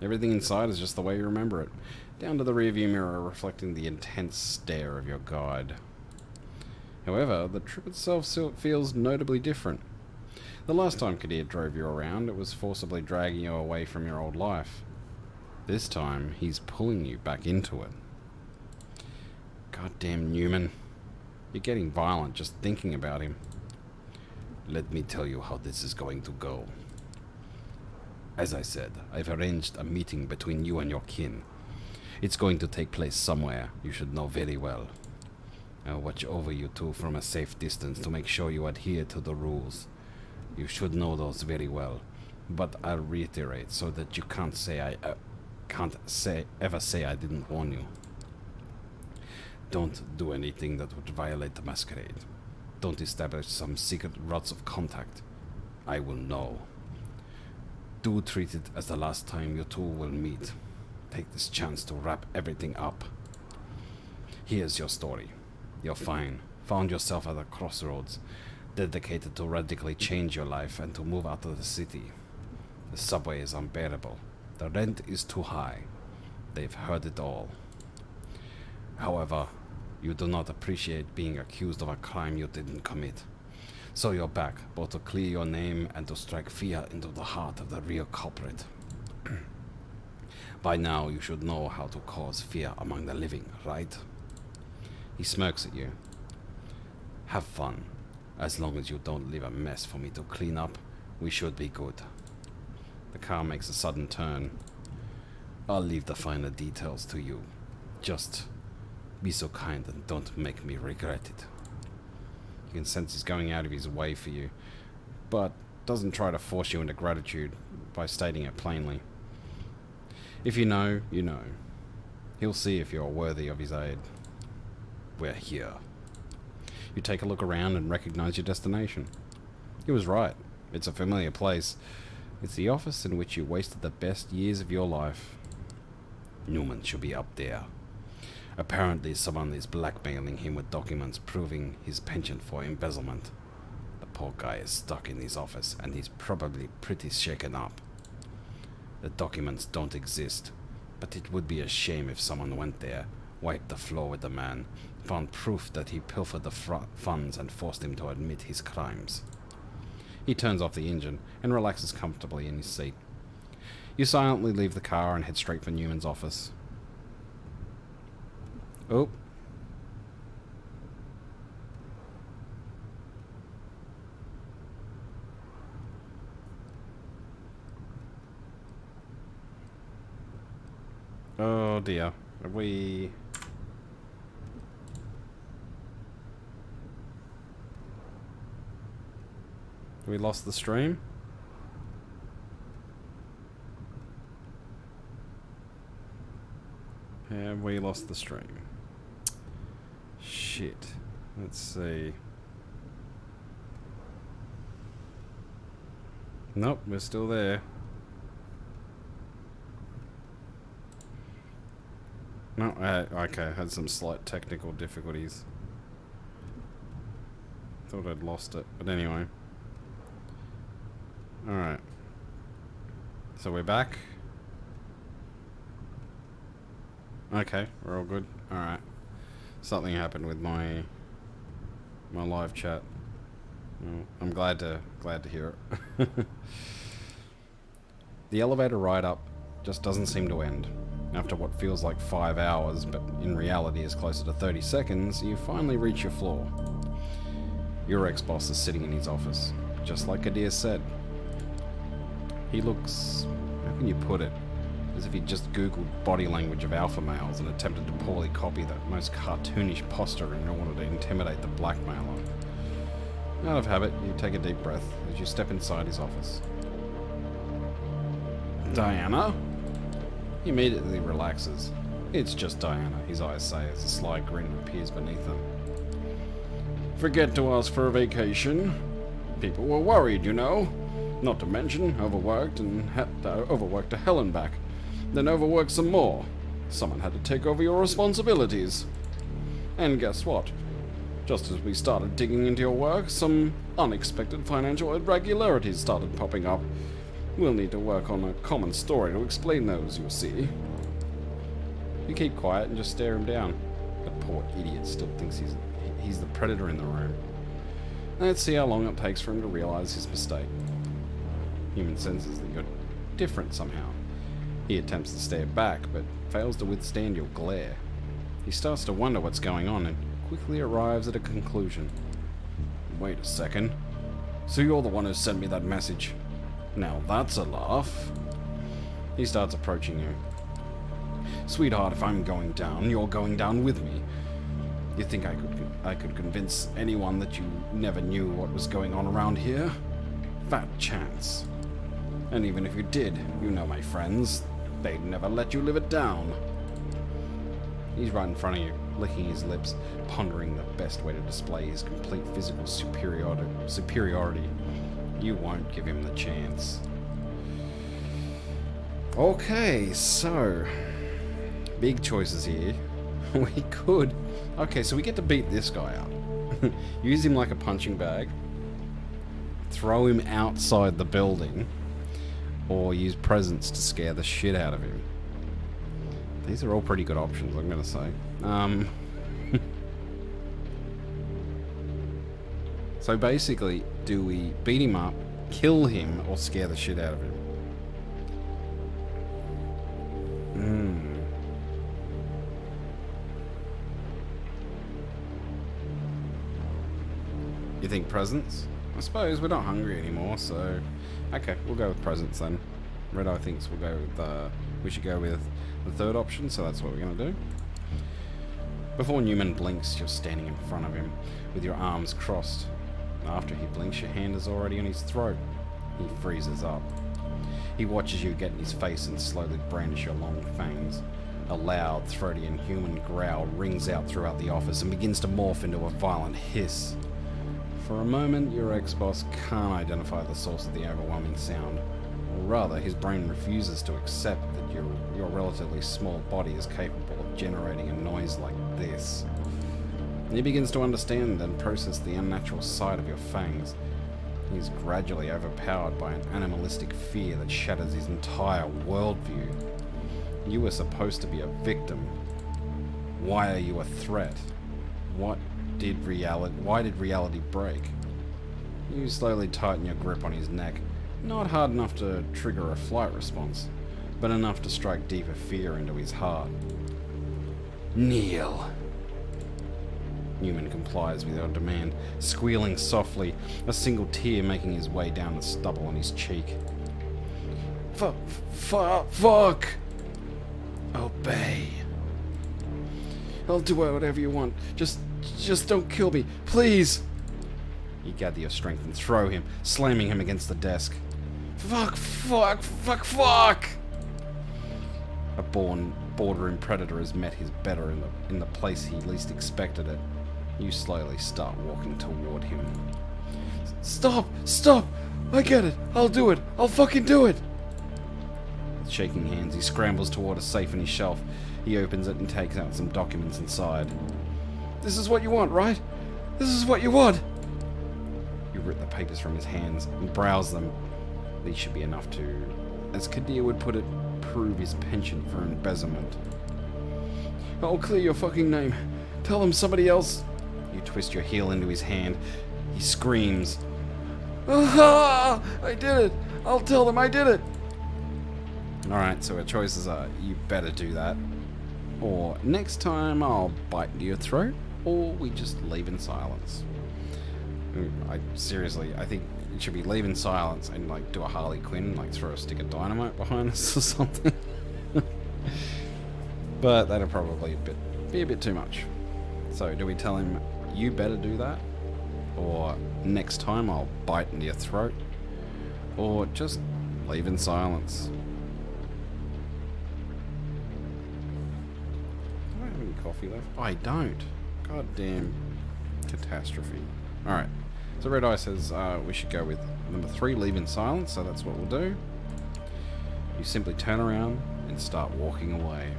Everything inside is just the way you remember it, down to the rearview mirror reflecting the intense stare of your guide. However, the trip itself feels notably different. The last time Kadir drove you around, it was forcibly dragging you away from your old life. This time, he's pulling you back into it. Goddamn Newman. You're getting violent just thinking about him. Let me tell you how this is going to go. As I said, I've arranged a meeting between you and your kin. It's going to take place somewhere you should know very well. I'll watch over you two from a safe distance to make sure you adhere to the rules. You should know those very well, but I'll reiterate so that you can't ever say I didn't warn you. Don't do anything that would violate the Masquerade. Don't establish some secret routes of contact. I will know. Do treat it as the last time you two will meet. Take this chance to wrap everything up. Here's your story. You're fine. Found yourself at a crossroads, dedicated to radically change your life and to move out of the city. The subway is unbearable. The rent is too high. They've heard it all. However, you do not appreciate being accused of a crime you didn't commit. So you're back, both to clear your name and to strike fear into the heart of the real culprit. By now, you should know how to cause fear among the living, right? He smirks at you. Have fun. As long as you don't leave a mess for me to clean up, we should be good. The car makes a sudden turn. I'll leave the finer details to you. Just be so kind and don't make me regret it. You can sense he's going out of his way for you, but doesn't try to force you into gratitude by stating it plainly. If you know, you know. He'll see if you're worthy of his aid. We're here. You take a look around and recognize your destination. He was right. It's a familiar place. It's the office in which you wasted the best years of your life. Newman should be up there. Apparently someone is blackmailing him with documents proving his penchant for embezzlement. The poor guy is stuck in his office, and he's probably pretty shaken up. The documents don't exist, but it would be a shame if someone went there, wiped the floor with the man, found proof that he pilfered the funds and forced him to admit his crimes. He turns off the engine and relaxes comfortably in his seat. You silently leave the car and head straight for Newman's office. Oh. Oh dear. Have we... We lost the stream? Have we lost the stream? Shit. Let's see. Nope, we're still there. No, okay, I had some slight technical difficulties. Thought I'd lost it, but anyway. Alright. So we're back. Okay, we're all good. Alright. Something happened with my live chat. Well, I'm glad to hear it. The elevator ride up just doesn't seem to end. After what feels like 5 hours, but in reality is closer to 30 seconds, you finally reach your floor. Your ex-boss is sitting in his office, just like Kadir said. He looks... how can you put it? As if he'd just googled body language of alpha males and attempted to poorly copy that most cartoonish posture in order to intimidate the blackmailer. Out of habit, you take a deep breath as you step inside his office. Diana? He immediately relaxes. It's just Diana, his eyes say as a sly grin appears beneath them. Forget to ask for a vacation. People were worried, you know. Not to mention, overworked to hell and back. Then overworked some more. Someone had to take over your responsibilities. And guess what? Just as we started digging into your work, some unexpected financial irregularities started popping up. We'll need to work on a common story to explain those, you'll see. You keep quiet and just stare him down. That poor idiot still thinks he's the predator in the room. Let's see how long it takes for him to realize his mistake. Human senses that you're different somehow. He attempts to stare back, but fails to withstand your glare. He starts to wonder what's going on and quickly arrives at a conclusion. Wait a second. So you're the one who sent me that message. Now that's a laugh. He starts approaching you. Sweetheart, if I'm going down, you're going down with me. You think I could convince anyone that you never knew what was going on around here? Fat chance. And even if you did, you know my friends, they'd never let you live it down. He's right in front of you, licking his lips, pondering the best way to display his complete physical superiority. You won't give him the chance. Okay, so... big choices here. We could... okay, so we get to beat this guy up. Use him like a punching bag. Throw him outside the building. Or use presents to scare the shit out of him. These are all pretty good options, I'm gonna say. So basically, do we beat him up, kill him, or scare the shit out of him? You think presents? I suppose we're not hungry anymore, so... okay, we'll go with presents then. Red Eye thinks we should go with the third option, so that's what we're going to do. Before Newman blinks, you're standing in front of him, with your arms crossed. After he blinks, your hand is already on his throat. He freezes up. He watches you get in his face and slowly brandish your long fangs. A loud, throaty, and human growl rings out throughout the office and begins to morph into a violent hiss. For a moment, your ex-boss can't identify the source of the overwhelming sound. Or rather, his brain refuses to accept that your relatively small body is capable of generating a noise like this. He begins to understand and process the unnatural sight of your fangs. He's gradually overpowered by an animalistic fear that shatters his entire worldview. You were supposed to be a victim. Why are you a threat? Why did reality break? You slowly tighten your grip on his neck, not hard enough to trigger a flight response, but enough to strike deeper fear into his heart. Kneel. Newman complies with your demand, squealing softly, a single tear making his way down the stubble on his cheek. Fuck! Obey. I'll do whatever you want. Just don't kill me, please. You gather your strength and throw him, slamming him against the desk. Fuck! A born boardroom predator has met his better in the place he least expected it. You slowly start walking toward him. Stop! I get it. I'll do it. I'll fucking do it. With shaking hands, he scrambles toward a safe in his shelf. He opens it and takes out some documents inside. This is what you want, right? This is what you want. You rip the papers from his hands and browse them. These should be enough to, as Kadir would put it, prove his penchant for embezzlement. I'll clear your fucking name. Tell them somebody else. You twist your heel into his hand. He screams. Aha! I did it! I'll tell them I did it! Alright, so our choices are, you better do that, or next time I'll bite into your throat, or we just leave in silence. Seriously, I think it should be leave in silence and like do a Harley Quinn, like throw a stick of dynamite behind us or something. But that'll probably be a bit too much. So do we tell him, you better do that? Or next time I'll bite into your throat? Or just leave in silence? Do I have any coffee left? I don't. Goddamn catastrophe. Alright. So Red Eye says we should go with number 3, leave in silence, so that's what we'll do. You simply turn around and start walking away.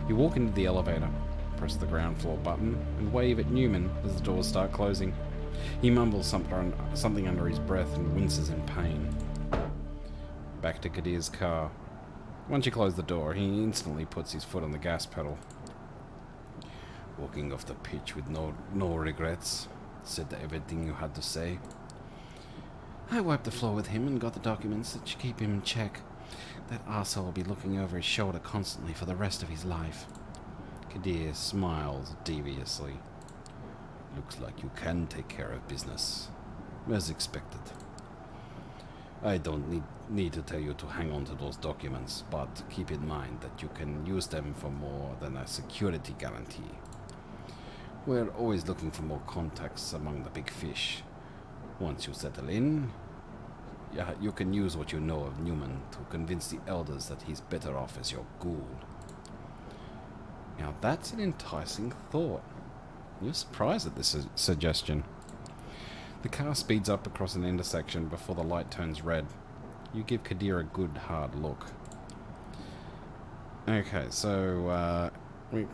You walk into the elevator, press the ground floor button, and wave at Newman as the doors start closing. He mumbles something under his breath and winces in pain. Back to Kadir's car. Once you close the door, he instantly puts his foot on the gas pedal. Walking off the pitch with no regrets. Said everything you had to say. I wiped the floor with him and got the documents that should keep him in check. That arsehole will be looking over his shoulder constantly for the rest of his life. Kadir smiles deviously. Looks like you can take care of business. As expected. I don't need to tell you to hang on to those documents, but keep in mind that you can use them for more than a security guarantee. We're always looking for more contacts among the big fish. Once you settle in, you can use what you know of Newman to convince the elders that he's better off as your ghoul. Now that's an enticing thought. You're surprised at this suggestion. The car speeds up across an intersection before the light turns red. You give Kadir a good hard look. Okay, so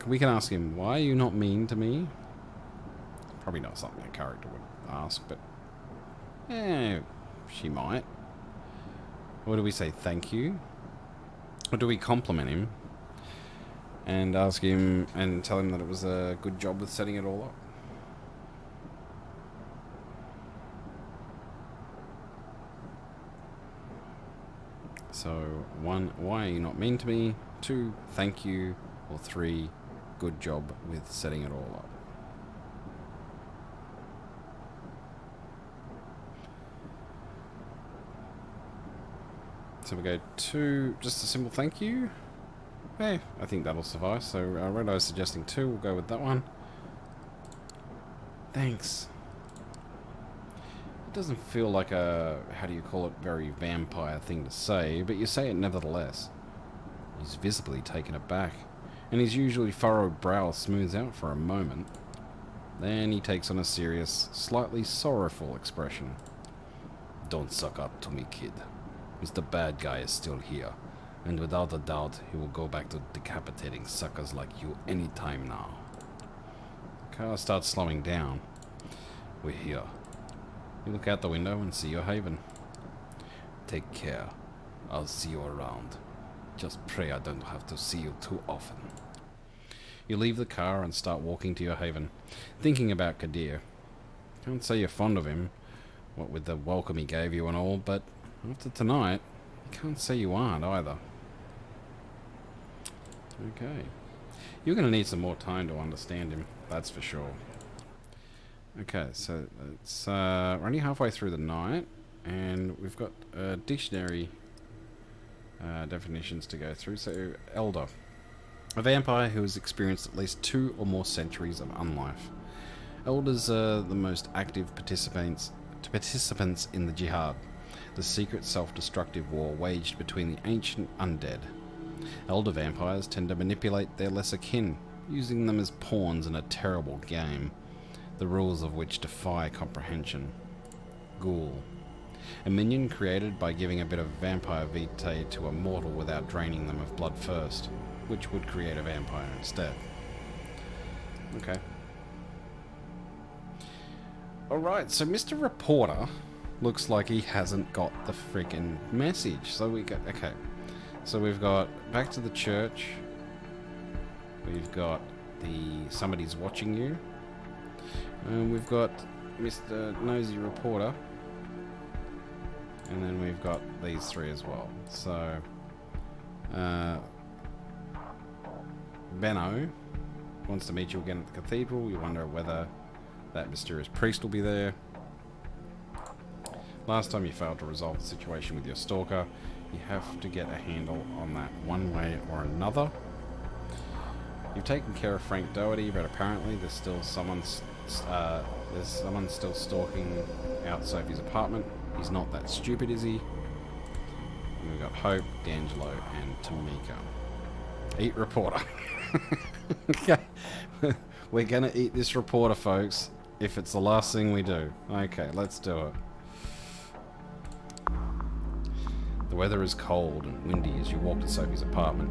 we can ask him, why are you not mean to me? Probably not something a character would ask, but she might. Or do we say thank you? Or do we compliment him and ask him and tell him that it was a good job with setting it all up? So 1, why are you not mean to me? 2, thank you. Or 3, good job with setting it all up. So we go 2, just a simple thank you. Hey, I think that'll suffice. So Red Eye's suggesting 2, we'll go with that one. Thanks. It doesn't feel like a, how do you call it, very vampire thing to say, but you say it nevertheless. He's visibly taken aback, and his usually furrowed brow smooths out for a moment. Then he takes on a serious, slightly sorrowful expression. Don't suck up to me, kid. Mr. Bad Guy is still here, and without a doubt he will go back to decapitating suckers like you any time now. The car starts slowing down. We're here. You look out the window and see your haven. Take care. I'll see you around. Just pray I don't have to see you too often. You leave the car and start walking to your haven, thinking about Kadir. Can't say you're fond of him, what with the welcome he gave you and all, but after tonight, you can't say you aren't either. Okay. You're going to need some more time to understand him, that's for sure. Okay, so it's we're only halfway through the night, and we've got dictionary definitions to go through. So, Elder. A vampire who has experienced at least 2 or more centuries of unlife. Elders are the most active participants in the jihad, the secret self-destructive war waged between the ancient undead. Elder vampires tend to manipulate their lesser kin, using them as pawns in a terrible game, the rules of which defy comprehension. Ghoul. A minion created by giving a bit of vampire vitae to a mortal without draining them of blood first, which would create a vampire instead. Okay. Alright, so Mr. Reporter looks like he hasn't got the freaking message. So we got, okay. So we've got back to the church. We've got the somebody's watching you. And we've got Mr. Nosy Reporter. And then we've got these 3 as well. So, Benno wants to meet you again at the cathedral. You wonder whether that mysterious priest will be there. Last time you failed to resolve the situation with your stalker. You have to get a handle on that one way or another. You've taken care of Frank Doherty, but apparently there's still someone still stalking out Sophie's apartment. He's not that stupid, is he? And we've got Hope, D'Angelo, and Tamika. Eat Reporter. Okay. We're gonna eat this reporter, folks, if it's the last thing we do. Okay, let's do it. The weather is cold and windy as you walk to Sophie's apartment.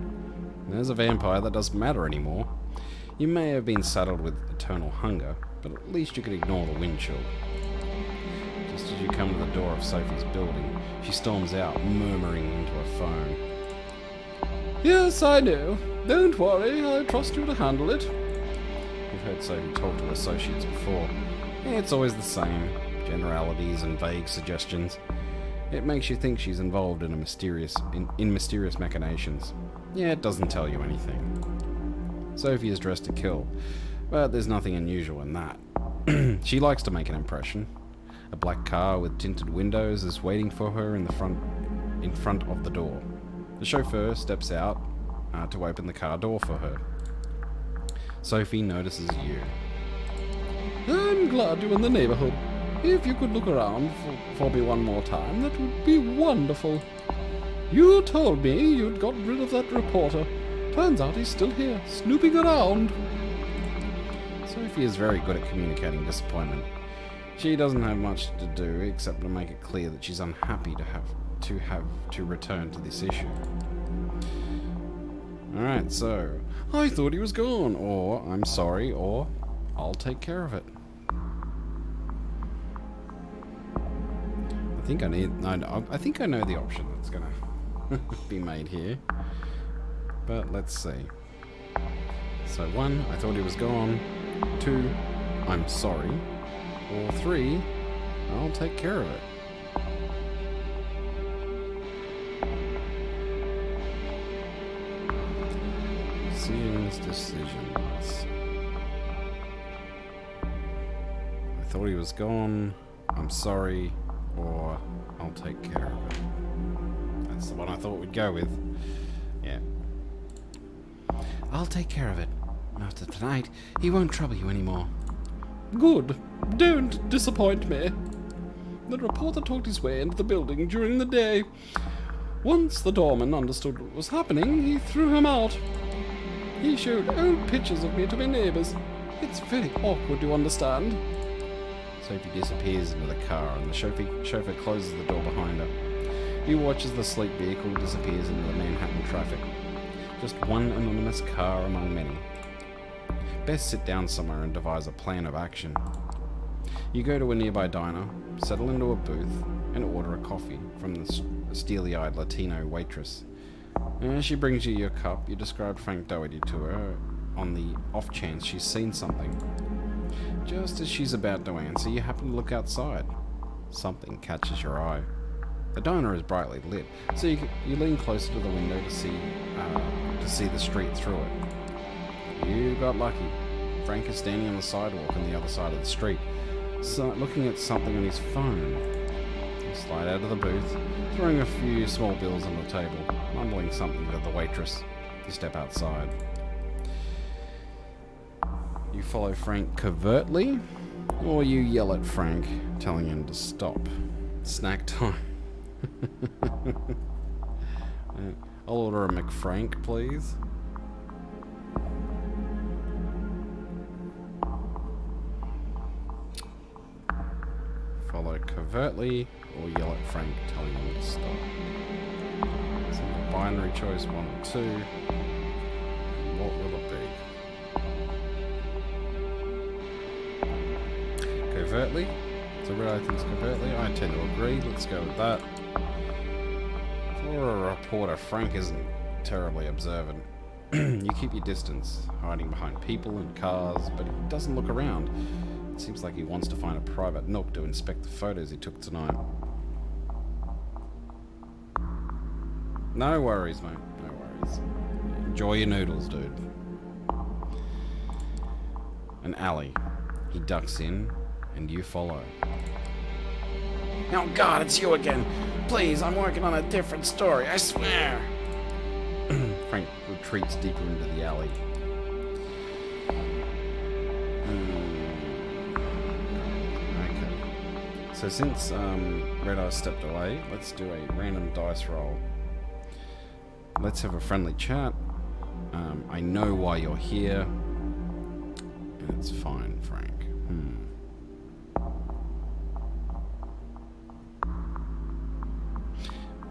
There's a vampire that doesn't matter anymore. You may have been saddled with eternal hunger, but at least you can ignore the wind chill. Just as you come to the door of Sophie's building, she storms out, murmuring into a phone. Yes, I know. Don't worry, I trust you to handle it. You've heard Sophie talk to her associates before. It's always the same, generalities and vague suggestions. It makes you think she's involved in mysterious machinations. Yeah, it doesn't tell you anything. Sophie is dressed to kill, but there's nothing unusual in that. She likes to make an impression. A black car with tinted windows is waiting for her in front of the door. The chauffeur steps out to open the car door for her. Sophie notices you. I'm glad you're in the neighborhood. If you could look around for me one more time, that would be wonderful. You told me you'd got rid of that reporter. Turns out he's still here, snooping around. Sophie is very good at communicating disappointment. She doesn't have much to do except to make it clear that she's unhappy to have to return to this issue. Alright, so, I thought he was gone, or I'm sorry, or I'll take care of it. I think I know the option that's gonna be made here. But let's see. So 1, I thought he was gone. 2, I'm sorry. Or 3, I'll take care of it. Seeing's decisions. I thought he was gone. I'm sorry. Or I'll take care of it. That's the one I thought we'd go with. Yeah. I'll take care of it. After tonight, he won't trouble you anymore. Good. Don't disappoint me. The reporter talked his way into the building during the day. Once the doorman understood what was happening, he threw him out. He showed old pictures of me to my neighbors. It's very awkward, you understand. Sophie disappears into the car and the chauffeur closes the door behind her. You watch as the sleek vehicle disappears into the Manhattan traffic. Just one anonymous car among many. Best sit down somewhere and devise a plan of action. You go to a nearby diner, settle into a booth, and order a coffee from the steely-eyed Latino waitress. As she brings you your cup, you describe Frank Doherty to her on the off chance she's seen something. Just as she's about to answer, you happen to look outside. Something catches your eye. The diner is brightly lit, so you lean closer to the window to see the street through it. You got lucky. Frank is standing on the sidewalk on the other side of the street, looking at something on his phone. You slide out of the booth, throwing a few small bills on the table, mumbling something to the waitress. You step outside. You follow Frank covertly, or you yell at Frank, telling him to stop. Snack time. I'll order a McFrank, please. Follow covertly, or yell at Frank, telling him to stop. So a binary choice, 1 or 2. What will it be? Covertly? So Red Eye thinks covertly. I tend to agree. Let's go with that. For a reporter, Frank isn't terribly observant. You keep your distance, hiding behind people and cars, but he doesn't look around. It seems like he wants to find a private nook to inspect the photos he took tonight. No worries, mate. No worries. Enjoy your noodles, dude. An alley. He ducks in, and you follow. Oh God, it's you again. Please, I'm working on a different story, I swear. Frank retreats deeper into the alley. Okay. So since Red Eye stepped away, let's do a random dice roll. Let's have a friendly chat. I know why you're here. It's fine, Frank.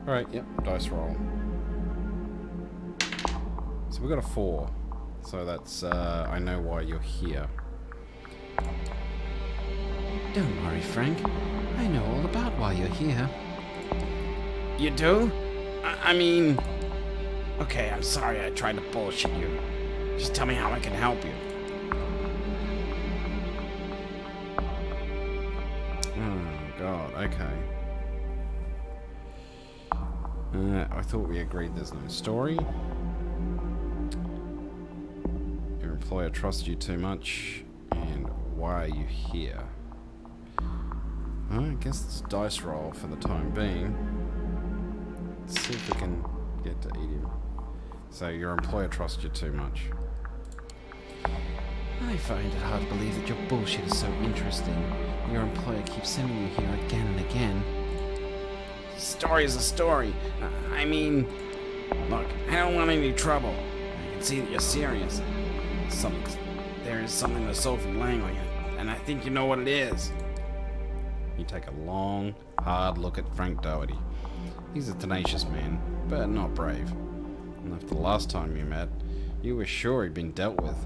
Alright, yep, dice roll. So we got a 4. So that's, I know why you're here. Don't worry, Frank. I know all about why you're here. You do? I mean... Okay, I'm sorry I tried to bullshit you. Just tell me how I can help you. Oh, God, okay. I thought we agreed there's no story. Your employer trusts you too much, and why are you here? Well, I guess it's dice roll for the time being. Let's see if we can get to eat him. So your employer trusts you too much. I find it hard to believe that your bullshit is so interesting. Your employer keeps sending you here again and again. Story is a story. I mean, look, I don't want any trouble. I can see that you're serious. There is something to Sophie Langley, and I think you know what it is. You take a long, hard look at Frank Doherty. He's a tenacious man, but not brave. And after the last time you met, you were sure he'd been dealt with.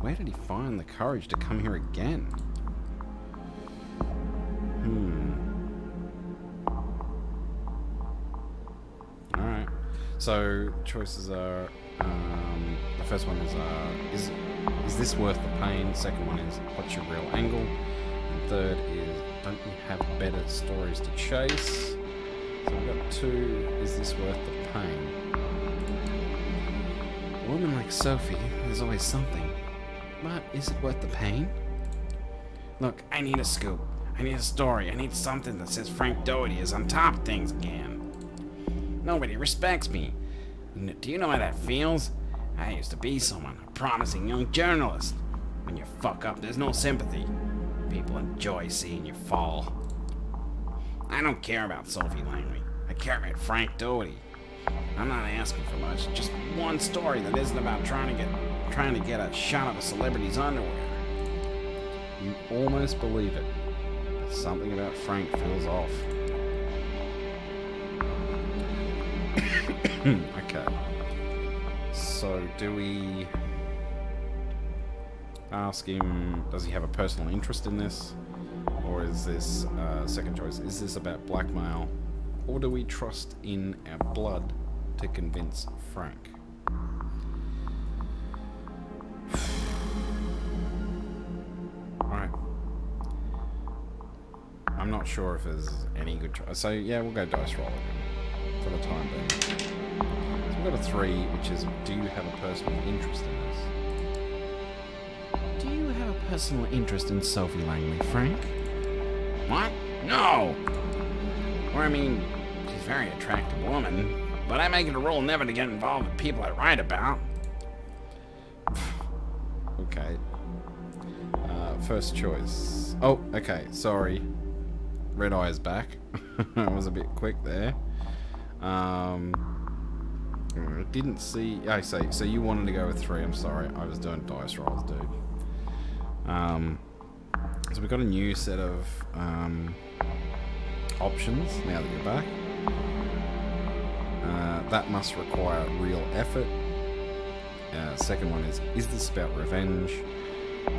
Where did he find the courage to come here again? Alright. So, choices are... the first one is this worth the pain? Second one is, what's your real angle? And third is, don't you have better stories to chase? So we've got 2, is this worth the pain? A woman like Sophie, there's always something. But is it worth the pain? Look, I need a scoop. I need a story. I need something that says Frank Doherty is on top of things again. Nobody respects me. Do you know how that feels? I used to be someone, a promising young journalist. When you fuck up, there's no sympathy. People enjoy seeing you fall. I don't care about Sophie Langley. I care about Frank Doherty. I'm not asking for much, just one story that isn't about trying to get a shot of a celebrity's underwear. You almost believe it, but something about Frank feels off. Okay. So do we Ask him, does he have a personal interest in this? Or is this, second choice, is this about blackmail? Or do we trust in our blood to convince Frank? Alright. I'm not sure if there's any good choice. So, yeah, we'll go dice roll again for the time being. So we've got a 3, which is, do you have a personal interest in this? Do you have a personal interest in Sophie Langley, Frank? What? No! Or I mean, she's a very attractive woman, but I make it a rule never to get involved with people I write about. Okay. First choice. Oh, okay, sorry. Red Eye is back. I was a bit quick there. Didn't see... I say, so you wanted to go with 3, I'm sorry. I was doing dice rolls, dude. So we've got a new set of options now that you're back. That must require real effort. Second one is this about revenge?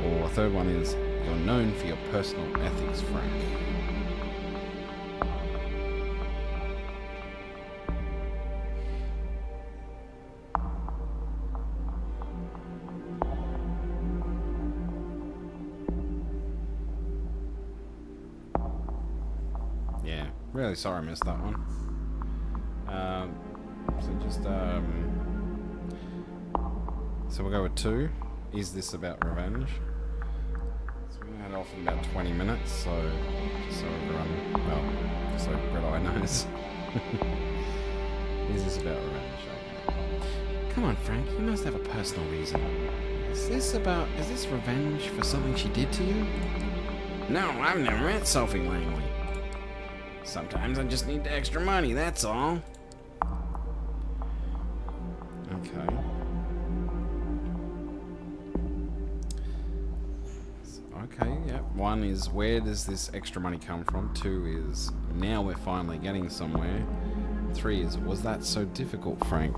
Or third one is, you're known for your personal ethics, Frank. Yeah, really sorry I missed that one. So we'll go with 2. Is this about revenge? So we're going to head off in about 20 minutes, so everyone, well, just so Red Eye knows. Is this about revenge? Okay. Come on, Frank, you must have a personal reason. Is this revenge for something she did to you? No, I've never met Sophie Langley. Sometimes I just need the extra money, that's all. Okay. Okay, yeah. 1 is, where does this extra money come from? 2 is, now we're finally getting somewhere. 3 is, was that so difficult, Frank?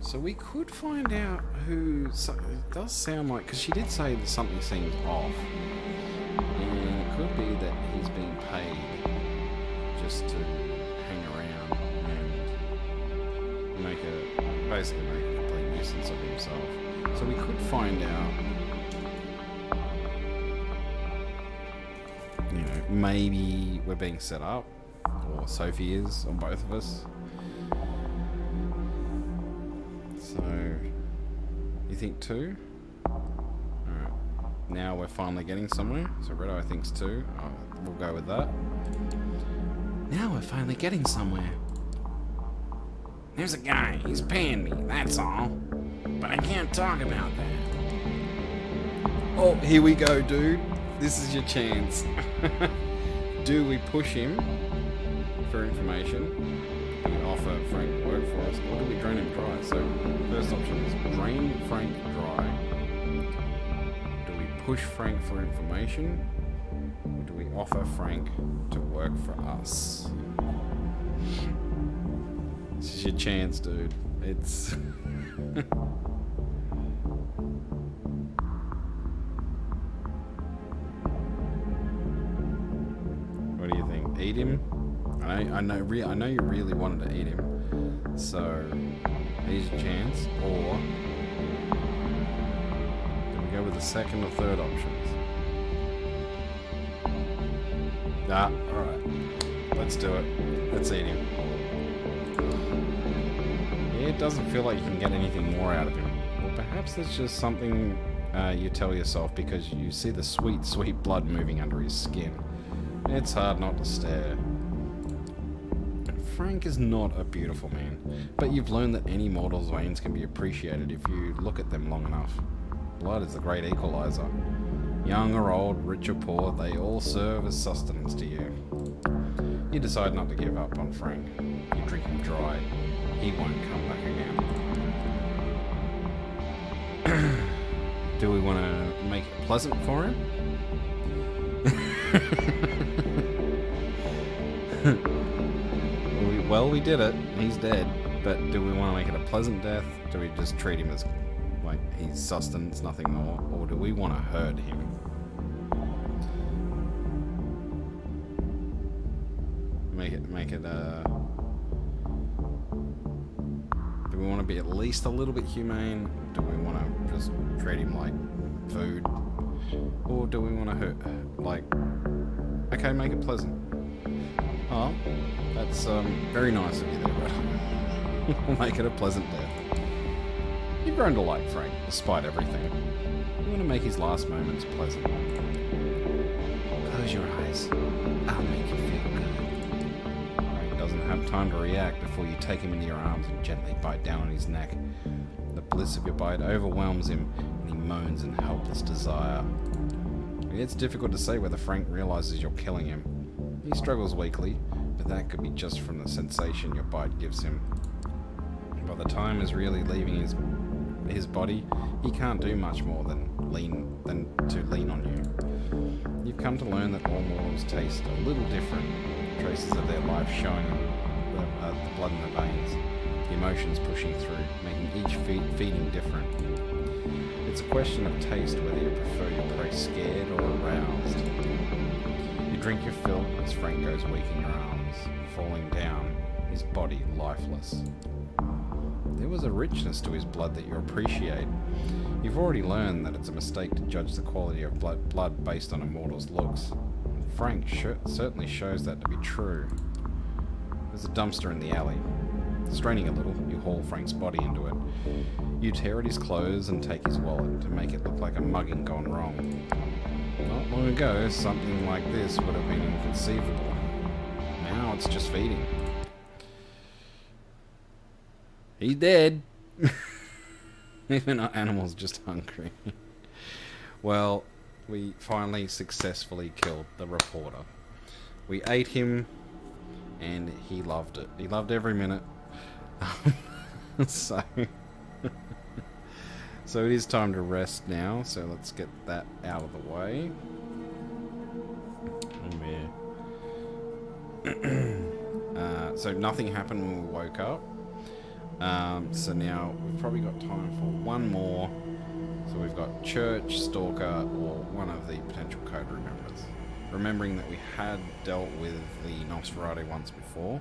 So we could find out who... So it does sound like... Because she did say that something seems off. And it could be that he's being paid just to hang around and basically make a complete nuisance of himself. So we could find out... You know, maybe we're being set up, or Sophie is, or both of us. So, you think 2? Alright, now we're finally getting somewhere. So Red Eye thinks 2. We'll go with that. Now we're finally getting somewhere. There's a guy, he's paying me, that's all. But I can't talk about that. Oh, here we go, dude. This is your chance. Do we push him for information? Do we offer Frank work for us? Or do we drain him dry? So, first option is drain Frank dry. Do we push Frank for information? Or do we offer Frank to work for us? This is your chance, dude. It's... What do you think? Eat him? I know you really wanted to eat him. So, here's your chance. Or do we go with the second or third options? Alright. Let's do it. Let's eat him. Yeah, it doesn't feel like you can get anything more out of him. Or perhaps it's just something you tell yourself because you see the sweet, sweet blood moving under his skin. It's hard not to stare. Frank is not a beautiful man, but you've learned that any mortal's veins can be appreciated if you look at them long enough. Blood is the great equalizer. Young or old, rich or poor, they all serve as sustenance to you. You decide not to give up on Frank. You drink him dry. He won't come back again. Do we want to make it pleasant for him? Well, we did it. He's dead. But do we want to make it a pleasant death? Do we just treat him as Like, he's sustenance, nothing more. Or do we want to hurt him? Make it, do we want to be at least a little bit humane? Do we want to just treat him like food? Or do we want to hurt, like, okay, make it pleasant. Oh, that's very nice of you there, Red. We'll make it a pleasant death. You've grown to like Frank, despite everything. You want to make his last moments pleasant. Close your eyes. I'll make you feel good. Frank doesn't have time to react before you take him into your arms and gently bite down on his neck. The bliss of your bite overwhelms him, and he moans in helpless desire. It's difficult to say whether Frank realizes you're killing him. He struggles weakly, but that could be just from the sensation your bite gives him. By the time is really leaving his body, he can't do much more than to lean on you. You've come to learn that all mortals taste a little different, traces of their life showing in the blood in the veins, the emotions pushing through, making each feeding different. It's a question of taste whether you prefer your prey scared or aroused. You drink your fill as Frank goes weak in your arms, falling down, his body lifeless. There was a richness to his blood that you appreciate. You've already learned that it's a mistake to judge the quality of blood based on a mortal's looks. Frank certainly shows that to be true. There's a dumpster in the alley. Straining a little, you haul Frank's body into it. You tear at his clothes and take his wallet to make it look like a mugging gone wrong. Not long ago, something like this would have been inconceivable. Now it's just feeding. He's dead. Even our animal's just hungry. Well, we finally successfully killed the reporter. We ate him, and he loved it. He loved every minute. So it is time to rest now, so let's get that out of the way. So nothing happened when we woke up. So now we've probably got time for one more. So we've got Church, Stalker, or one of the potential Coterie members. Remembering that we had dealt with the Masquerade once before.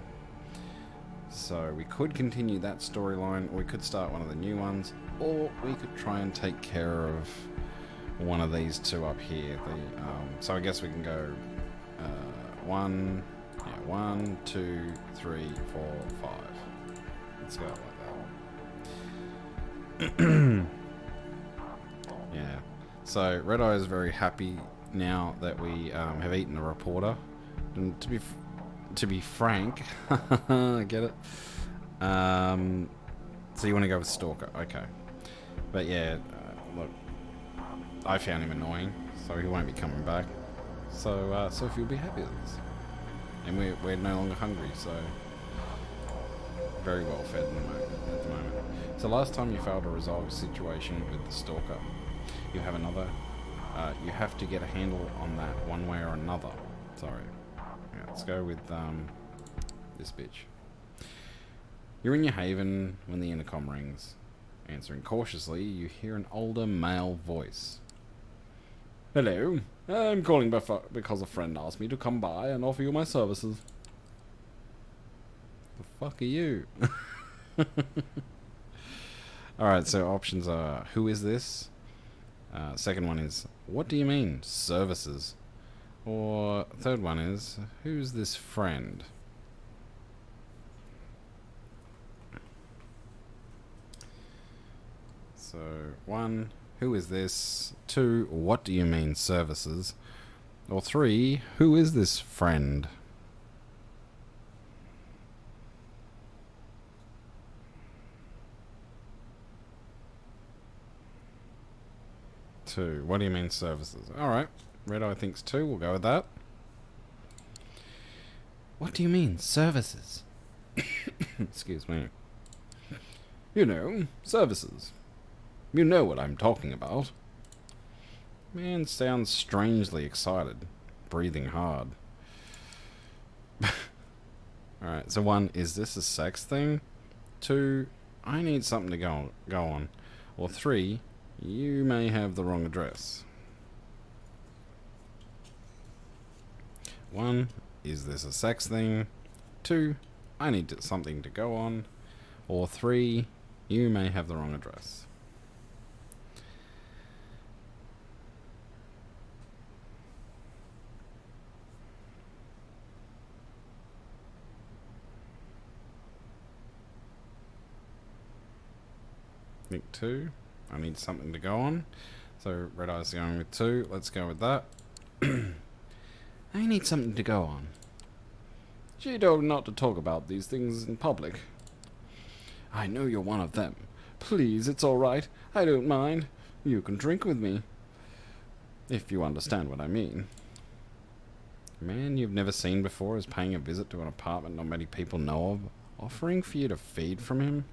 So we could continue that storyline, or we could start one of the new ones, or we could try and take care of one of these two up here. So I guess we can go 1, 2, 3, 4, 5. Let's go like that. Yeah. So Red Eye is very happy now that we have eaten the reporter. And to be frank, I get it. So you want to go with Stalker, okay? But yeah, look, I found him annoying, so he won't be coming back. So if you'll be happy with this, and we're no longer hungry, so very well fed at the moment. So last time you failed to resolve a situation with the Stalker, you have another. You have to get a handle on that one way or another. Sorry. Yeah, let's go with this bitch. You're in your haven when the intercom rings. Answering cautiously, you hear an older male voice. Hello, I'm calling because a friend asked me to come by and offer you my services. The fuck are you? Alright, so options are, who is this? Second one is, what do you mean, services? Or third one is, who's this friend? So, 1, who is this? 2, what do you mean, services? Or 3, who is this friend? Two. What do you mean services? Alright. Red Eye thinks 2. We'll go with that. What do you mean services? Excuse me. You know, services. You know what I'm talking about. Man sounds strangely excited. Breathing hard. Alright, so 1, is this a sex thing? 2, I need something to go on. Or 3, you may have the wrong address. 1, is this a sex thing? 2, I need something to go on. Or 3, you may have the wrong address. I think 2. I need something to go on. So Red Eye's going with 2. Let's go with that. I need something to go on. She told not to talk about these things in public. I know you're one of them. Please, it's all right. I don't mind. You can drink with me. If you understand what I mean. A man you've never seen before is paying a visit to an apartment not many people know of, offering for you to feed from him.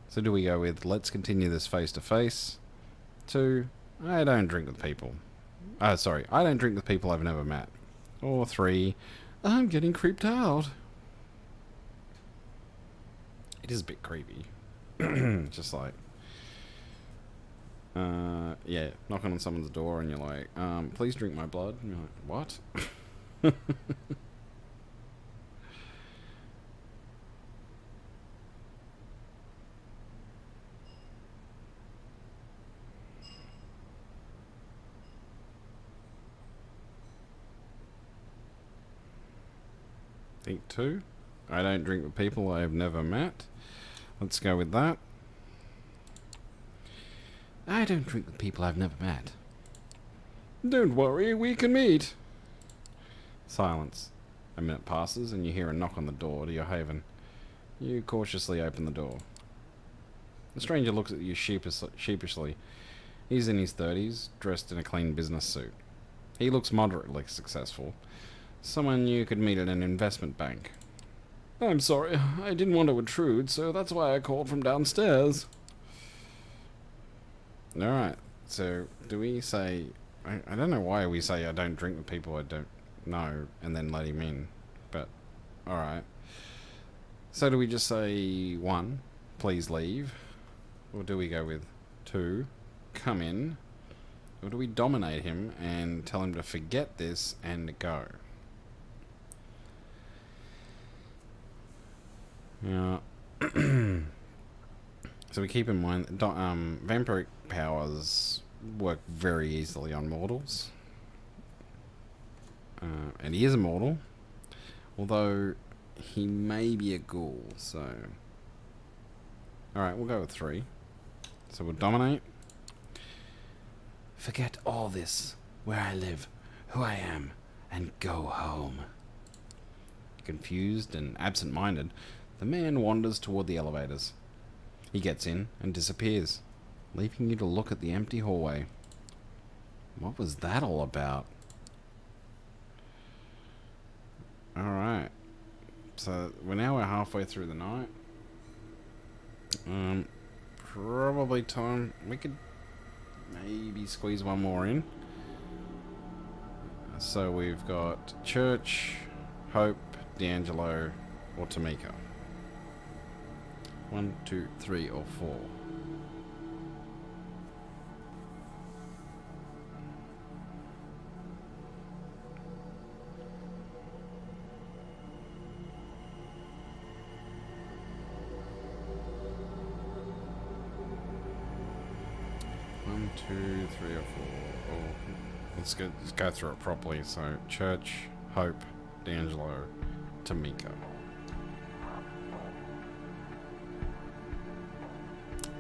So do we go with, let's continue this face to face? 2, I don't drink with people. I don't drink with people I've never met. Or 3, I'm getting creeped out. It is a bit creepy. Just like, yeah, knocking on someone's door and you're like, please drink my blood. And you're like, what? Think 2. I don't drink with people I have never met. Let's go with that. I don't drink with people I've never met. Don't worry, we can meet. Silence. A minute passes and you hear a knock on the door to your haven. You cautiously open the door. The stranger looks at you sheepishly. He's in his 30s, dressed in a clean business suit. He looks moderately successful. Someone you could meet at an investment bank. I'm sorry, I didn't want to intrude, so that's why I called from downstairs. Alright, so do we say... I don't know why we say I don't drink with people I don't know and then let him in, but alright. So do we just say 1, please leave? Or do we go with 2, come in? Or do we dominate him and tell him to forget this and go? Yeah. So we keep in mind that vampiric powers work very easily on mortals. And he is a mortal, although he may be a ghoul, so... Alright, we'll go with 3. So we'll dominate. Forget all this, where I live, who I am, and go home. Confused and absent-minded, the man wanders toward the elevators. He gets in and disappears, leaving you to look at the empty hallway. What was that all about? Alright. So, we're halfway through the night. Probably time... We could maybe squeeze one more in. So we've got Church, Hope, D'Angelo, or Tamika. 1, 2, 3, or 4. One, 2, 3, or 4. Oh, let's go through it properly. So, Church, Hope, D'Angelo, Tamika.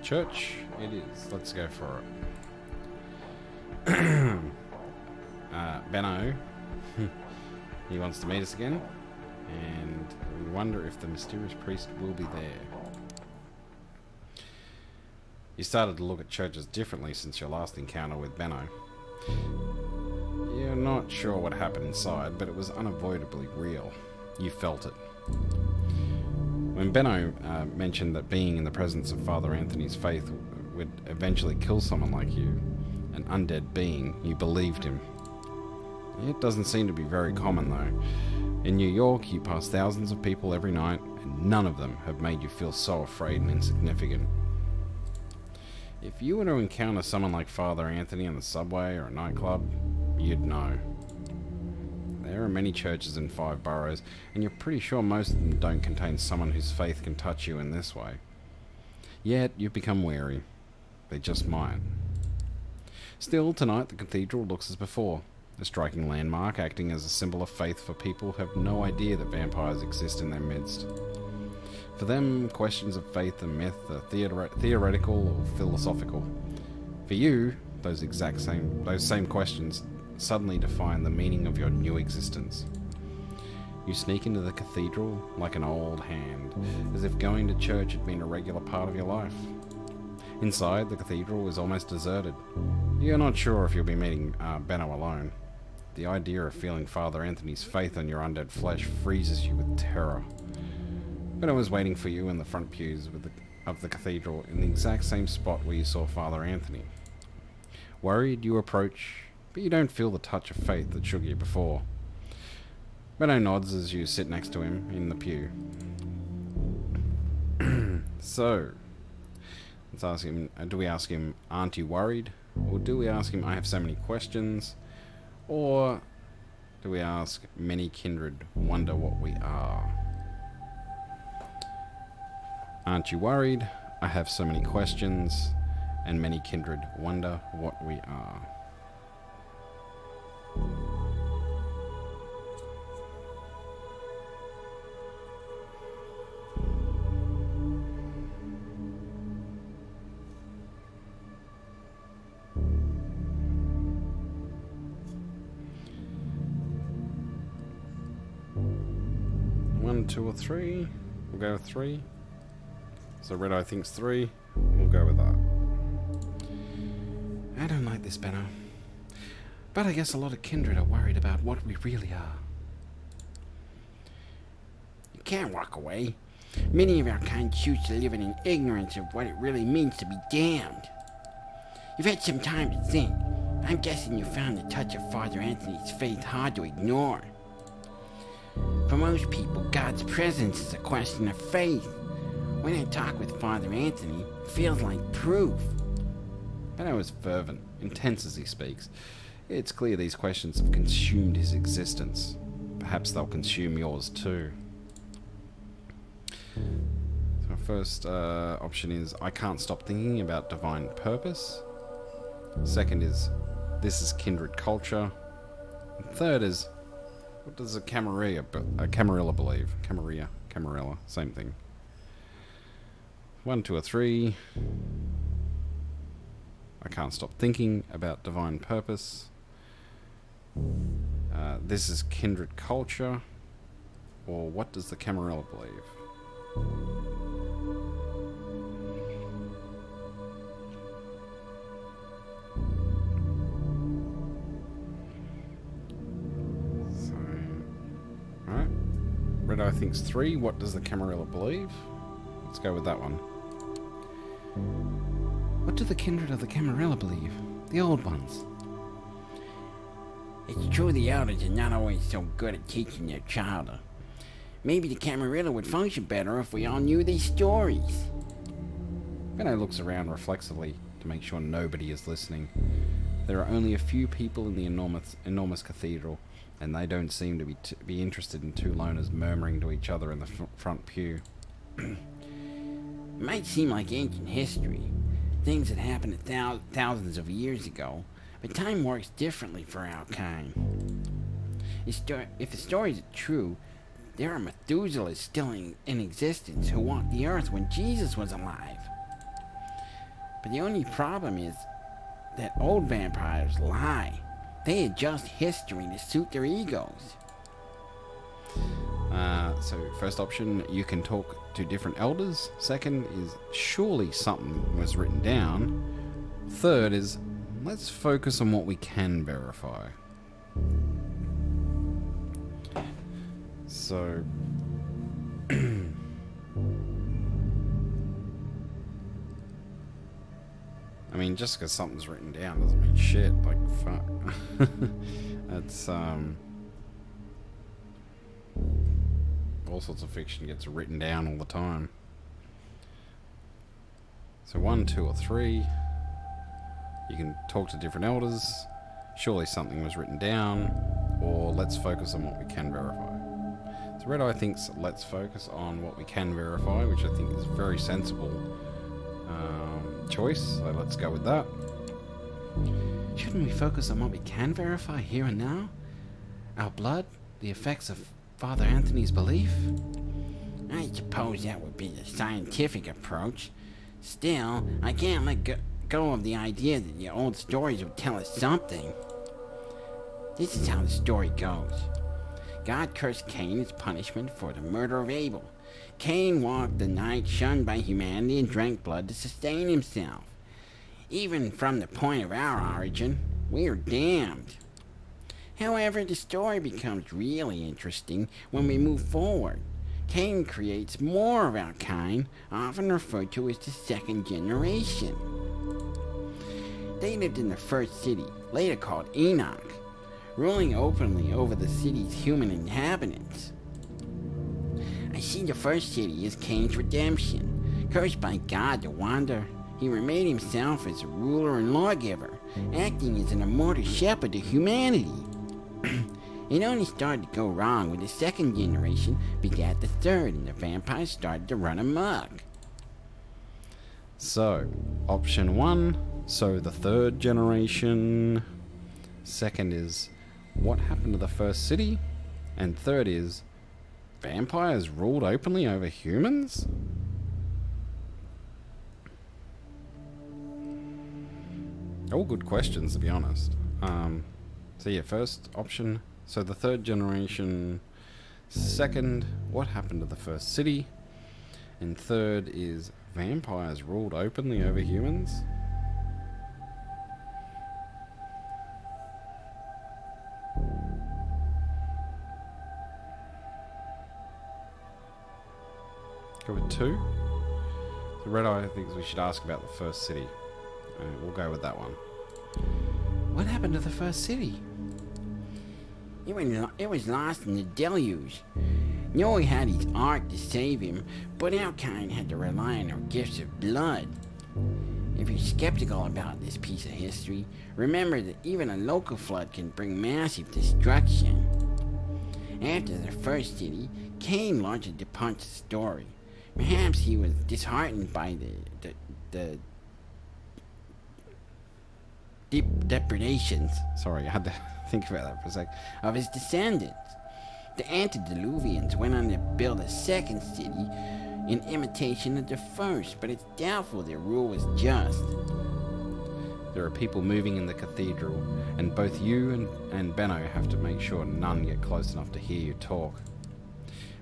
Church, it is. Let's go for it. Benno, he wants to meet us again, and we wonder if the mysterious priest will be there. You started to look at churches differently since your last encounter with Benno. You're not sure what happened inside, but it was unavoidably real. You felt it. When Benno mentioned that being in the presence of Father Anthony's faith would eventually kill someone like you, an undead being, you believed him. It doesn't seem to be very common though. In New York, you pass thousands of people every night, and none of them have made you feel so afraid and insignificant. If you were to encounter someone like Father Anthony in the subway or a nightclub, you'd know. There are many churches in 5 boroughs, and you're pretty sure most of them don't contain someone whose faith can touch you in this way. Yet, you've become wary. They just might. Still, tonight the cathedral looks as before, a striking landmark acting as a symbol of faith for people who have no idea that vampires exist in their midst. For them, questions of faith and myth are theoretical or philosophical. For you, those same questions suddenly define the meaning of your new existence. You sneak into the cathedral like an old hand, as if going to church had been a regular part of your life. Inside, the cathedral is almost deserted. You're not sure if you'll be meeting Benno alone. The idea of feeling Father Anthony's faith on your undead flesh freezes you with terror. Benno was waiting for you in the front pews of the cathedral in the exact same spot where you saw Father Anthony. Worried, you approach, but you don't feel the touch of faith that shook you before. Benno nods as you sit next to him in the pew. So, let's ask him, do we ask him, aren't you worried? Or do we ask him, I have so many questions? Or do we ask, many kindred wonder what we are? Aren't you worried? I have so many questions, and many kindred wonder what we are. One, 2, or 3. We'll go with 3. So Red Eye thinks 3. We'll go with that. I don't like this, Benno. But I guess a lot of kindred are worried about what we really are. You can't walk away. Many of our kind choose to live in ignorance of what it really means to be damned. You've had some time to think. I'm guessing you found the touch of Father Anthony's faith hard to ignore. For most people, God's presence is a question of faith. When I talk with Father Anthony, it feels like proof. Benno is fervent, intense as he speaks. It's clear these questions have consumed his existence. Perhaps they'll consume yours too. So our first option is, I can't stop thinking about divine purpose. Second is, this is kindred culture. And third is, what does a Camarilla believe? Camarilla, same thing. 1, 2, or 3. I can't stop thinking about divine purpose. This is kindred culture. Or what does the Camarilla believe? So, alright. Red Eye thinks 3. What does the Camarilla believe? Let's go with that one. What do the kindred of the Camarilla believe? The old ones. It's true the elders are not always so good at teaching their child. Maybe the Camarilla would function better if we all knew these stories. Benno looks around reflexively to make sure nobody is listening. There are only a few people in the enormous cathedral, and they don't seem to be interested in 2 loners murmuring to each other in the front pew. It might seem like ancient history, things that happened thousands of years ago, but time works differently for our kind. If the stories are true, there are Methuselahs still in existence who walked the earth when Jesus was alive. But the only problem is that old vampires lie. They adjust history to suit their egos. So first option, you can talk to different elders. Second is, surely something was written down. Third is, let's focus on what we can verify. So I mean, just because something's written down doesn't mean shit. Like, fuck. That's all sorts of fiction gets written down all the time. So 1, 2, or 3. You can talk to different elders. Surely something was written down. Or let's focus on what we can verify. So Red Eye thinks let's focus on what we can verify, which I think is a very sensible choice. So let's go with that. Shouldn't we focus on what we can verify here and now? Our blood? The effects of Father Anthony's belief? I suppose that would be the scientific approach. Still, I can't let go of the idea that the old stories would tell us something. This is how the story goes. God cursed Cain as punishment for the murder of Abel. Cain walked the night shunned by humanity and drank blood to sustain himself. Even from the point of our origin, we are damned. However, the story becomes really interesting when we move forward. Cain creates more of our kind, often referred to as the second generation. They lived in the first city, later called Enoch, ruling openly over the city's human inhabitants. I see the first city as Cain's redemption. Cursed by God to wander, he remade himself as a ruler and lawgiver, acting as an immortal shepherd to humanity. It only started to go wrong when the second generation begat the third, and the vampires started to run amok. So, option 1, so the third generation. Second is, what happened to the first city? And third is, vampires ruled openly over humans? All good questions, to be honest. So yeah, first option, so the third generation. Second, what happened to the first city? And third is, vampires ruled openly over humans? Go with 2. The Red Eye thinks we should ask about the first city. We'll go with that one. What happened to the first city? It was lost in the deluge. Noah had his ark to save him, but our kind had to rely on our gifts of blood. If you're skeptical about this piece of history, remember that even a local flood can bring massive destruction. After the first city, Cain launched a DuPont story. Perhaps he was disheartened by the deep depredations, Sorry, I had to think about that for a sec. of his descendants. The antediluvians went on to build a second city in imitation of the first, but it's doubtful their rule was just. There are people moving in the cathedral, and both you and Benno have to make sure none get close enough to hear you talk.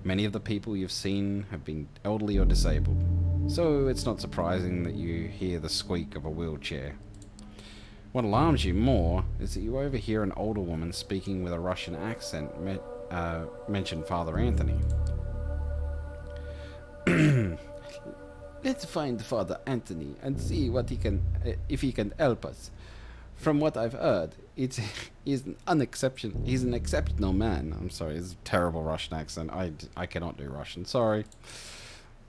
Many of the people you've seen have been elderly or disabled, so it's not surprising that you hear the squeak of a wheelchair. What alarms you more is that you overhear an older woman speaking with a Russian accent mention Father Anthony. Let's find Father Anthony and see what if he can help us. From what I've heard, he's an exceptional man. I'm sorry, it's a terrible Russian accent. I cannot do Russian. Sorry.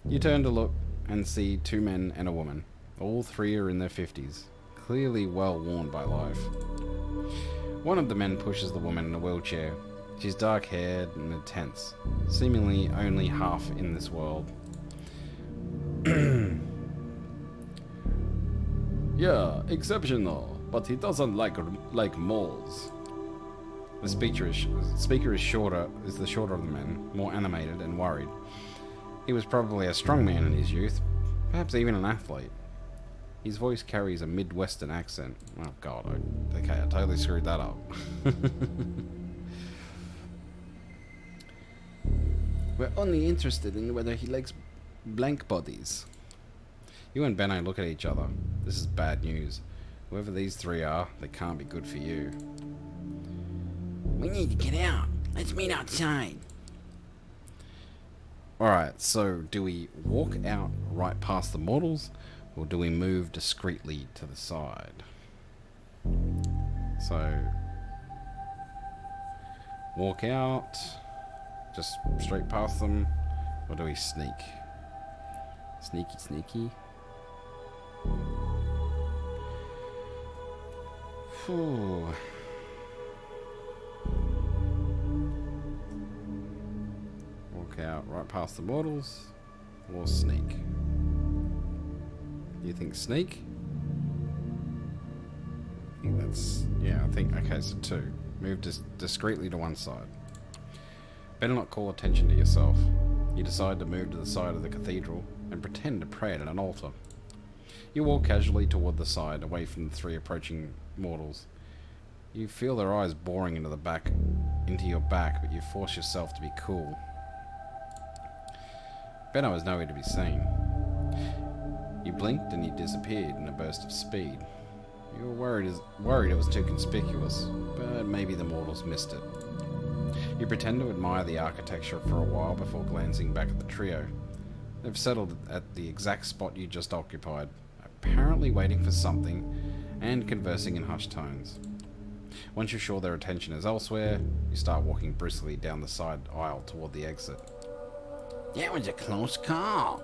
You turn to look and see 2 men and a woman. All 3 are in their 50s, clearly well worn by life. One of the men pushes the woman in a wheelchair. She's dark-haired and intense, seemingly only half in this world. Yeah, exceptional, but he doesn't like moles. The speaker is the shorter of the men, more animated and worried. He was probably a strong man in his youth, perhaps even an athlete. His voice carries a Midwestern accent. Oh god, okay, I totally screwed that up. We're only interested in whether he likes blank bodies. You and Benno look at each other. This is bad news. Whoever these 3 are, they can't be good for you. We need to get out. Let's meet outside. Alright, so do we walk out right past the mortals, or do we move discreetly to the side? So, walk out, just straight past them, or do we sneak? Sneaky, sneaky. Whew. Walk out right past the mortals, or sneak? You think sneak? I think that's... yeah, I think... okay, so 2. Move discreetly to one side. Better not call attention to yourself. You decide to move to the side of the cathedral and pretend to pray at an altar. You walk casually toward the side, away from the 3 approaching mortals. You feel their eyes boring into your back, but you force yourself to be cool. Benno is nowhere to be seen. You blinked and he disappeared in a burst of speed. You were worried it was too conspicuous, but maybe the mortals missed it. You pretend to admire the architecture for a while before glancing back at the trio. They've settled at the exact spot you just occupied, apparently waiting for something and conversing in hushed tones. Once you're sure their attention is elsewhere, you start walking briskly down the side aisle toward the exit. That was a close call.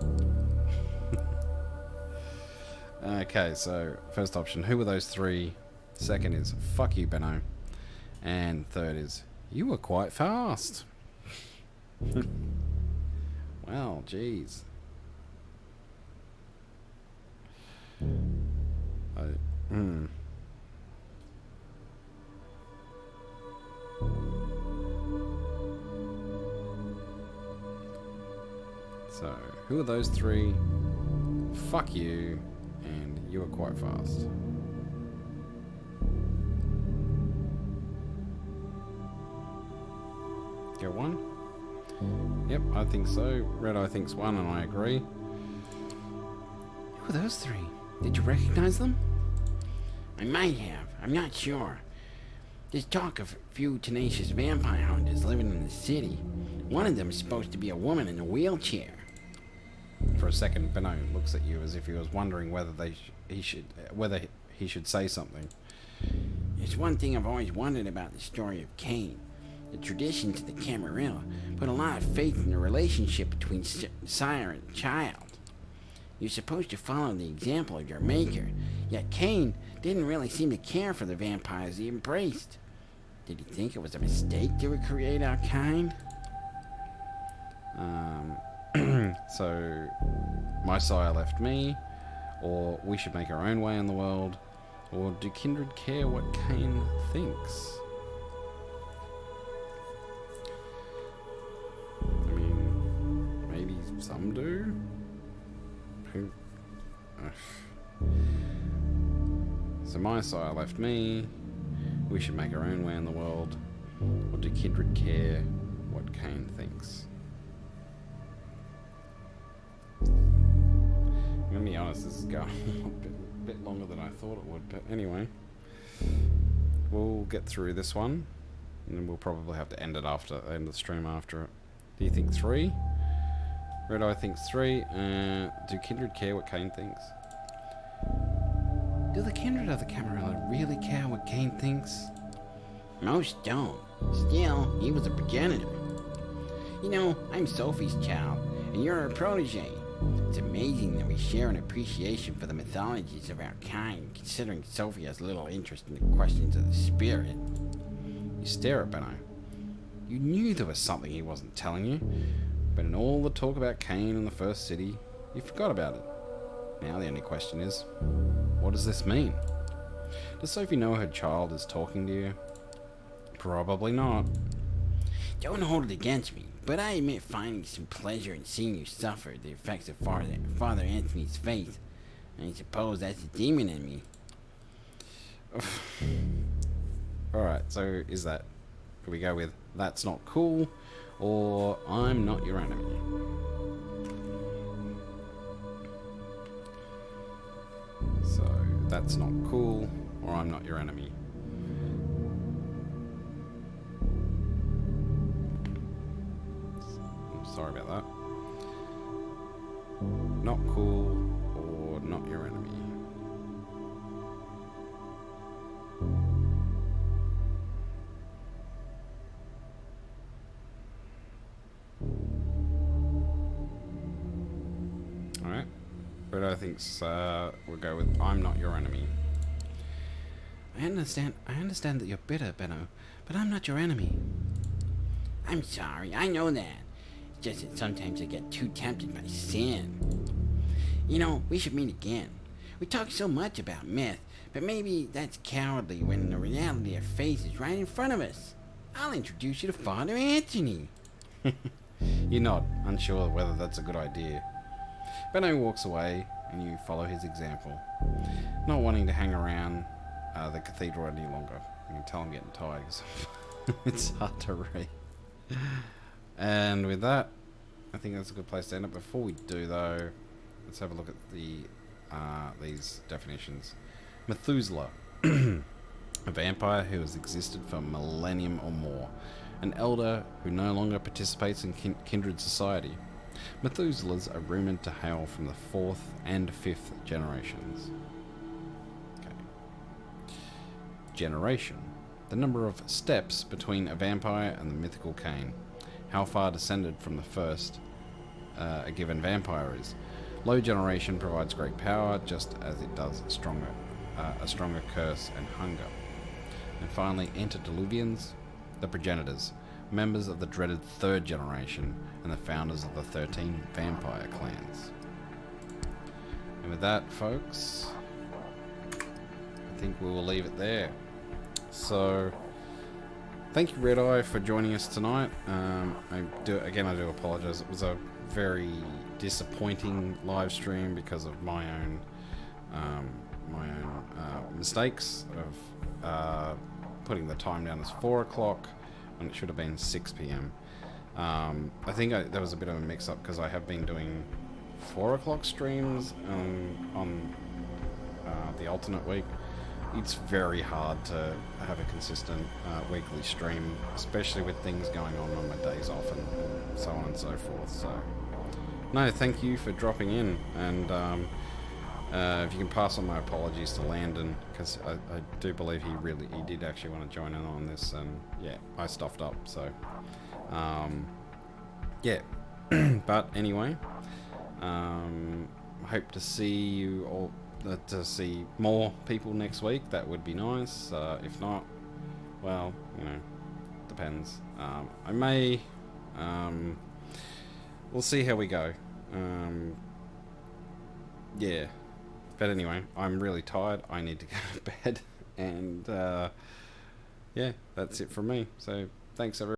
Okay, so first option, who were those 3? Second is, fuck you, Benno. And third is, you were quite fast. Well, jeez. So, who are those 3? Fuck you, and you are quite fast. Go 1? Yep, I think so. Red Eye thinks 1, and I agree. Who are those 3? Did you recognize them? I might have. I'm not sure. There's talk of a few tenacious vampire hunters living in the city. One of them is supposed to be a woman in a wheelchair. For a second, Benno looks at you as if he was wondering whether he should say something. There's one thing I've always wondered about the story of Cain. The traditions of the Camarilla put a lot of faith in the relationship between sire and child. You're supposed to follow the example of your maker, yet Cain didn't really seem to care for the vampires he embraced. Did he think it was a mistake to recreate our kind? So, my sire left me, or we should make our own way in the world, or do kindred care what Cain thinks? I mean, maybe some do? So my sire left me, we should make our own way in the world, or do kindred care what Cain thinks? I'm gonna be honest, this is going a bit longer than I thought it would, but anyway. We'll get through this one, and then we'll probably have to end the stream after it. Do you think 3? Red Eye thinks 3. Do kindred care what Cain thinks? Do the kindred of the Camarilla really care what Cain thinks? Most don't. Still, he was a progenitor. You know, I'm Sophie's child, and you're her protege. It's amazing that we share an appreciation for the mythologies of our kind, considering Sophie has little interest in the questions of the spirit. You stare at Benno. You knew there was something he wasn't telling you, but in all the talk about Cain and the First City, you forgot about it. Now the only question is, what does this mean? Does Sophie know her child is talking to you? Probably not. Don't hold it against me, but I admit finding some pleasure in seeing you suffer the effects of Father Anthony's faith. I suppose that's a demon in me. Alright, so is that... Can we go with, that's not cool, or I'm not your enemy? So, that's not cool, or I'm not your enemy. Sorry about that. Not cool, or not your enemy. Alright. But I think we'll go with I'm not your enemy. I understand that you're bitter, Benno, but I'm not your enemy. I'm sorry, I know that. It's just that sometimes I get too tempted by sin. You know, we should meet again. We talk so much about myth, but maybe that's cowardly when the reality of faith is right in front of us. I'll introduce you to Father Anthony. You nod, unsure whether that's a good idea. Benno walks away, and you follow his example, not wanting to hang around the cathedral any longer. You can tell I'm getting tired because it's hard to read. And with that, I think that's a good place to end up. Before we do, though, let's have a look at these definitions. Methuselah, a vampire who has existed for a millennium or more, an elder who no longer participates in kindred society. Methuselahs are rumoured to hail from the 4th and 5th generations. Okay. Generation, the number of steps between a vampire and the mythical Cain. How far descended from the first a given vampire is. Low generation provides great power, just as it does a stronger curse and hunger. And finally, antediluvians, the progenitors, members of the dreaded 3rd generation, and the founders of the 13 vampire clans. And with that, folks, I think we will leave it there. So, thank you, Red Eye, for joining us tonight. I do apologise. It was a very disappointing live stream because of my own mistakes of putting the time down as 4 o'clock when it should have been 6 p.m. I think there was a bit of a mix-up because I have been doing 4 o'clock streams on the alternate week. It's very hard to have a consistent weekly stream, especially with things going on my days off and so on and so forth. So, no, thank you for dropping in, and if you can pass on my apologies to Landon, because I do believe he did actually want to join in on this, and yeah, I stuffed up. So, yeah, but anyway, hope to see you all. To see more people next week. That would be nice. If not, well, depends. I may. We'll see how we go. Yeah. But anyway, I'm really tired. I need to go to bed. And yeah, that's it from me. So thanks, everyone.